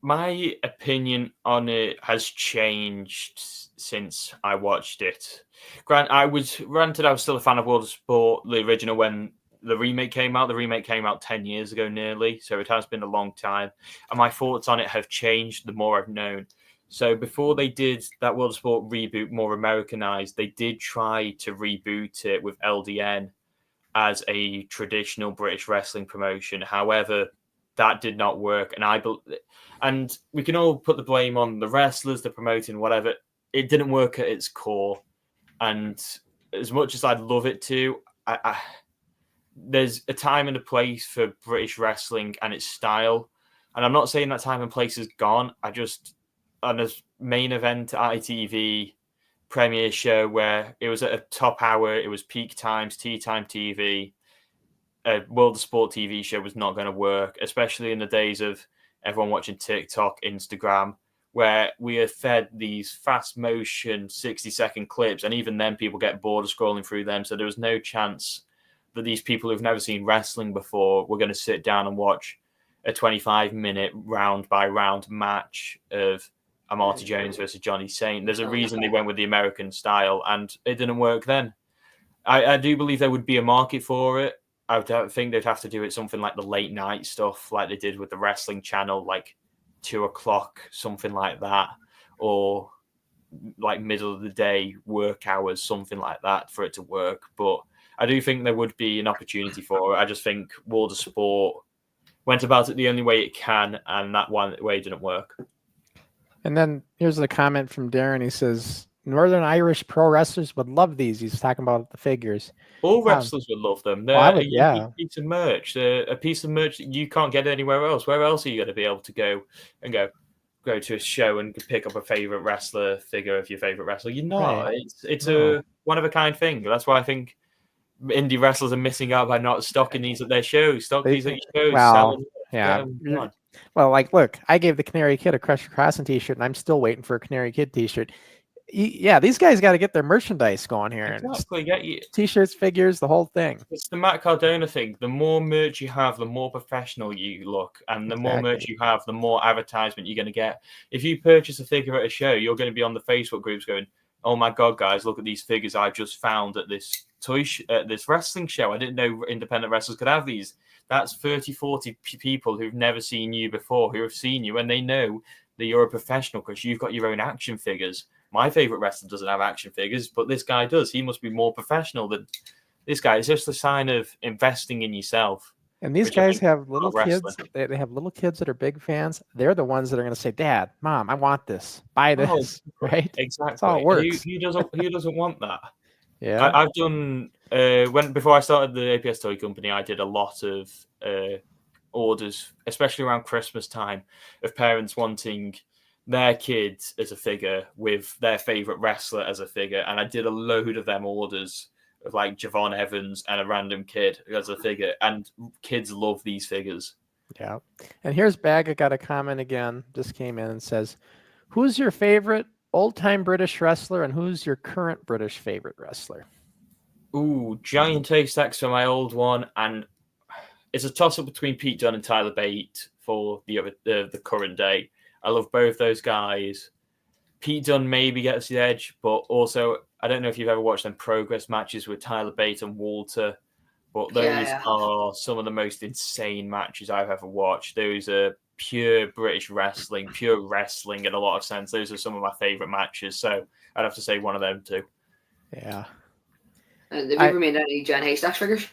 Speaker 3: My opinion on it has changed since I watched it. I was still a fan of World of Sport, the original, when the remake came out. The remake came out 10 years ago nearly, so it has been a long time. And my thoughts on it have changed the more I've known. So before they did that World of Sport reboot, more Americanized, they did try to reboot it with LDN as a traditional British wrestling promotion. However, that did not work. And we can all put the blame on the wrestlers, the promoting, whatever. It didn't work at its core. And as much as I'd love it to, there's a time and a place for British wrestling and its style. And I'm not saying that time and place is gone. On a main event ITV premiere show where it was at a top hour, it was peak times, tea time TV, a World of Sport TV show was not going to work, especially in the days of everyone watching TikTok, Instagram, where we are fed these fast motion 60-second clips. And even then people get bored of scrolling through them. So there was no chance that these people who've never seen wrestling before were going to sit down and watch a 25-minute round by round match of Marty Jones versus Johnny Saint. There's a reason they went with the American style, and it didn't work then. I do believe there would be a market for it. I would think they'd have to do it something like the late night stuff, like they did with the wrestling channel, like 2:00, something like that, or like middle of the day work hours, something like that, for it to work. But I do think there would be an opportunity for it. I just think World of Sport went about it the only way it can, and that one way didn't work.
Speaker 1: And then here's the comment from Darren. He says, Northern Irish pro wrestlers would love these. He's talking about the figures.
Speaker 3: All wrestlers would love them. They're a unique piece of merch. A piece of merch that you can't get anywhere else. Where else are you going to be able to go to a show and pick up a favorite wrestler figure of your favorite wrestler? You're not. Right. It's a one of a kind thing. That's why I think indie wrestlers are missing out by not stocking these at their shows. Stock these at your shows.
Speaker 1: Wow. Yeah. Well, like, look, I gave the Canary Kid a Crusher Crossing t-shirt, and I'm still waiting for a Canary Kid t-shirt. Yeah, these guys got to get their merchandise going here.
Speaker 3: Exactly. Get you
Speaker 1: t-shirts, figures, the whole thing.
Speaker 3: It's the Matt Cardona thing. The more merch you have, the more professional you look, and the more merch you have, the more advertisement you're going to get. If you purchase a figure at a show, you're going to be on the Facebook groups going, "Oh my God, guys, look at these figures I just found at this this wrestling show. I didn't know independent wrestlers could have these." That's 30, 40 people who've never seen you before, who have seen you, and they know that you're a professional because you've got your own action figures. My favorite wrestler doesn't have action figures, but this guy does. He must be more professional than this guy. It's just a sign of investing in yourself.
Speaker 1: And these guys have little kids. They have little kids that are big fans. They're the ones that are going to say, "Dad, Mom, I want this. Buy this." Right?
Speaker 3: Exactly.
Speaker 1: That's how it works.
Speaker 3: Who doesn't want that?
Speaker 1: Yeah.
Speaker 3: I've done before I started the APS Toy Company, I did a lot of orders, especially around Christmas time, of parents wanting their kids as a figure with their favorite wrestler as a figure, and I did a load of them orders of like Javon Evans and a random kid as a figure, and kids love these figures.
Speaker 1: Yeah. And here's Baga got a comment again, just came in and says, "Who's your favorite old-time British wrestler, and who's your current British favorite wrestler?"
Speaker 3: Ooh, Giant A-Sex for my old one, and it's a toss-up between Pete Dunne and Tyler Bate for the current day. I love both those guys. Pete Dunne maybe gets the edge, but also, I don't know if you've ever watched them progress matches with Tyler Bate and Walter, but those are some of the most insane matches I've ever watched. Those are pure British wrestling, pure wrestling in a lot of sense. Those are some of my favourite matches, so I'd have to say one of them too.
Speaker 1: Yeah.
Speaker 2: Have you ever made any Giant Haystacks figures?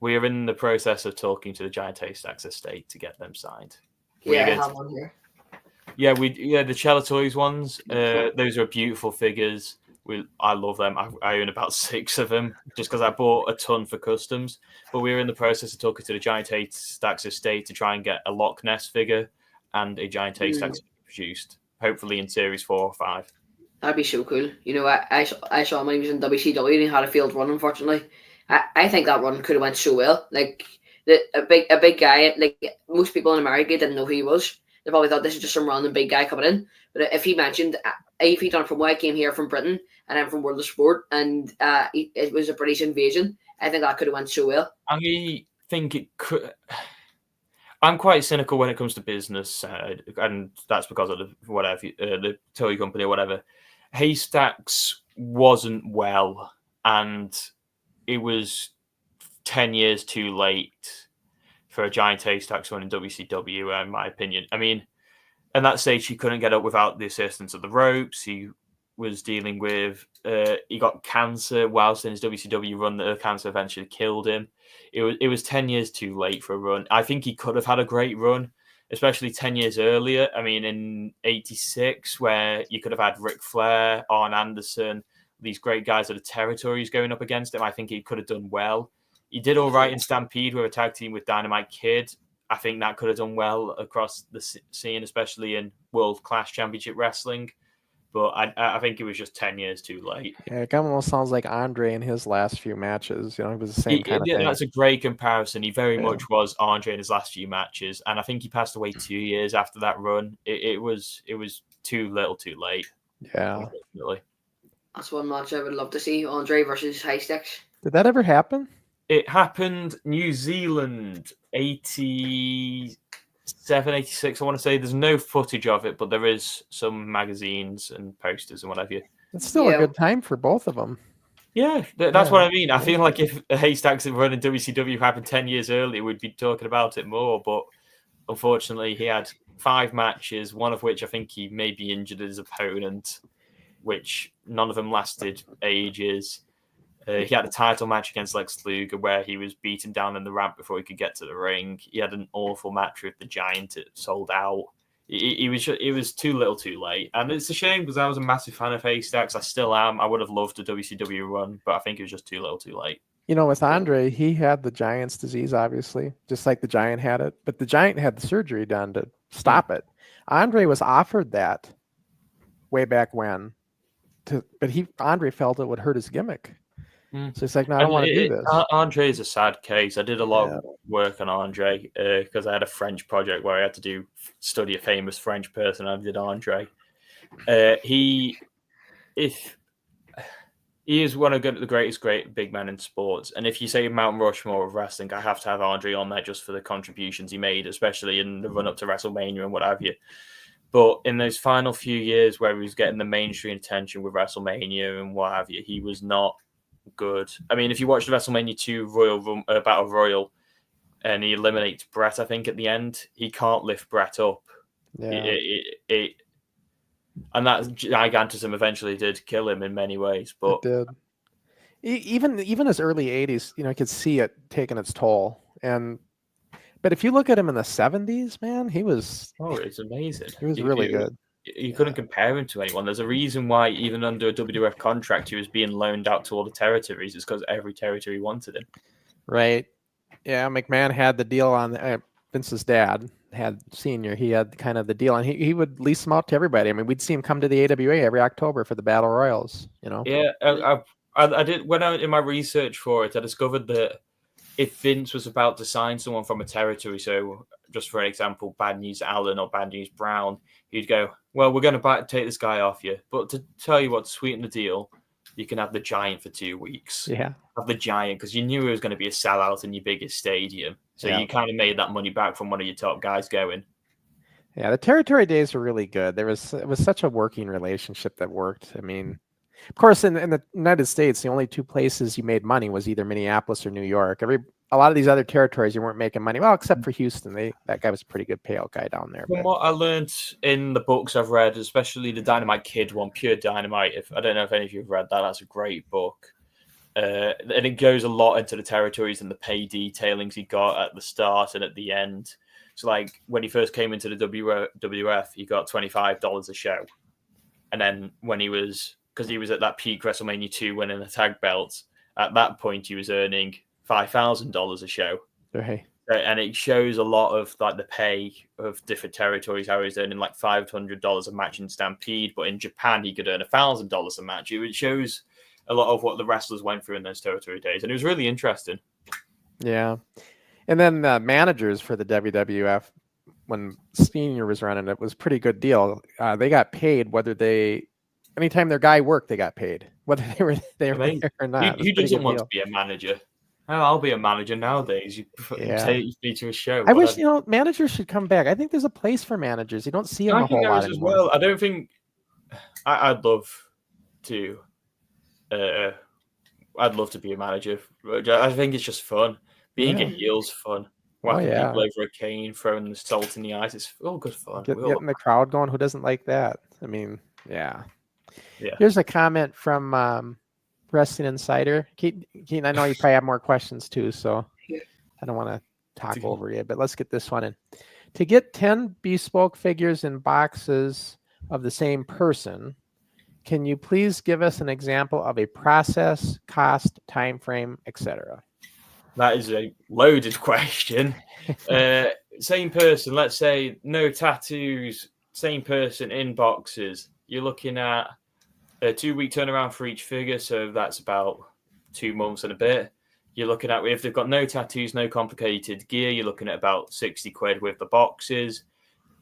Speaker 3: We are in the process of talking to the Giant Haystacks estate to get them signed.
Speaker 2: Yeah, I have one here.
Speaker 3: Yeah, the Chella Toys ones. Those are beautiful figures. I love them. I own about 6 of them just because I bought a ton for customs. But we're in the process of talking to the Giant Haystacks estate to try and get a Loch Ness figure and a Giant Haystacks produced, hopefully in series 4 or 5.
Speaker 2: That'd be so cool. You know, I saw him when he was in WCW and he had a failed run, unfortunately. I think that run could have went so well. Like a big guy, like most people in America didn't know who he was. They probably thought this is just some random big guy coming in. But if he done from where I came here from Britain and I'm from World of Sport and it was a British invasion, I think that could have went so well.
Speaker 3: I think it could. I'm quite cynical when it comes to business, and that's because of the toy company or whatever. Haystacks wasn't well, and it was 10 years too late for a Giant Haystacks run in WCW, in my opinion. I mean, at that stage, he couldn't get up without the assistance of the ropes. He was dealing with, he got cancer whilst in his WCW run. The cancer eventually killed him. It was 10 years too late for a run. I think he could have had a great run, especially 10 years earlier. I mean, in 86, where you could have had Ric Flair, Arn Anderson, these great guys of the territories going up against him. I think he could have done well. He did all right in Stampede with a tag team with Dynamite Kid. I think that could have done well across the scene, especially in World Class Championship Wrestling. But I think it was just 10 years too late.
Speaker 1: Yeah, it almost sounds like Andre in his last few matches. You know, it was the same kind of thing.
Speaker 3: That's a great comparison. He very much was Andre in his last few matches. And I think he passed away 2 years after that run. It was too little too late.
Speaker 1: Yeah.
Speaker 3: Unfortunately.
Speaker 2: That's one match I would love to see, Andre versus Haystacks.
Speaker 1: Did that ever happen?
Speaker 3: It happened New Zealand, 87, 86, I want to say. There's no footage of it, but there is some magazines and posters and whatever.
Speaker 1: It's still a good time for both of them.
Speaker 3: Yeah, that's what I mean. I feel like if a Haystacks run in WCW happened 10 years earlier, we'd be talking about it more. But unfortunately, he had 5 matches, one of which I think he maybe injured his opponent, which none of them lasted ages. He had a title match against Lex Luger where he was beaten down in the ramp before he could get to the ring. He had an awful match with the Giant. It sold out. It was too little too late. And it's a shame because I was a massive fan of Haystacks. I still am. I would have loved a WCW run, but I think it was just too little too late.
Speaker 1: You know, with Andre, he had the Giant's disease, obviously, just like the Giant had it. But the Giant had the surgery done to stop it. Andre was offered that way back when. But Andre felt it would hurt his gimmick. So it's like, no, I don't want to do this.
Speaker 3: Andre is a sad case. I did a lot of work on Andre because I had a French project where I had to study a famous French person. I did Andre. He is one of the greatest big men in sports. And if you say Mount Rushmore of wrestling, I have to have Andre on there just for the contributions he made, especially in the run up to WrestleMania and what have you. But in those final few years where he was getting the mainstream attention with WrestleMania and what have you, he was not good. I mean, if you watch the WrestleMania 2 Battle Royal and he eliminates Brett, I think, at the end, he can't lift Brett up. Yeah. And that gigantism eventually did kill him in many ways. But
Speaker 1: it did. Even his early 80s, you could see it taking its toll. But if you look at him in the 70s, man, he was...
Speaker 3: Oh, it's amazing.
Speaker 1: He was really good.
Speaker 3: You couldn't compare him to anyone. There's a reason why, even under a WWF contract, he was being loaned out to all the territories. It's because every territory wanted him.
Speaker 1: Right. Yeah, McMahon had the deal on... Vince's dad had Senior. He had kind of the deal, and he would lease them out to everybody. I mean, we'd see him come to the AWA every October for the Battle Royals,
Speaker 3: Yeah, I did. When I in my research for it, I discovered that if Vince was about to sign someone from a territory, so just for an example, Bad News Allen or Bad News Brown, he'd go, well, we're going to take this guy off you. But to tell you what, to sweeten the deal, you can have the Giant for 2 weeks.
Speaker 1: Yeah.
Speaker 3: Have the Giant because you knew it was going to be a sellout in your biggest stadium. So you kind of made that money back from one of your top guys going.
Speaker 1: Yeah, the territory days were really good. It was such a working relationship that worked. I mean, of course, in the United States, the only two places you made money was either Minneapolis or New York. A lot of these other territories, you weren't making money. Well, except for Houston, that guy was a pretty good payout guy down there.
Speaker 3: From what I learned in the books I've read, especially the Dynamite Kid one, Pure Dynamite. I don't know if any of you have read that. That's a great book. And it goes a lot into the territories and the pay detailings he got at the start and at the end. So, like, when he first came into the WWF, he got $25 a show. And then when because he was at that peak WrestleMania 2 winning the tag belts, at that point he was earning $5,000 a show.
Speaker 1: Right.
Speaker 3: And it shows a lot of like the pay of different territories, how he's earning like $500 a match in Stampede, but in Japan he could earn $1,000 a match. It shows a lot of what the wrestlers went through in those territory days, and it was really interesting.
Speaker 1: Yeah. And then the managers for the WWF, when Senior was running it, was a pretty good deal. They got paid anytime their guy worked, they got paid, whether they were there or not.
Speaker 3: Who doesn't want to be a manager? Oh, I'll be a manager nowadays. You take me to a show.
Speaker 1: I wish managers should come back. I think there's a place for managers. You don't see them a whole lot anymore.
Speaker 3: As well. I don't think I'd love to. I'd love to be a manager. I think it's just fun. Being a heel's fun. Whacking people over a cane, throwing the salt in the eyes. It's all good fun.
Speaker 1: Getting the crowd going. Who doesn't like that? I mean, yeah. Here's a comment from Wrestling Insider. Keaton, I know you probably have more questions too, so I don't want to talk over you, but let's get this one in. To get 10 bespoke figures in boxes of the same person, can you please give us an example of a process, cost, time frame, etc.?
Speaker 3: That is a loaded question. Same person, let's say no tattoos, same person in boxes. You're looking at a 2-week turnaround for each figure, so that's about 2 months and a bit. You're looking at, if they've got no tattoos, no complicated gear, you're looking at about 60 quid with the boxes.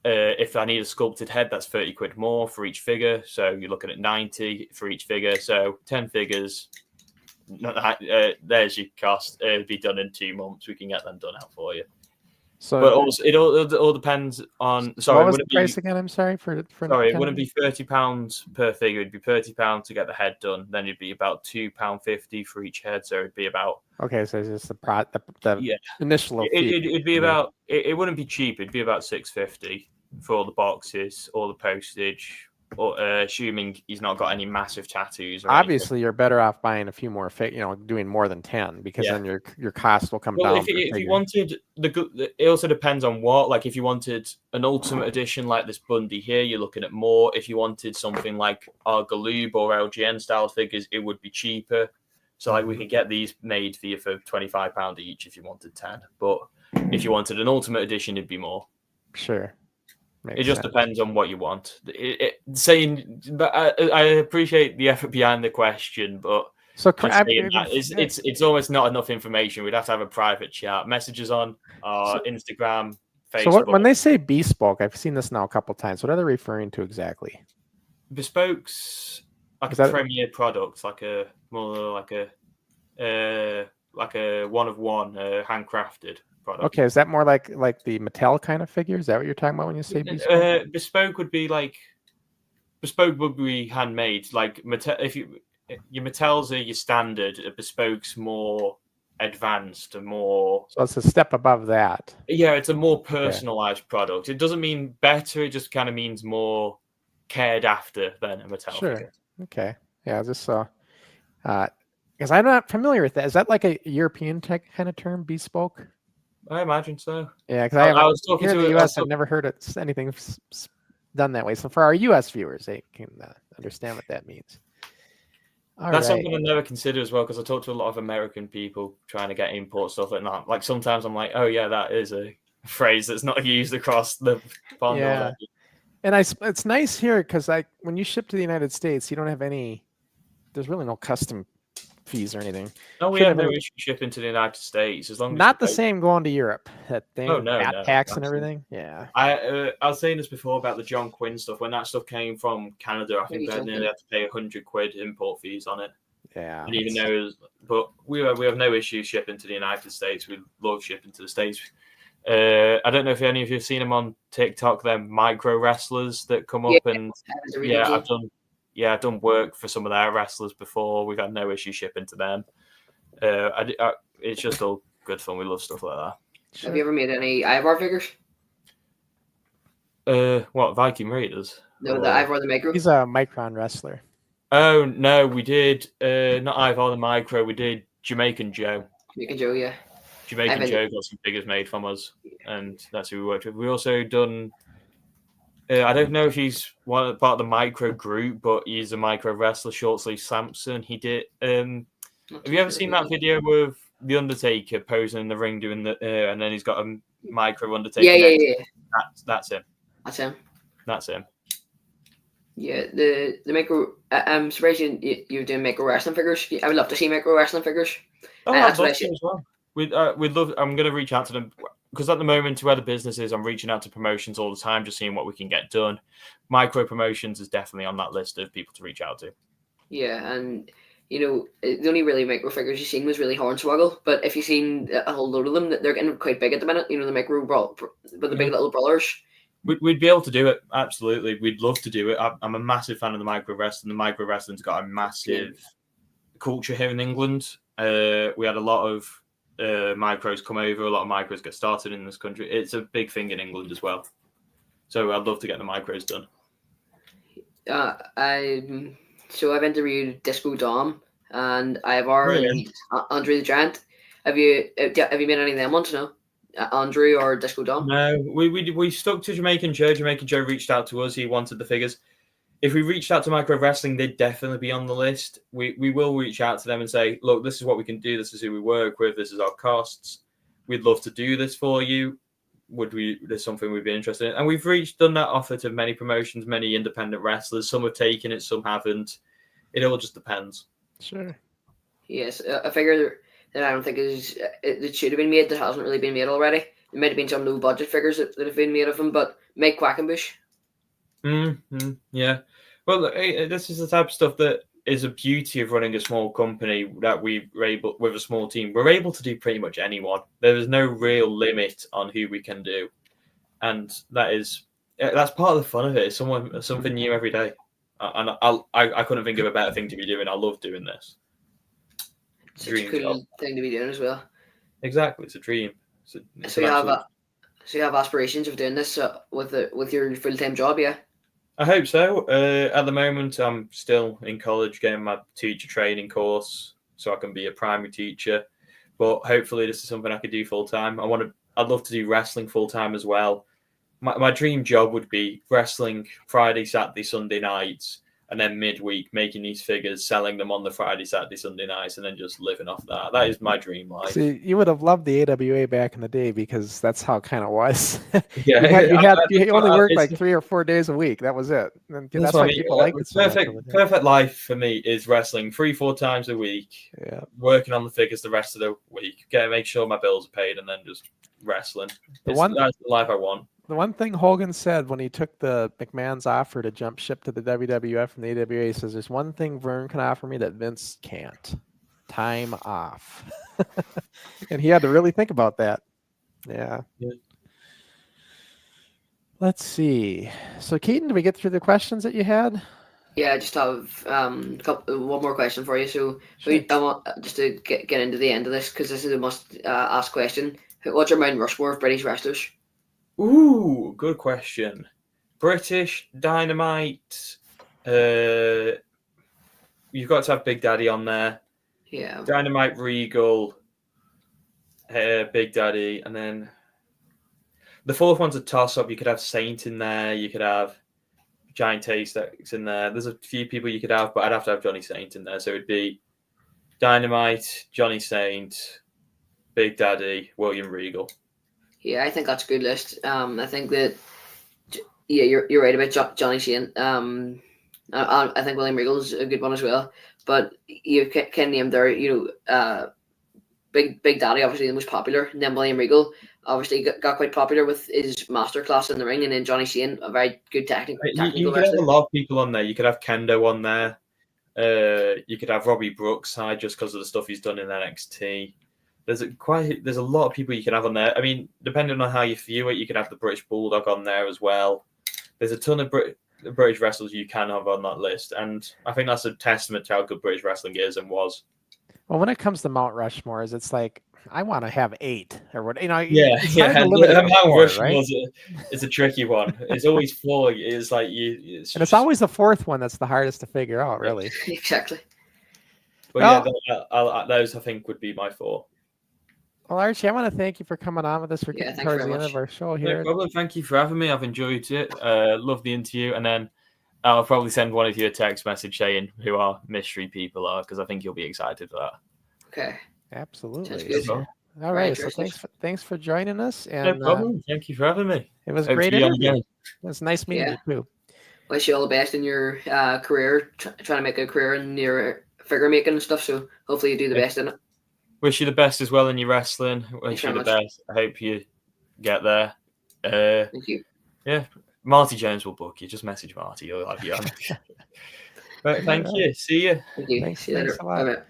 Speaker 3: If I need a sculpted head, that's 30 quid more for each figure. So you're looking at 90 for each figure. So 10 figures, there's your cost. It'll be done in 2 months. We can get them done out for you. So, but also, it all depends on. Sorry,
Speaker 1: what was the price again? I'm sorry for.
Speaker 3: Sorry, it wouldn't be £30 per figure. It'd be £30 to get the head done. Then it'd be about £2.50 for each head. So it'd be about.
Speaker 1: Okay, so it's just the initial.
Speaker 3: It'd be about. It wouldn't be cheap. It'd be about $6.50 for all the boxes, all the postage, or assuming he's not got any massive tattoos.
Speaker 1: Obviously, you're better off buying a few more, doing more than 10, because then your cost will come down.
Speaker 3: If you wanted it also depends on what. Like, if you wanted an Ultimate Edition like this Bundy here, you're looking at more. If you wanted something like our Galoob or LGN style figures, it would be cheaper. So, like, we could get these made for you for £25 each if you wanted 10. But if you wanted an Ultimate Edition, it'd be more.
Speaker 1: Sure.
Speaker 3: It just depends on what you want. I appreciate the effort behind the question, but it's almost not enough information. We'd have to have a private chat. Messages on our Instagram, Facebook.
Speaker 1: So when they say bespoke, I've seen this now a couple of times. What are they referring to exactly?
Speaker 3: Bespoke's like a premier product, like a one of one, handcrafted product.
Speaker 1: Okay, is that more like the Mattel kind of figure? Is that what you're talking about when you say bespoke?
Speaker 3: Bespoke would be handmade. Like Mattel, your Mattels are your standard. A bespoke's more advanced and more.
Speaker 1: So it's a step above that.
Speaker 3: Yeah, it's a more personalized product. It doesn't mean better. It just kind of means more cared after than a Mattel figure.
Speaker 1: Okay. Yeah, just so. Because I'm not familiar with that. Is that like a European tech kind of term, bespoke?
Speaker 3: I imagine so.
Speaker 1: Yeah, because I was talking here in the US. I've never heard anything done that way. So for our US viewers, they can understand what that means.
Speaker 3: That's something I never consider as well, because I talk to a lot of American people trying to get import stuff like that. Like, sometimes I'm like, oh yeah, that is a phrase that's not used across the pond.
Speaker 1: Yeah, and it's nice here because when you ship to the United States, you don't have there's really no custom fees or anything.
Speaker 3: No, we
Speaker 1: Shouldn't
Speaker 3: have
Speaker 1: have
Speaker 3: no
Speaker 1: ever-
Speaker 3: issue shipping to the United States as long as
Speaker 1: Not
Speaker 3: you
Speaker 1: the
Speaker 3: pay.
Speaker 1: same going to Europe. That thing,
Speaker 3: Oh, no,
Speaker 1: VAT
Speaker 3: no,
Speaker 1: tax and
Speaker 3: absolutely.
Speaker 1: everything. Yeah.
Speaker 3: I was saying this before about the John Quinn stuff. When that stuff came from Canada, I think
Speaker 2: Maybe
Speaker 3: they
Speaker 2: John
Speaker 3: nearly
Speaker 2: Quinn.
Speaker 3: had to pay £100 import fees on it.
Speaker 1: Yeah.
Speaker 3: And even though, but we have no issue shipping to the United States. We love shipping to the States. I don't know if any of you have seen them on TikTok. They're micro wrestlers that come up and I've done work for some of their wrestlers before. We've had no issue shipping to them. It's just all good fun. We love stuff like that.
Speaker 2: Have you ever made any Ivar figures?
Speaker 3: What, Viking Raiders?
Speaker 2: No, the Ivar the Micro.
Speaker 1: He's a Micron wrestler.
Speaker 3: Oh no, we did not Ivar the Micro. We did Jamaican Joe.
Speaker 2: Jamaican Joe, yeah.
Speaker 3: Jamaican Joe got some figures made from us, and that's who we worked with. We also done. I don't know if he's part of the Micro group, but he's a Micro wrestler. Short sleeve Samson. He did. Have you ever seen that video with the Undertaker posing in the ring doing the, and then he's got a Micro Undertaker?
Speaker 2: Yeah.
Speaker 3: That's him.
Speaker 2: That's him.
Speaker 3: That's him.
Speaker 2: Yeah, the micro. I'm surprised you're doing micro wrestling figures. I would love to see micro wrestling figures.
Speaker 3: Oh,
Speaker 2: that's what I
Speaker 3: love to as well. We'd love. I'm going to reach out to them because at the moment, where the business is, I'm reaching out to promotions all the time, just seeing what we can get done. Micro promotions is definitely on that list of people to reach out to.
Speaker 2: Yeah, and the only really micro figures you've seen was really Hornswoggle. But if you've seen a whole load of them, they're getting quite big at the minute. The micro but the big little brawlers.
Speaker 3: We'd be able to do it. Absolutely. We'd love to do it. I'm a massive fan of the micro wrestling. The micro wrestling's got a massive culture here in England. We had a lot of micros come over. A lot of micros get started in this country. It's a big thing in England as well. So I'd love to get the micros done.
Speaker 2: I've interviewed Disco Dom and Ivar and Andre the Giant. Have you made any of them ones? No? Andrew or Disco Dom?
Speaker 3: No, we stuck to Jamaican Joe. Jamaican Joe reached out to us. He wanted the figures. If we reached out to Micro Wrestling, they'd definitely be on the list. We will reach out to them and say, look, this is what we can do. This is who we work with. This is our costs. We'd love to do this for you. There's something we'd be interested in. And we've done that offer to many promotions, many independent wrestlers. Some have taken it, some haven't. It all just depends.
Speaker 1: Sure.
Speaker 2: Yes, a figure that I don't think it should have been made that hasn't really been made already. There might have been some low budget figures that have been made of them, but Mike Quackenbush.
Speaker 3: Yeah. Well, this is the type of stuff that is a beauty of running a small company that we're able, with a small team, we're able to do pretty much anyone. There is no real limit on who we can do. And that's part of the fun of it. It's something new every day. And I couldn't think of a better thing to be doing. I love doing this.
Speaker 2: It's a cool thing to be doing as well.
Speaker 3: Exactly, it's a dream.
Speaker 2: So you have aspirations of doing this with your full-time job, yeah?
Speaker 3: I hope so. At the moment, I'm still in college getting my teacher training course, so I can be a primary teacher. But hopefully, this is something I could do full time. I'd love to do wrestling full time as well. My dream job would be wrestling Friday, Saturday, Sunday nights, and then midweek making these figures, selling them on the Friday, Saturday, Sunday nights, and then just living off that. That is my dream life.
Speaker 1: See, you would have loved the AWA back in the day because that's how it kind of was.
Speaker 3: Yeah,
Speaker 1: you only worked like 3 or 4 days a week. That was it. And that's why people like it so much.
Speaker 3: Perfect life for me is wrestling 3-4 times a week.
Speaker 1: Yeah,
Speaker 3: working on the figures the rest of the week. Make sure my bills are paid, and then just wrestling. That's the life I want.
Speaker 1: The one thing Hogan said when he took the McMahon's offer to jump ship to the WWF from the AWA, he says, there's one thing Vern can offer me that Vince can't. Time off. And he had to really think about that. Yeah. Let's see. So, Keaton, did we get through the questions that you had?
Speaker 2: Yeah, I just have one more question for you. So, sure. I want just to get into the end of this, because this is a must-ask question. What's your Mount Rushmore of British wrestlers?
Speaker 3: Ooh, good question. British, Dynamite. You've got to have Big Daddy on there.
Speaker 2: Yeah.
Speaker 3: Dynamite, Regal, Big Daddy, and then the fourth one's a toss-up. You could have Saint in there. You could have Giant Ace that's in there. There's a few people you could have, but I'd have to have Johnny Saint in there. So it'd be Dynamite, Johnny Saint, Big Daddy, William Regal.
Speaker 2: Yeah, I think that's a good list. I think that, you're right about Johnny Saint. I think William Regal's a good one as well. but you can name there, Big Daddy, obviously the most popular, and then William Regal obviously got quite popular with his masterclass in the ring, and then Johnny Cena, a very good technical
Speaker 3: You could have a
Speaker 2: wrestler.
Speaker 3: lot of people on there. You could have Kendo on there. You could have Robbie Brookside just because of the stuff he's done in NXT. There's a lot of people you can have on there. I mean, depending on how you view it, you could have the British Bulldog on there as well. There's a ton of British wrestlers you can have on that list, and I think that's a testament to how good British wrestling is and was.
Speaker 1: Well, when it comes to Mount Rushmores, it's like I want to have 8 or what,
Speaker 3: Yeah,
Speaker 1: it's hard to limit it to
Speaker 3: Mount
Speaker 1: 4,
Speaker 3: Rushmore
Speaker 1: right?
Speaker 3: is a tricky one. It's always 4. It's like
Speaker 1: and it's always the 4th one that's the hardest to figure out, really.
Speaker 2: Exactly.
Speaker 3: But those I think would be my 4.
Speaker 1: Well, Archie, I want to thank you for coming on with us. We're getting towards the end of our show here.
Speaker 3: No problem. Thank you for having me. I've enjoyed it. Love the interview. And then I'll probably send one of you a text message saying who our mystery people are, because I think you'll be excited for that.
Speaker 2: Okay.
Speaker 1: Absolutely. All right. So thanks for joining us. And,
Speaker 3: no problem. Thank you for having me.
Speaker 1: It was a great interview. It was nice meeting you too.
Speaker 2: Wish you all the best in your career, trying to make a career in your figure making and stuff. So hopefully you do the best in it.
Speaker 3: Wish you the best as well in your wrestling. Wish you the best. I hope you get there.
Speaker 2: Thank you.
Speaker 3: Yeah, Marty Jones will book you. Just message Marty. He'll have you on. But thank you. See you.
Speaker 2: Thank you.
Speaker 1: Thanks,
Speaker 2: See you later.
Speaker 1: a lot.
Speaker 2: Bye-bye.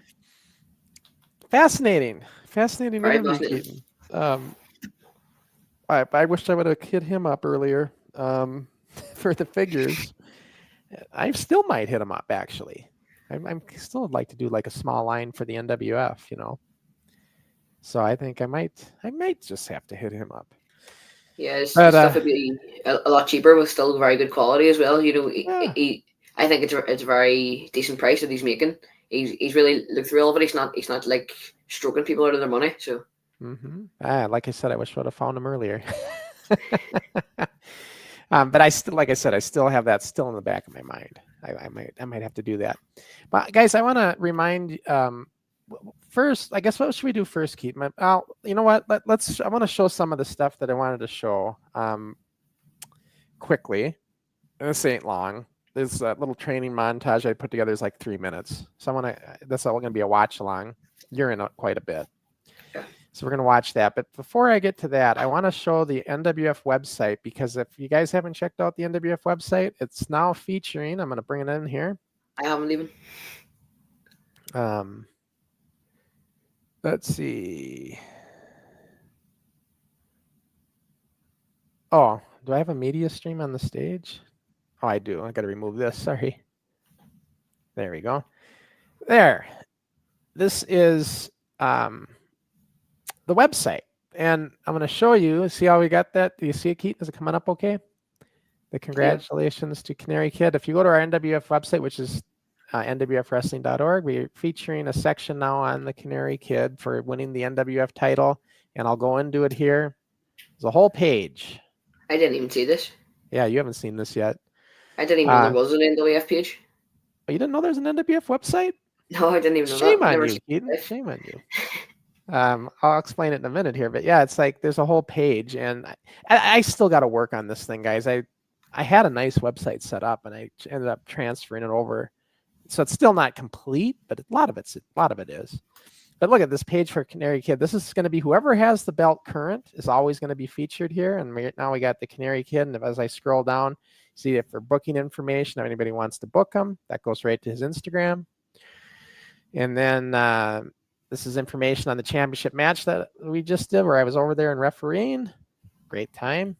Speaker 1: Fascinating interview, Keaton. I wish I would have hit him up earlier for the figures. I still might hit him up, actually. I'm still would like to do like a small line for the NWF, So I think I might just have to hit him up.
Speaker 2: Yeah, his stuff would be a lot cheaper with still very good quality as well. I think it's a very decent price that he's making. He's really looked through all of it. He's not like stroking people out of their money. So,
Speaker 1: like I said, I wish I would have found him earlier. But I still have that still in the back of my mind. I might have to do that. But guys, I want to remind. First, I guess what should we do first, Keaton? You know what? I want to show some of the stuff that I wanted to show quickly. This ain't long. There's a little training montage I put together. It's like 3 minutes. So that's all going to be a watch along. You're in it quite a bit.
Speaker 2: Yeah.
Speaker 1: So we're going to watch that. But before I get to that, I want to show the NWF website, because if you guys haven't checked out the NWF website, it's now featuring, I'm going to bring it in here.
Speaker 2: I haven't even.
Speaker 1: Let's see. Oh, do I have a media stream on the stage? Oh, I do. I got to remove this. Sorry. There we go. There. This is the website. And I'm going to show you. See how we got that? Do you see it, Keaton? Is it coming up okay? The congratulations to Canary Kid. If you go to our NWF website, which is nwfwrestling.org, we're featuring a section now on the Canary Kid for winning the NWF title. And I'll go into it here. There's a whole page.
Speaker 2: I didn't even see this.
Speaker 1: Yeah, you haven't seen this yet.
Speaker 2: I didn't even know there was an NWF page.
Speaker 1: Oh, you didn't know there's an NWF website?
Speaker 2: No, I didn't even know
Speaker 1: Shame
Speaker 2: that.
Speaker 1: on you, Keaton. Shame on you. I'll explain it in a minute here, but yeah, it's like there's a whole page, and I still got to work on this thing, guys. I had a nice website set up, and I ended up transferring it over, so it's still not complete, but a lot of it is. But look at this page for Canary Kid. This is going to be whoever has the belt current is always going to be featured here, and now we got the Canary Kid. And as I scroll down, see if for booking information, if anybody wants to book him, that goes right to his Instagram. And then this is information on the championship match that we just did, where I was over there and refereeing. Great time.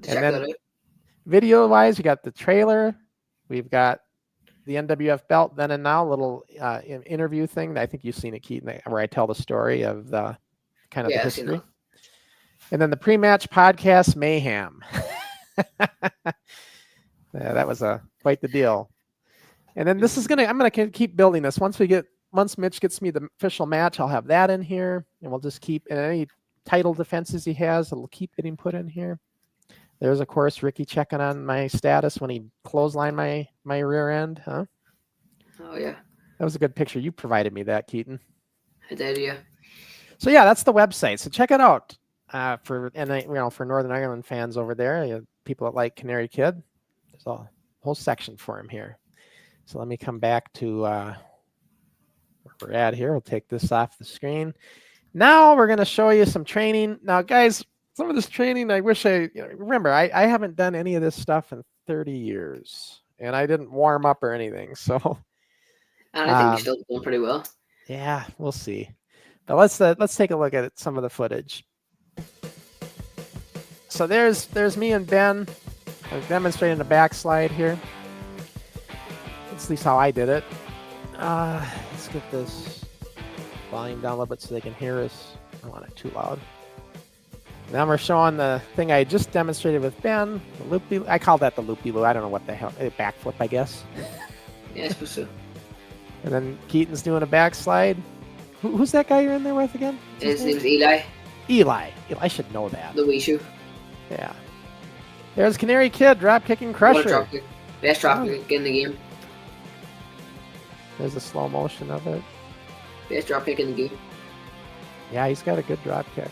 Speaker 1: And then video-wise, we got the trailer. We've got the NWF belt then and now, little interview thing. I think you've seen it, Keaton, where I tell the story of the kind of the history. And then the pre-match podcast mayhem. Yeah, that was quite the deal. And then this is I'm gonna keep building this. Once Mitch gets me the official match, I'll have that in here, and we'll just keep any title defenses he has. It'll keep getting put in here. There's, of course, Ricky checking on my status when he clotheslined my rear end, huh?
Speaker 2: Oh yeah,
Speaker 1: that was a good picture. You provided me that, Keaton.
Speaker 2: I did, yeah.
Speaker 1: So yeah, that's the website. So check it out for Northern Ireland fans over there, people that like Canary Kid. There's a whole section for him here. So let me come back to we're at here. We'll take this off the screen. Now we're going to show you some training. Now, guys, some of this training, I wish remember, I haven't done any of this stuff in 30 years, and I didn't warm up or anything. So,
Speaker 2: And I think you're still doing pretty well.
Speaker 1: Yeah, we'll see. But let's take a look at some of the footage. So there's me and Ben. I'm demonstrating the backslide here. That's at least how I did it. Let's get this volume down a little bit so they can hear us. I don't want it too loud. Now we're showing the thing I just demonstrated with Ben. The loopy. I call that the loopy-loo. I don't know what the hell. A backflip, I guess.
Speaker 2: Yeah, I suppose so.
Speaker 1: And then Keaton's doing a backslide. Who's that guy you're in there with again?
Speaker 2: His name's Eli.
Speaker 1: Eli. I should know that.
Speaker 2: The wee shoe.
Speaker 1: Yeah. There's Canary Kid drop kicking Crusher.
Speaker 2: Best drop kick in the game.
Speaker 1: There's a slow motion of it.
Speaker 2: Best drop kick in the game.
Speaker 1: Yeah, he's got a good drop kick.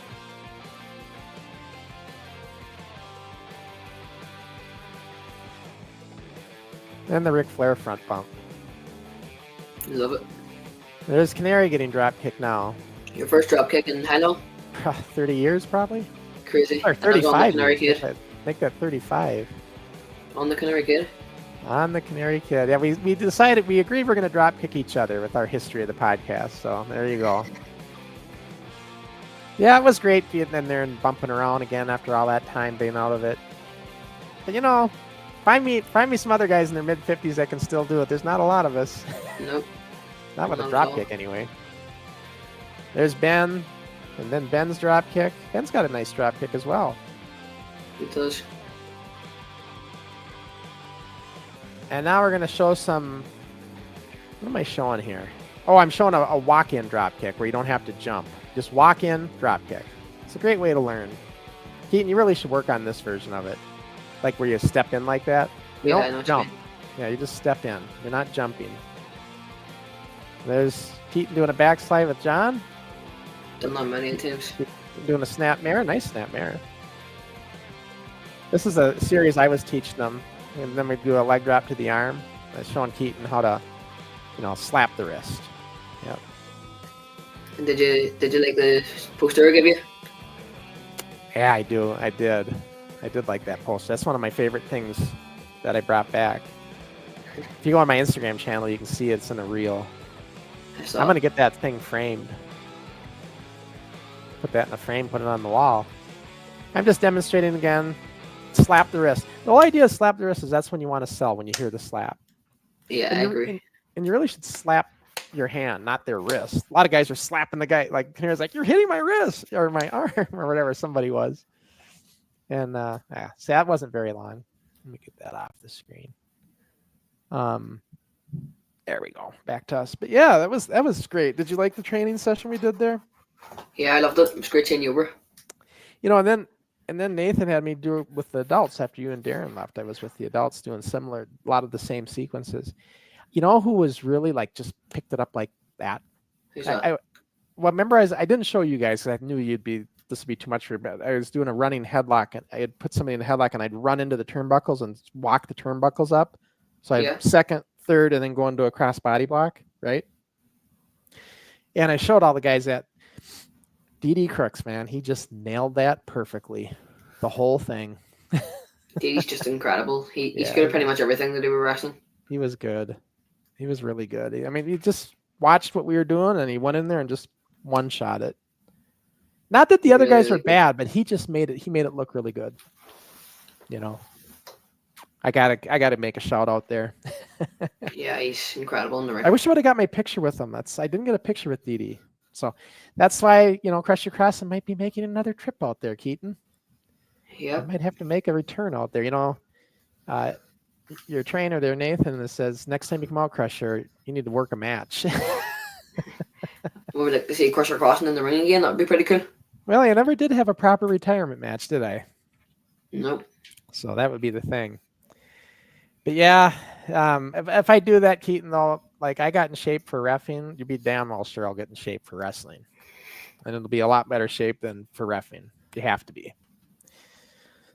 Speaker 1: And the Ric Flair front bump.
Speaker 2: Love it.
Speaker 1: There's Canary getting drop kicked now.
Speaker 2: Your first drop kick in how long?
Speaker 1: 30 years probably?
Speaker 2: Crazy.
Speaker 1: Or 35.
Speaker 2: Canary Kid.
Speaker 1: I think that 35.
Speaker 2: On the Canary Kid?
Speaker 1: On the Canary Kid. Yeah, we agreed we're going to drop kick each other with our history of the podcast. So there you go. Yeah, it was great getting in there and bumping around again after all that time being out of it. But find me some other guys in their mid-50s that can still do it. There's not a lot of us.
Speaker 2: Nope.
Speaker 1: Not with a drop kick anyway. There's Ben, and then Ben's drop kick. Ben's got a nice drop kick as well.
Speaker 2: It does.
Speaker 1: And now we're going to show some... What am I showing here? Oh, I'm showing a walk-in drop kick where you don't have to jump. Just walk in, drop kick. It's a great way to learn. Keaton, you really should work on this version of it. Like where you step in like that. You don't jump. Yeah, you just step in. You're not jumping. There's Keaton doing a backslide with John.
Speaker 2: Done that many times.
Speaker 1: Doing a snap mare. Nice snap mare. This is a series I was teaching them. And then we do a leg drop to the arm. I was showing Keaton how to, slap the wrist. Yep.
Speaker 2: And did you like the poster I gave you?
Speaker 1: Yeah, I do. I did like that poster. That's one of my favorite things that I brought back. If you go on my Instagram channel, you can see it's in a reel. I'm going to get that thing framed. Put that in a frame, put it on the wall. I'm just demonstrating again. Slap the wrist. The whole idea of slap the wrist is that's when you want to sell, when you hear the slap.
Speaker 2: Yeah, I agree.
Speaker 1: And you really should slap your hand, not their wrist. A lot of guys are slapping the guy. Like, Canary's like, you're hitting my wrist or my arm or whatever somebody was. And, see, that wasn't very long. Let me get that off the screen. There we go. Back to us. But yeah, that was great. Did you like the training session we did there?
Speaker 2: Yeah, I loved it. It was great seeing you over.
Speaker 1: And then Nathan had me do it with the adults after you and Darren left. I was with the adults doing a lot of the same sequences. You know who was really just picked it up like that?
Speaker 2: Who's that?
Speaker 1: Remember I didn't show you guys because I knew this would be too much for you, but I was doing a running headlock and I had put somebody in the headlock and I'd run into the turnbuckles and walk the turnbuckles up. So I'd second, third, and then go into a cross body block, right? And I showed all the guys that D.D. Crooks, man, he just nailed that perfectly. The whole thing.
Speaker 2: D.D.'s just incredible. He's good at pretty much everything to do with wrestling.
Speaker 1: He was good. He was really good. I mean, he just watched what we were doing and he went in there and just one-shot it. Not that the other guys were bad, but he just made it look really good. I gotta make a shout out there.
Speaker 2: Yeah, he's incredible in the ring.
Speaker 1: I wish I would have got my picture with him. I didn't get a picture with Dee. So that's why, Crusher Crossan might be making another trip out there, Keaton.
Speaker 2: Yeah.
Speaker 1: I might have to make a return out there. Your trainer there, Nathan, that says next time you come out, Crusher, you need to work a match.
Speaker 2: We would like to see Crusher Crossan in the ring again. That would be pretty cool.
Speaker 1: Well, I never did have a proper retirement match, did I?
Speaker 2: Nope.
Speaker 1: So that would be the thing. But yeah, if I do that, Keaton, though, I got in shape for reffing, you'd be damn well sure I'll get in shape for wrestling. And it'll be a lot better shape than for reffing. You have to be.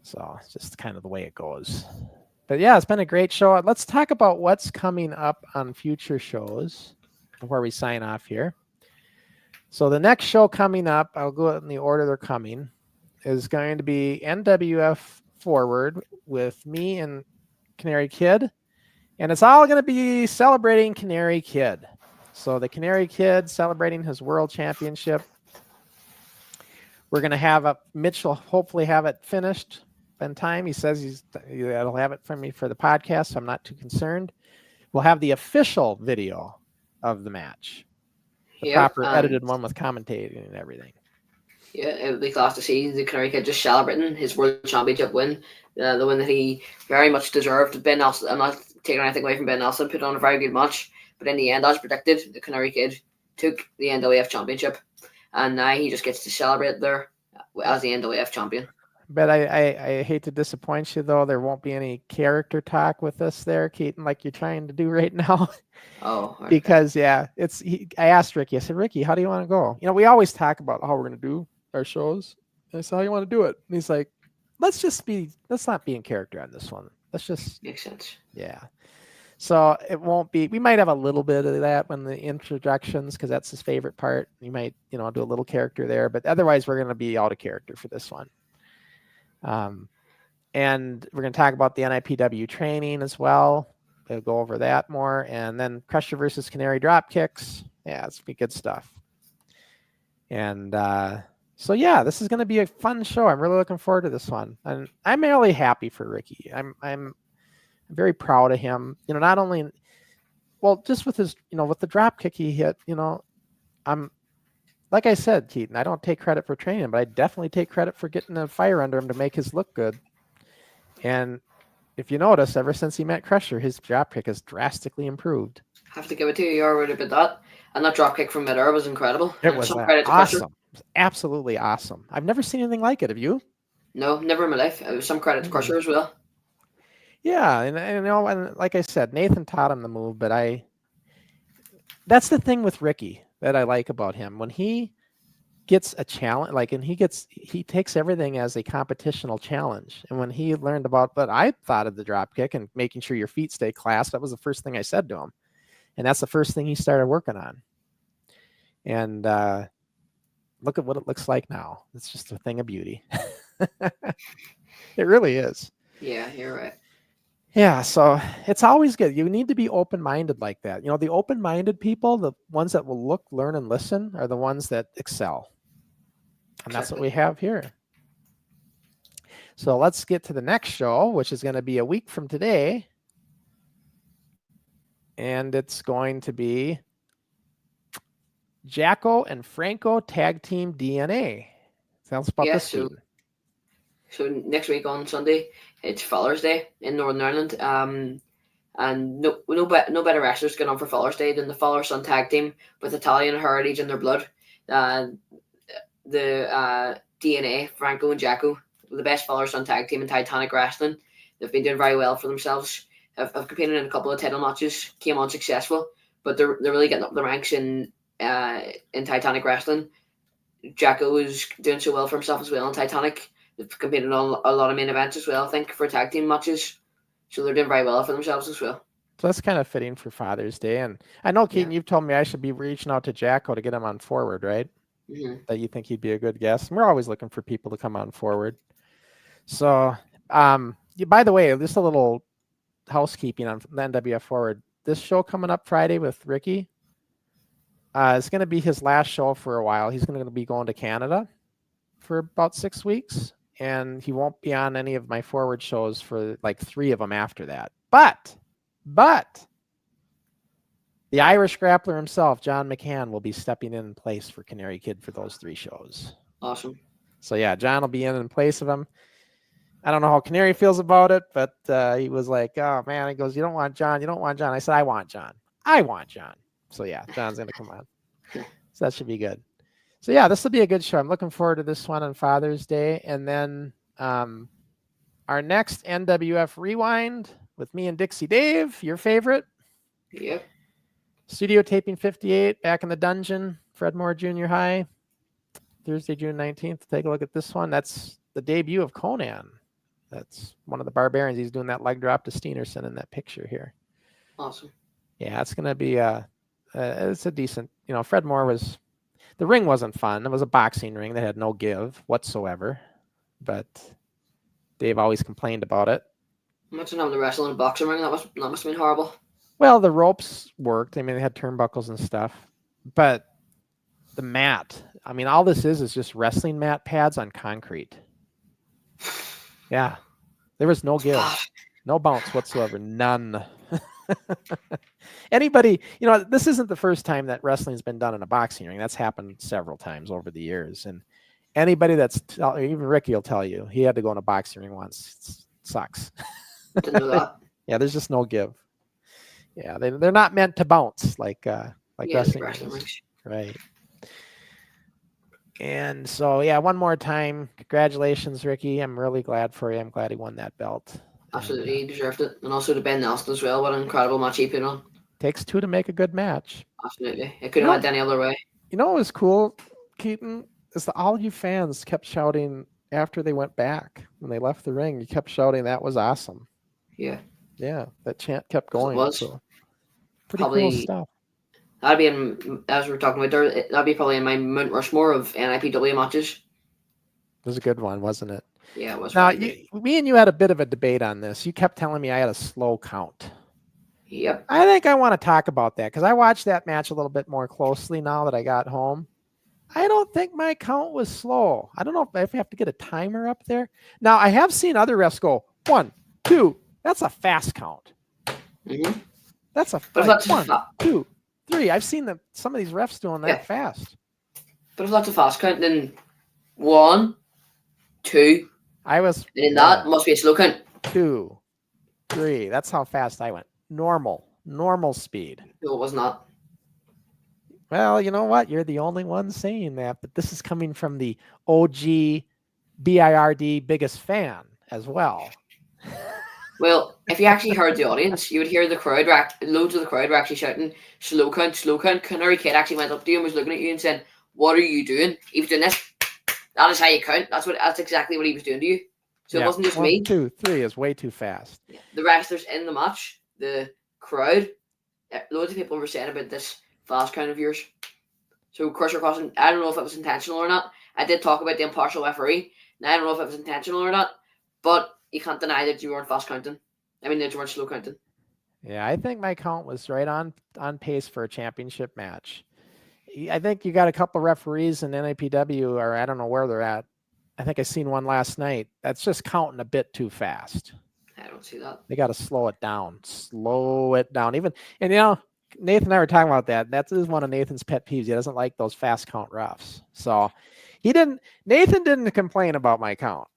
Speaker 1: So it's just kind of the way it goes. But yeah, it's been a great show. Let's talk about what's coming up on future shows. before we sign off here. So the next show coming up, I'll go in the order they're coming, is going to be NWF Forward with me and Canary Kid. And it's all going to be celebrating Canary Kid. So the Canary Kid celebrating his world championship. We're going to have Mitch will hopefully have it finished in time. He says he'll have it for me for the podcast, so I'm not too concerned. We'll have the official video of the match. The proper edited one with commentating and everything.
Speaker 2: Yeah, it would be class to see the Canary Kid just celebrating his world championship win, the win that he very much deserved. Ben Nelson, I'm not taking anything away from Ben Nelson, put on a very good match, but in the end, as predicted, the Canary Kid took the NWF championship, and now he just gets to celebrate there as the NWF champion.
Speaker 1: But I hate to disappoint you, though. There won't be any character talk with us there, Keaton, like you're trying to do right now.
Speaker 2: Oh, okay.
Speaker 1: Because, I asked Ricky, I said, Ricky, how do you want to go? We always talk about how we're going to do our shows. And I said, how you want to do it? And he's like, let's not be in character on this one. Let's just.
Speaker 2: Makes sense.
Speaker 1: Yeah. So it won't be, we might have a little bit of that when the introductions, because that's his favorite part. You might, do a little character there, but otherwise we're going to be out of character for this one. And we're going to talk about the NIPW training as well. We'll go over that more. And then Crusher versus Canary drop kicks. Yeah, it's be good stuff. And this is going to be a fun show. I'm really looking forward to this one. And I'm really happy for Ricky. I'm very proud of him. Not only, just with his, with the drop kick he hit, I'm, like I said, Keaton, I don't take credit for training, but I definitely take credit for getting a fire under him to make his look good. And if you notice, ever since he met Crusher, his drop kick has drastically improved.
Speaker 2: Have to give it to you. You're right about that. And that drop kick from midair was incredible.
Speaker 1: It was awesome. It was absolutely awesome. I've never seen anything like it. Have you?
Speaker 2: No, never in my life. It was some credit to Crusher as well.
Speaker 1: Yeah, and like I said, Nathan taught him the move, but that's the thing with Ricky that I like about him. When he gets a challenge, he takes everything as a competitional challenge. And when he learned about, but I thought of the drop kick and making sure your feet stay clasped, that was the first thing I said to him. And that's the first thing he started working on. And look at what it looks like now. It's just a thing of beauty. It really is.
Speaker 2: Yeah, you're right.
Speaker 1: Yeah, so it's always good. You need to be open-minded like that. The open-minded people, the ones that will look, learn, and listen are the ones that excel. And that's what we have here. So let's get to the next show, which is going to be a week from today. And it's going to be Jacko and Franco Tag Team DNA. Tell us about this.
Speaker 2: So next week on Sunday, it's Father's Day in Northern Ireland. And no better wrestlers get on for Father's Day than the father-son tag team with Italian heritage in their blood. The DNA, Franco and Jacko, the best father-son tag team in Titanic wrestling. They've been doing very well for themselves. Have competed in a couple of title matches, came unsuccessful, but they're really getting up the ranks in Titanic wrestling. Jacko is doing so well for himself as well in Titanic. They've competed on a lot of main events as well, I think, for tag team matches. So they're doing very well for themselves as well.
Speaker 1: So that's kind of fitting for Father's Day. And I know, Keaton, you've told me I should be reaching out to Jacko to get him on Forward, right?
Speaker 2: Mm-hmm.
Speaker 1: That you think he'd be a good guest. And we're always looking for people to come on Forward. So, by the way, just a little housekeeping on the NWF Forward. This show coming up Friday with Ricky is going to be his last show for a while. He's going to be going to Canada for about 6 weeks. And he won't be on any of my Forward shows for like 3 of them after that. But the Irish grappler himself, John McCann, will be stepping in place for Canary Kid for those 3 shows.
Speaker 2: Awesome.
Speaker 1: So yeah, John will be in place of him. I don't know how Canary feels about it, but he was like, oh man, he goes, you don't want John. I said, I want John. So yeah, John's going to come on. So that should be good. So yeah, this will be a good show. I'm looking forward to this one on Father's Day. And then our next NWF Rewind with me and Dixie Dave, your favorite.
Speaker 2: Yep.
Speaker 1: Studio taping 58, back in the dungeon, Fred Moore Junior High, Thursday, June 19th. Take a look at this one. That's the debut of Conan. That's one of the Barbarians. He's doing that leg drop to Steenerson in that picture here.
Speaker 2: Awesome.
Speaker 1: Yeah, it's going to be a it's a decent. Fred Moore was. The ring wasn't fun. It was a boxing ring that had no give whatsoever, but Dave always complained about it.
Speaker 2: Imagine having to wrestle in a boxing ring. That must have been horrible.
Speaker 1: Well, the ropes worked. I mean, they had turnbuckles and stuff, but the mat. I mean, all this is just wrestling mat pads on concrete. Yeah, there was no give, no bounce whatsoever, none. Anybody, this isn't the first time that wrestling's been done in a boxing ring. That's happened several times over the years, and anybody even Ricky will tell you he had to go in a boxing ring once. It sucks.
Speaker 2: Didn't know that.
Speaker 1: Yeah, there's just no give. Yeah, they're not meant to bounce like wrestling rings. Right. And so, yeah, one more time, congratulations, Ricky. I'm really glad for you. I'm glad he won that belt.
Speaker 2: Absolutely, he deserved it. And also to Ben Nelson as well. What an incredible match he put on.
Speaker 1: Takes two to make a good match.
Speaker 2: Absolutely. It couldn't have went any other way.
Speaker 1: You know what was cool, Keaton, is that all you fans kept shouting after they went back. When they left the ring, you kept shouting, that was awesome.
Speaker 2: Yeah.
Speaker 1: Yeah, that chant kept going.
Speaker 2: It was.
Speaker 1: So pretty cool stuff.
Speaker 2: That'd be as we're talking about there, that'd be probably in my Mount Rushmore of NIPW matches.
Speaker 1: It was a good one, wasn't it?
Speaker 2: Yeah, it was.
Speaker 1: Now, me and you had a bit of a debate on this. You kept telling me I had a slow count.
Speaker 2: Yep.
Speaker 1: I think I want to talk about that because I watched that match a little bit more closely now that I got home. I don't think my count was slow. I don't know if you have to get a timer up there. Now, I have seen other refs go 1, 2. That's a fast count.
Speaker 2: Mm-hmm.
Speaker 1: That's a 1, 2, 3. I've seen some of these refs doing that fast.
Speaker 2: But if that's a fast count, then 1, 2.
Speaker 1: And
Speaker 2: then that must be a slow count.
Speaker 1: 2, 3. That's how fast I went. Normal speed.
Speaker 2: No, it was not.
Speaker 1: Well, you know what? You're the only one saying that, but this is coming from the OG BIRD biggest fan as well.
Speaker 2: Well, if you actually heard the audience, you would hear the crowd. Loads of the crowd were actually shouting, slow count, slow count. Canary Kid actually went up to you and was looking at you and said, what are you doing? He was doing this. That is how you count. That's exactly what he was doing to you. So it wasn't just
Speaker 1: 1,
Speaker 2: me.
Speaker 1: 2, 3 is way too fast.
Speaker 2: The wrestlers in the match, the crowd, loads of people were saying about this fast count of yours. So Crusher Crossing, I don't know if it was intentional or not. I did talk about the impartial referee. Now I don't know if it was intentional or not, but you can't deny that you weren't fast counting. I mean, that you weren't slow counting.
Speaker 1: Yeah, I think my count was right on pace for a championship match. I think you got a couple referees in NIPW, or I don't know where they're at. I think I seen one last night. That's just counting a bit too fast.
Speaker 2: I don't see that.
Speaker 1: They got to slow it down. Slow it down. And Nathan and I were talking about that. That is one of Nathan's pet peeves. He doesn't like those fast count refs. So Nathan didn't complain about my count.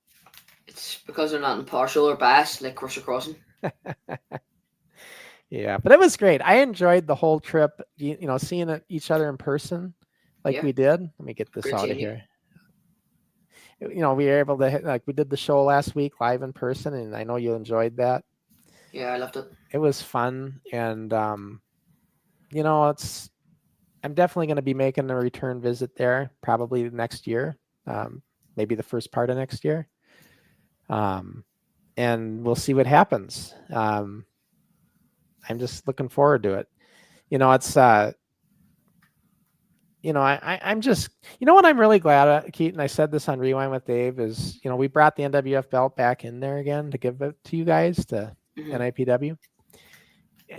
Speaker 2: It's because they're not impartial or biased like Crusher Crossing.
Speaker 1: Yeah, but it was great. I enjoyed the whole trip, seeing each other in person like we did. Let me get this
Speaker 2: Great
Speaker 1: out of
Speaker 2: seeing
Speaker 1: here. We were able to, we did the show last week live in person, and I know you enjoyed that.
Speaker 2: Yeah, I loved it.
Speaker 1: It was fun, and I'm definitely going to be making a return visit there probably next year, maybe the first part of next year, and we'll see what happens. I'm just looking forward to it. It's I'm just, what I'm really glad at, Keaton, I said this on Rewind with Dave, is, we brought the NWF belt back in there again to give it to you guys, to NIPW.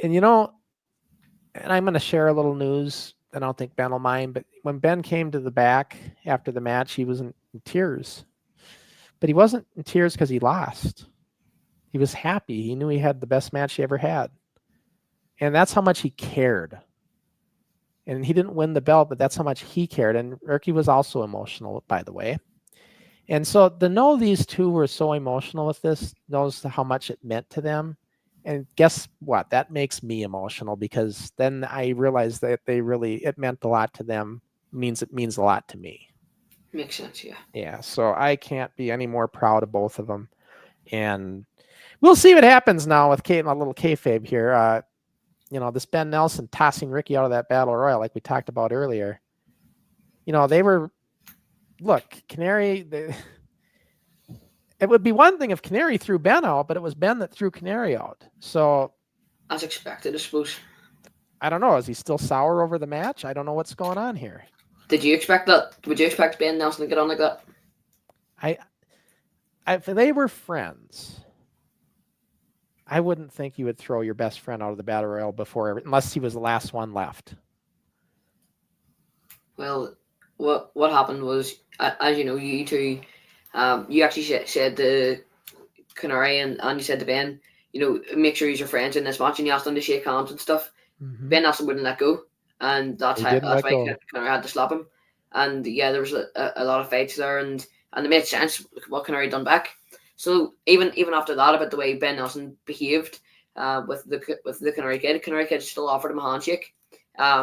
Speaker 1: And, and I'm going to share a little news. I don't think Ben will mind, but when Ben came to the back after the match, he was in tears. But he wasn't in tears because he lost. He was happy. He knew he had the best match he ever had. And that's how much he cared. And he didn't win the belt, but that's how much he cared. And Ricky was also emotional, by the way. And so to know these two were so emotional with this, knows how much it meant to them. And guess what? That makes me emotional, because then I realized that it meant a lot to them. It means a lot to me.
Speaker 2: Makes sense, yeah.
Speaker 1: Yeah, so I can't be any more proud of both of them. And we'll see what happens now with Kate and a little kayfabe here. This Ben Nelson tossing Ricky out of that battle royal, like we talked about earlier. Canary, it would be one thing if Canary threw Ben out, but it was Ben that threw Canary out. So,
Speaker 2: as expected, I suppose.
Speaker 1: I don't know. Is he still sour over the match? I don't know what's going on here.
Speaker 2: Did you expect that? Would you expect Ben Nelson to get on like that?
Speaker 1: If they were friends, I wouldn't think you would throw your best friend out of the battle royal unless he was the last one left.
Speaker 2: Well, what happened was, as you know, you two, you actually said to Canary and you said to Ben, make sure he's your friends in this match, and you asked him to shake hands and stuff.
Speaker 1: Mm-hmm.
Speaker 2: Ben Nelson wouldn't let go, and that's why Canary had to slap him. And yeah, there was a lot of fights there, and it made sense what Canary done back. So even after that, about the way Ben Nelson behaved with the Canary Kid still offered him a handshake.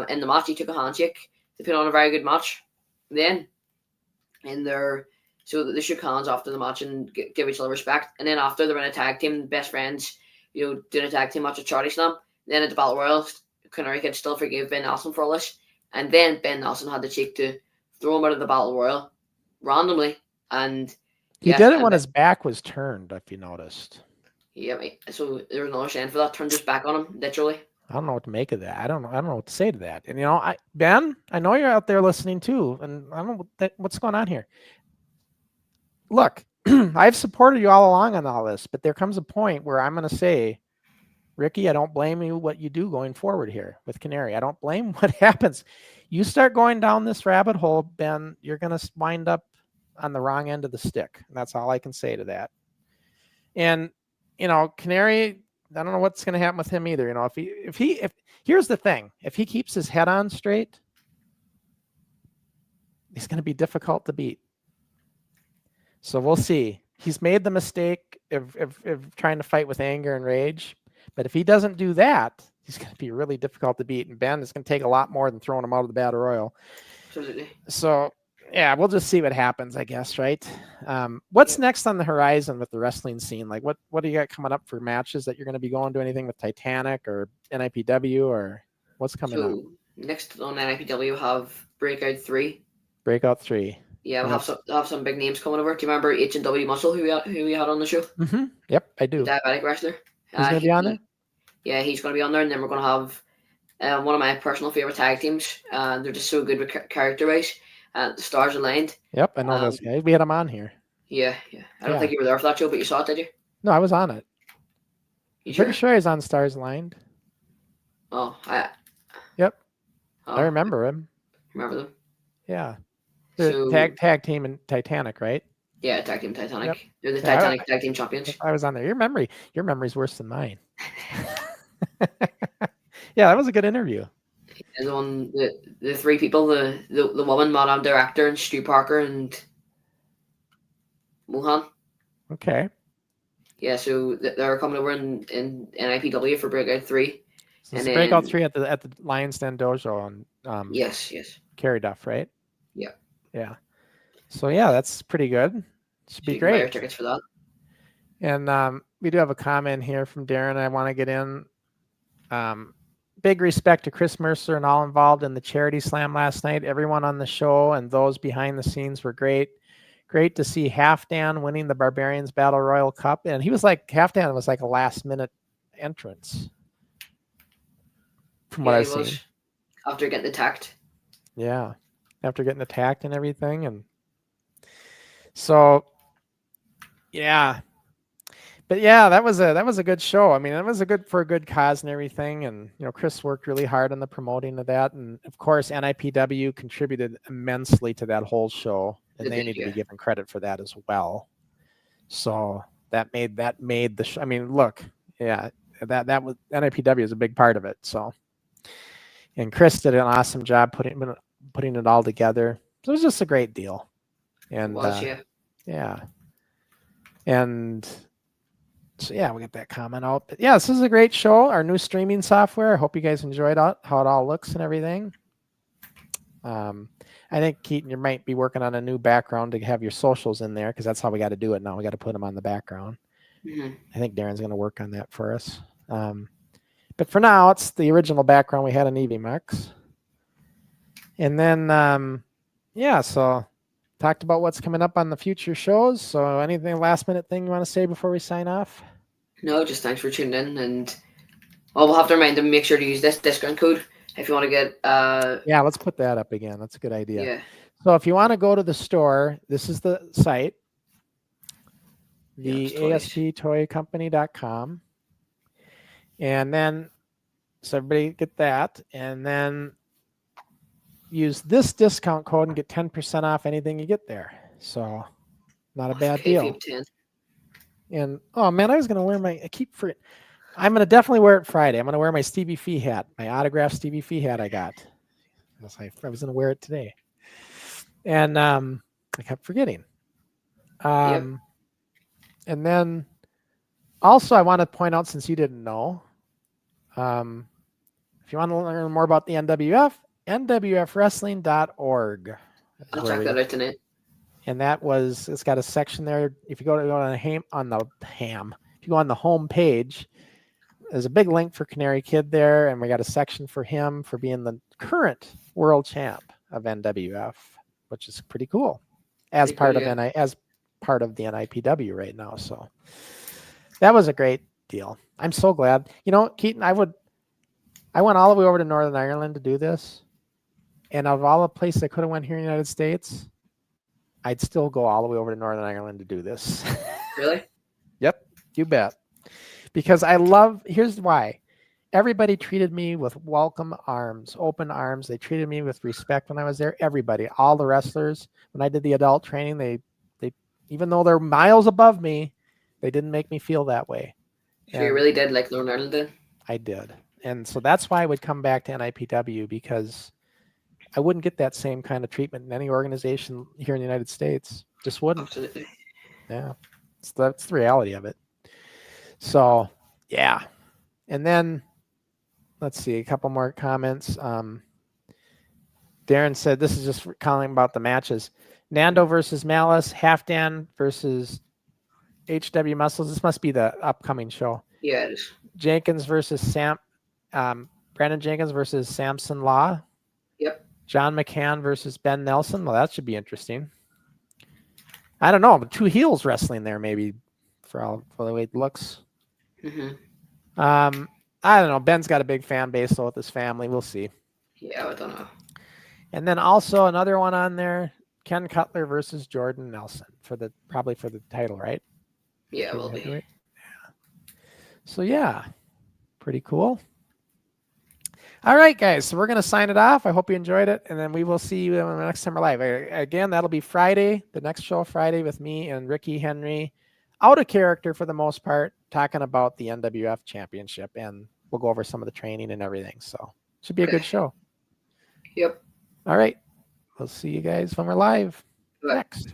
Speaker 2: In the match, he took a handshake. They put on a very good match. Then, so they shook hands after the match and give each other respect. And then after, they were in a tag team, best friends, doing a tag team match at Charlie Slam. Then at the Battle Royal, Canary Kid still forgave Ben Nelson for all this. And then Ben Nelson had the cheek to throw him out of the Battle Royal randomly. And
Speaker 1: he did it when his back was turned, if you noticed.
Speaker 2: Yeah, so there was another sign for that. Turned his back on him, literally.
Speaker 1: I don't know what to make of that. I don't know what to say to that. And Ben, I know you're out there listening too, and I don't know what's going on here. Look, I've supported you all along on all this, but there comes a point where I'm going to say, Ricky, I don't blame you what you do going forward here with Canary. I don't blame what happens. You start going down this rabbit hole, Ben, you're going to wind up on the wrong end of the stick. And that's all I can say to that. And, Canary, I don't know what's going to happen with him either. If here's the thing, if he keeps his head on straight, he's going to be difficult to beat. So we'll see. He's made the mistake of trying to fight with anger and rage. But if he doesn't do that, he's going to be really difficult to beat. And Ben is going to take a lot more than throwing him out of the Battle Royal.
Speaker 2: Absolutely.
Speaker 1: So, yeah, we'll just see what happens, I guess, right? What's next on the horizon with the wrestling scene? Like, what do you got coming up for matches that you're going to be going to? Anything with Titanic or NIPW, or what's coming up?
Speaker 2: Next on NIPW, we'll have Breakout 3.
Speaker 1: Breakout 3.
Speaker 2: Yeah, we'll have some big names coming over. Do you remember H&W Muscle, who we had on the show?
Speaker 1: Mm-hmm. Yep, I do.
Speaker 2: The diabetic wrestler.
Speaker 1: He's going to be on there?
Speaker 2: Yeah, he's going to be on there. And then we're going to have one of my personal favorite tag teams. They're just so good with character-wise. The Stars Aligned.
Speaker 1: Yep, I know those guys. We had them on here.
Speaker 2: Yeah. I don't think you were there for that show, but you saw it, did you?
Speaker 1: No, I was on it.
Speaker 2: You
Speaker 1: pretty sure he's on Stars Aligned.
Speaker 2: Oh,
Speaker 1: Yep. I remember him.
Speaker 2: Remember them?
Speaker 1: Yeah. The tag team in Titanic, right?
Speaker 2: Yeah, tag team Titanic.
Speaker 1: Yep.
Speaker 2: They're the Titanic tag team champions.
Speaker 1: I was on there. Your memory's worse than mine. Yeah, that was a good interview.
Speaker 2: And the three people, the woman, Madame Director, and Stu Parker and Mohan.
Speaker 1: Okay.
Speaker 2: Yeah, so they're coming over in NIPW for Breakout 3.
Speaker 1: So it's Breakout 3 at the Lion's Den Dojo on
Speaker 2: yes.
Speaker 1: Carrie Duff, right?
Speaker 2: Yeah.
Speaker 1: Yeah. So yeah, that's pretty good. Should be great.
Speaker 2: Buy your tickets for that.
Speaker 1: And we do have a comment here from Darren I want to get in. Big respect to Chris Mercer and all involved in the charity slam last night. Everyone on the show and those behind the scenes were great. Great to see Halfdan winning the Barbarians Battle Royal Cup. And Halfdan was like a last minute entrance. From what I've seen.
Speaker 2: After getting attacked.
Speaker 1: Yeah. After getting attacked and everything. And so, yeah. But yeah, that was a good show. I mean, it was for a good cause and everything. And, Chris worked really hard on the promoting of that. And of course, NIPW contributed immensely to that whole show. And they need to be given credit for that as well. So that made the show. I mean, look, yeah, that was NIPW is a big part of it. So, and Chris did an awesome job putting it all together. So it was just a great deal. And yeah. And so yeah, we get that comment out. But yeah, this is a great show. Our new streaming software. I hope you guys enjoyed how it all looks and everything. I think Keaton, you might be working on a new background to have your socials in there because that's how we got to do it now. We got to put them on the background.
Speaker 2: Mm-hmm. I
Speaker 1: think Darren's going to work on that for us. But for now, it's the original background we had in EVMAX. And then, so talked about what's coming up on the future shows. So anything last minute thing you want to say before we sign off?
Speaker 2: No, just thanks for tuning in. And Oh, we'll have to remind them. Make sure to use this discount code if you want to get.
Speaker 1: Yeah, let's put that up again. That's a good idea.
Speaker 2: Yeah.
Speaker 1: So if you want to go to the store, this is the site,
Speaker 2: Yeah,
Speaker 1: the
Speaker 2: it's toys.
Speaker 1: asptoycompany.com. And then, so everybody get that. And then use this discount code and get 10% off anything you get there. So not a bad deal.
Speaker 2: Kayfabe 10.
Speaker 1: And oh man, I was going to wear I'm going to definitely wear it Friday. I'm going to wear my Stevie Fee hat, my autographed Stevie Fee hat I got. I was going to wear it today. And I kept forgetting. And then also I want to point out, since you didn't know, if you want to learn more about the NWF, nwfwrestling.org.
Speaker 2: I'll check that out tonight.
Speaker 1: And it's got a section there. If you go on the home page, there's a big link for Canary Kid there, and we got a section for him for being the current world champ of NWF, which is pretty cool, as part of the NIPW right now. So that was a great deal. I'm so glad. You know, Keaton, I went all the way over to Northern Ireland to do this, and of all the places I could have went here in the United States, I'd still go all the way over to Northern Ireland to do this.
Speaker 2: Really?
Speaker 1: Yep, you bet. Because here's why. Everybody treated me with welcome arms, open arms. They treated me with respect when I was there. Everybody, all the wrestlers, when I did the adult training, they even though they're miles above me, they didn't make me feel that way.
Speaker 2: So you really did like Northern Ireland then?
Speaker 1: I did. And so that's why I would come back to NIPW, because I wouldn't get that same kind of treatment in any organization here in the United States. Just wouldn't.
Speaker 2: Absolutely.
Speaker 1: Yeah. That's the reality of it. So, yeah. And then, let's see, a couple more comments. Darren said, this is just calling about the matches. Nando versus Malice, Halfdan versus HW Muscles. This must be the upcoming show.
Speaker 2: Yeah, it is.
Speaker 1: Jenkins versus Brandon Jenkins versus Samson Law.
Speaker 2: Yep.
Speaker 1: John McCann versus Ben Nelson. Well, that should be interesting. I don't know, but two heels wrestling there, maybe, for the way it looks.
Speaker 2: Mm-hmm.
Speaker 1: I don't know. Ben's got a big fan base, though, with his family. We'll see.
Speaker 2: Yeah, I don't know.
Speaker 1: And then also another one on there, Ken Cutler versus Jordan Nelson probably for the title, right?
Speaker 2: Yeah, it will be.
Speaker 1: Yeah. So yeah, pretty cool. All right, guys. So we're going to sign it off. I hope you enjoyed it. And then we will see you the next time we're live. Again, that'll be Friday, the next show Friday, with me and Ricky Henry, out of character for the most part, talking about the NWF Championship. And we'll go over some of the training and everything. So it should be a good show.
Speaker 2: Yep.
Speaker 1: All right. We'll see you guys when we're live
Speaker 2: Bye.
Speaker 1: next.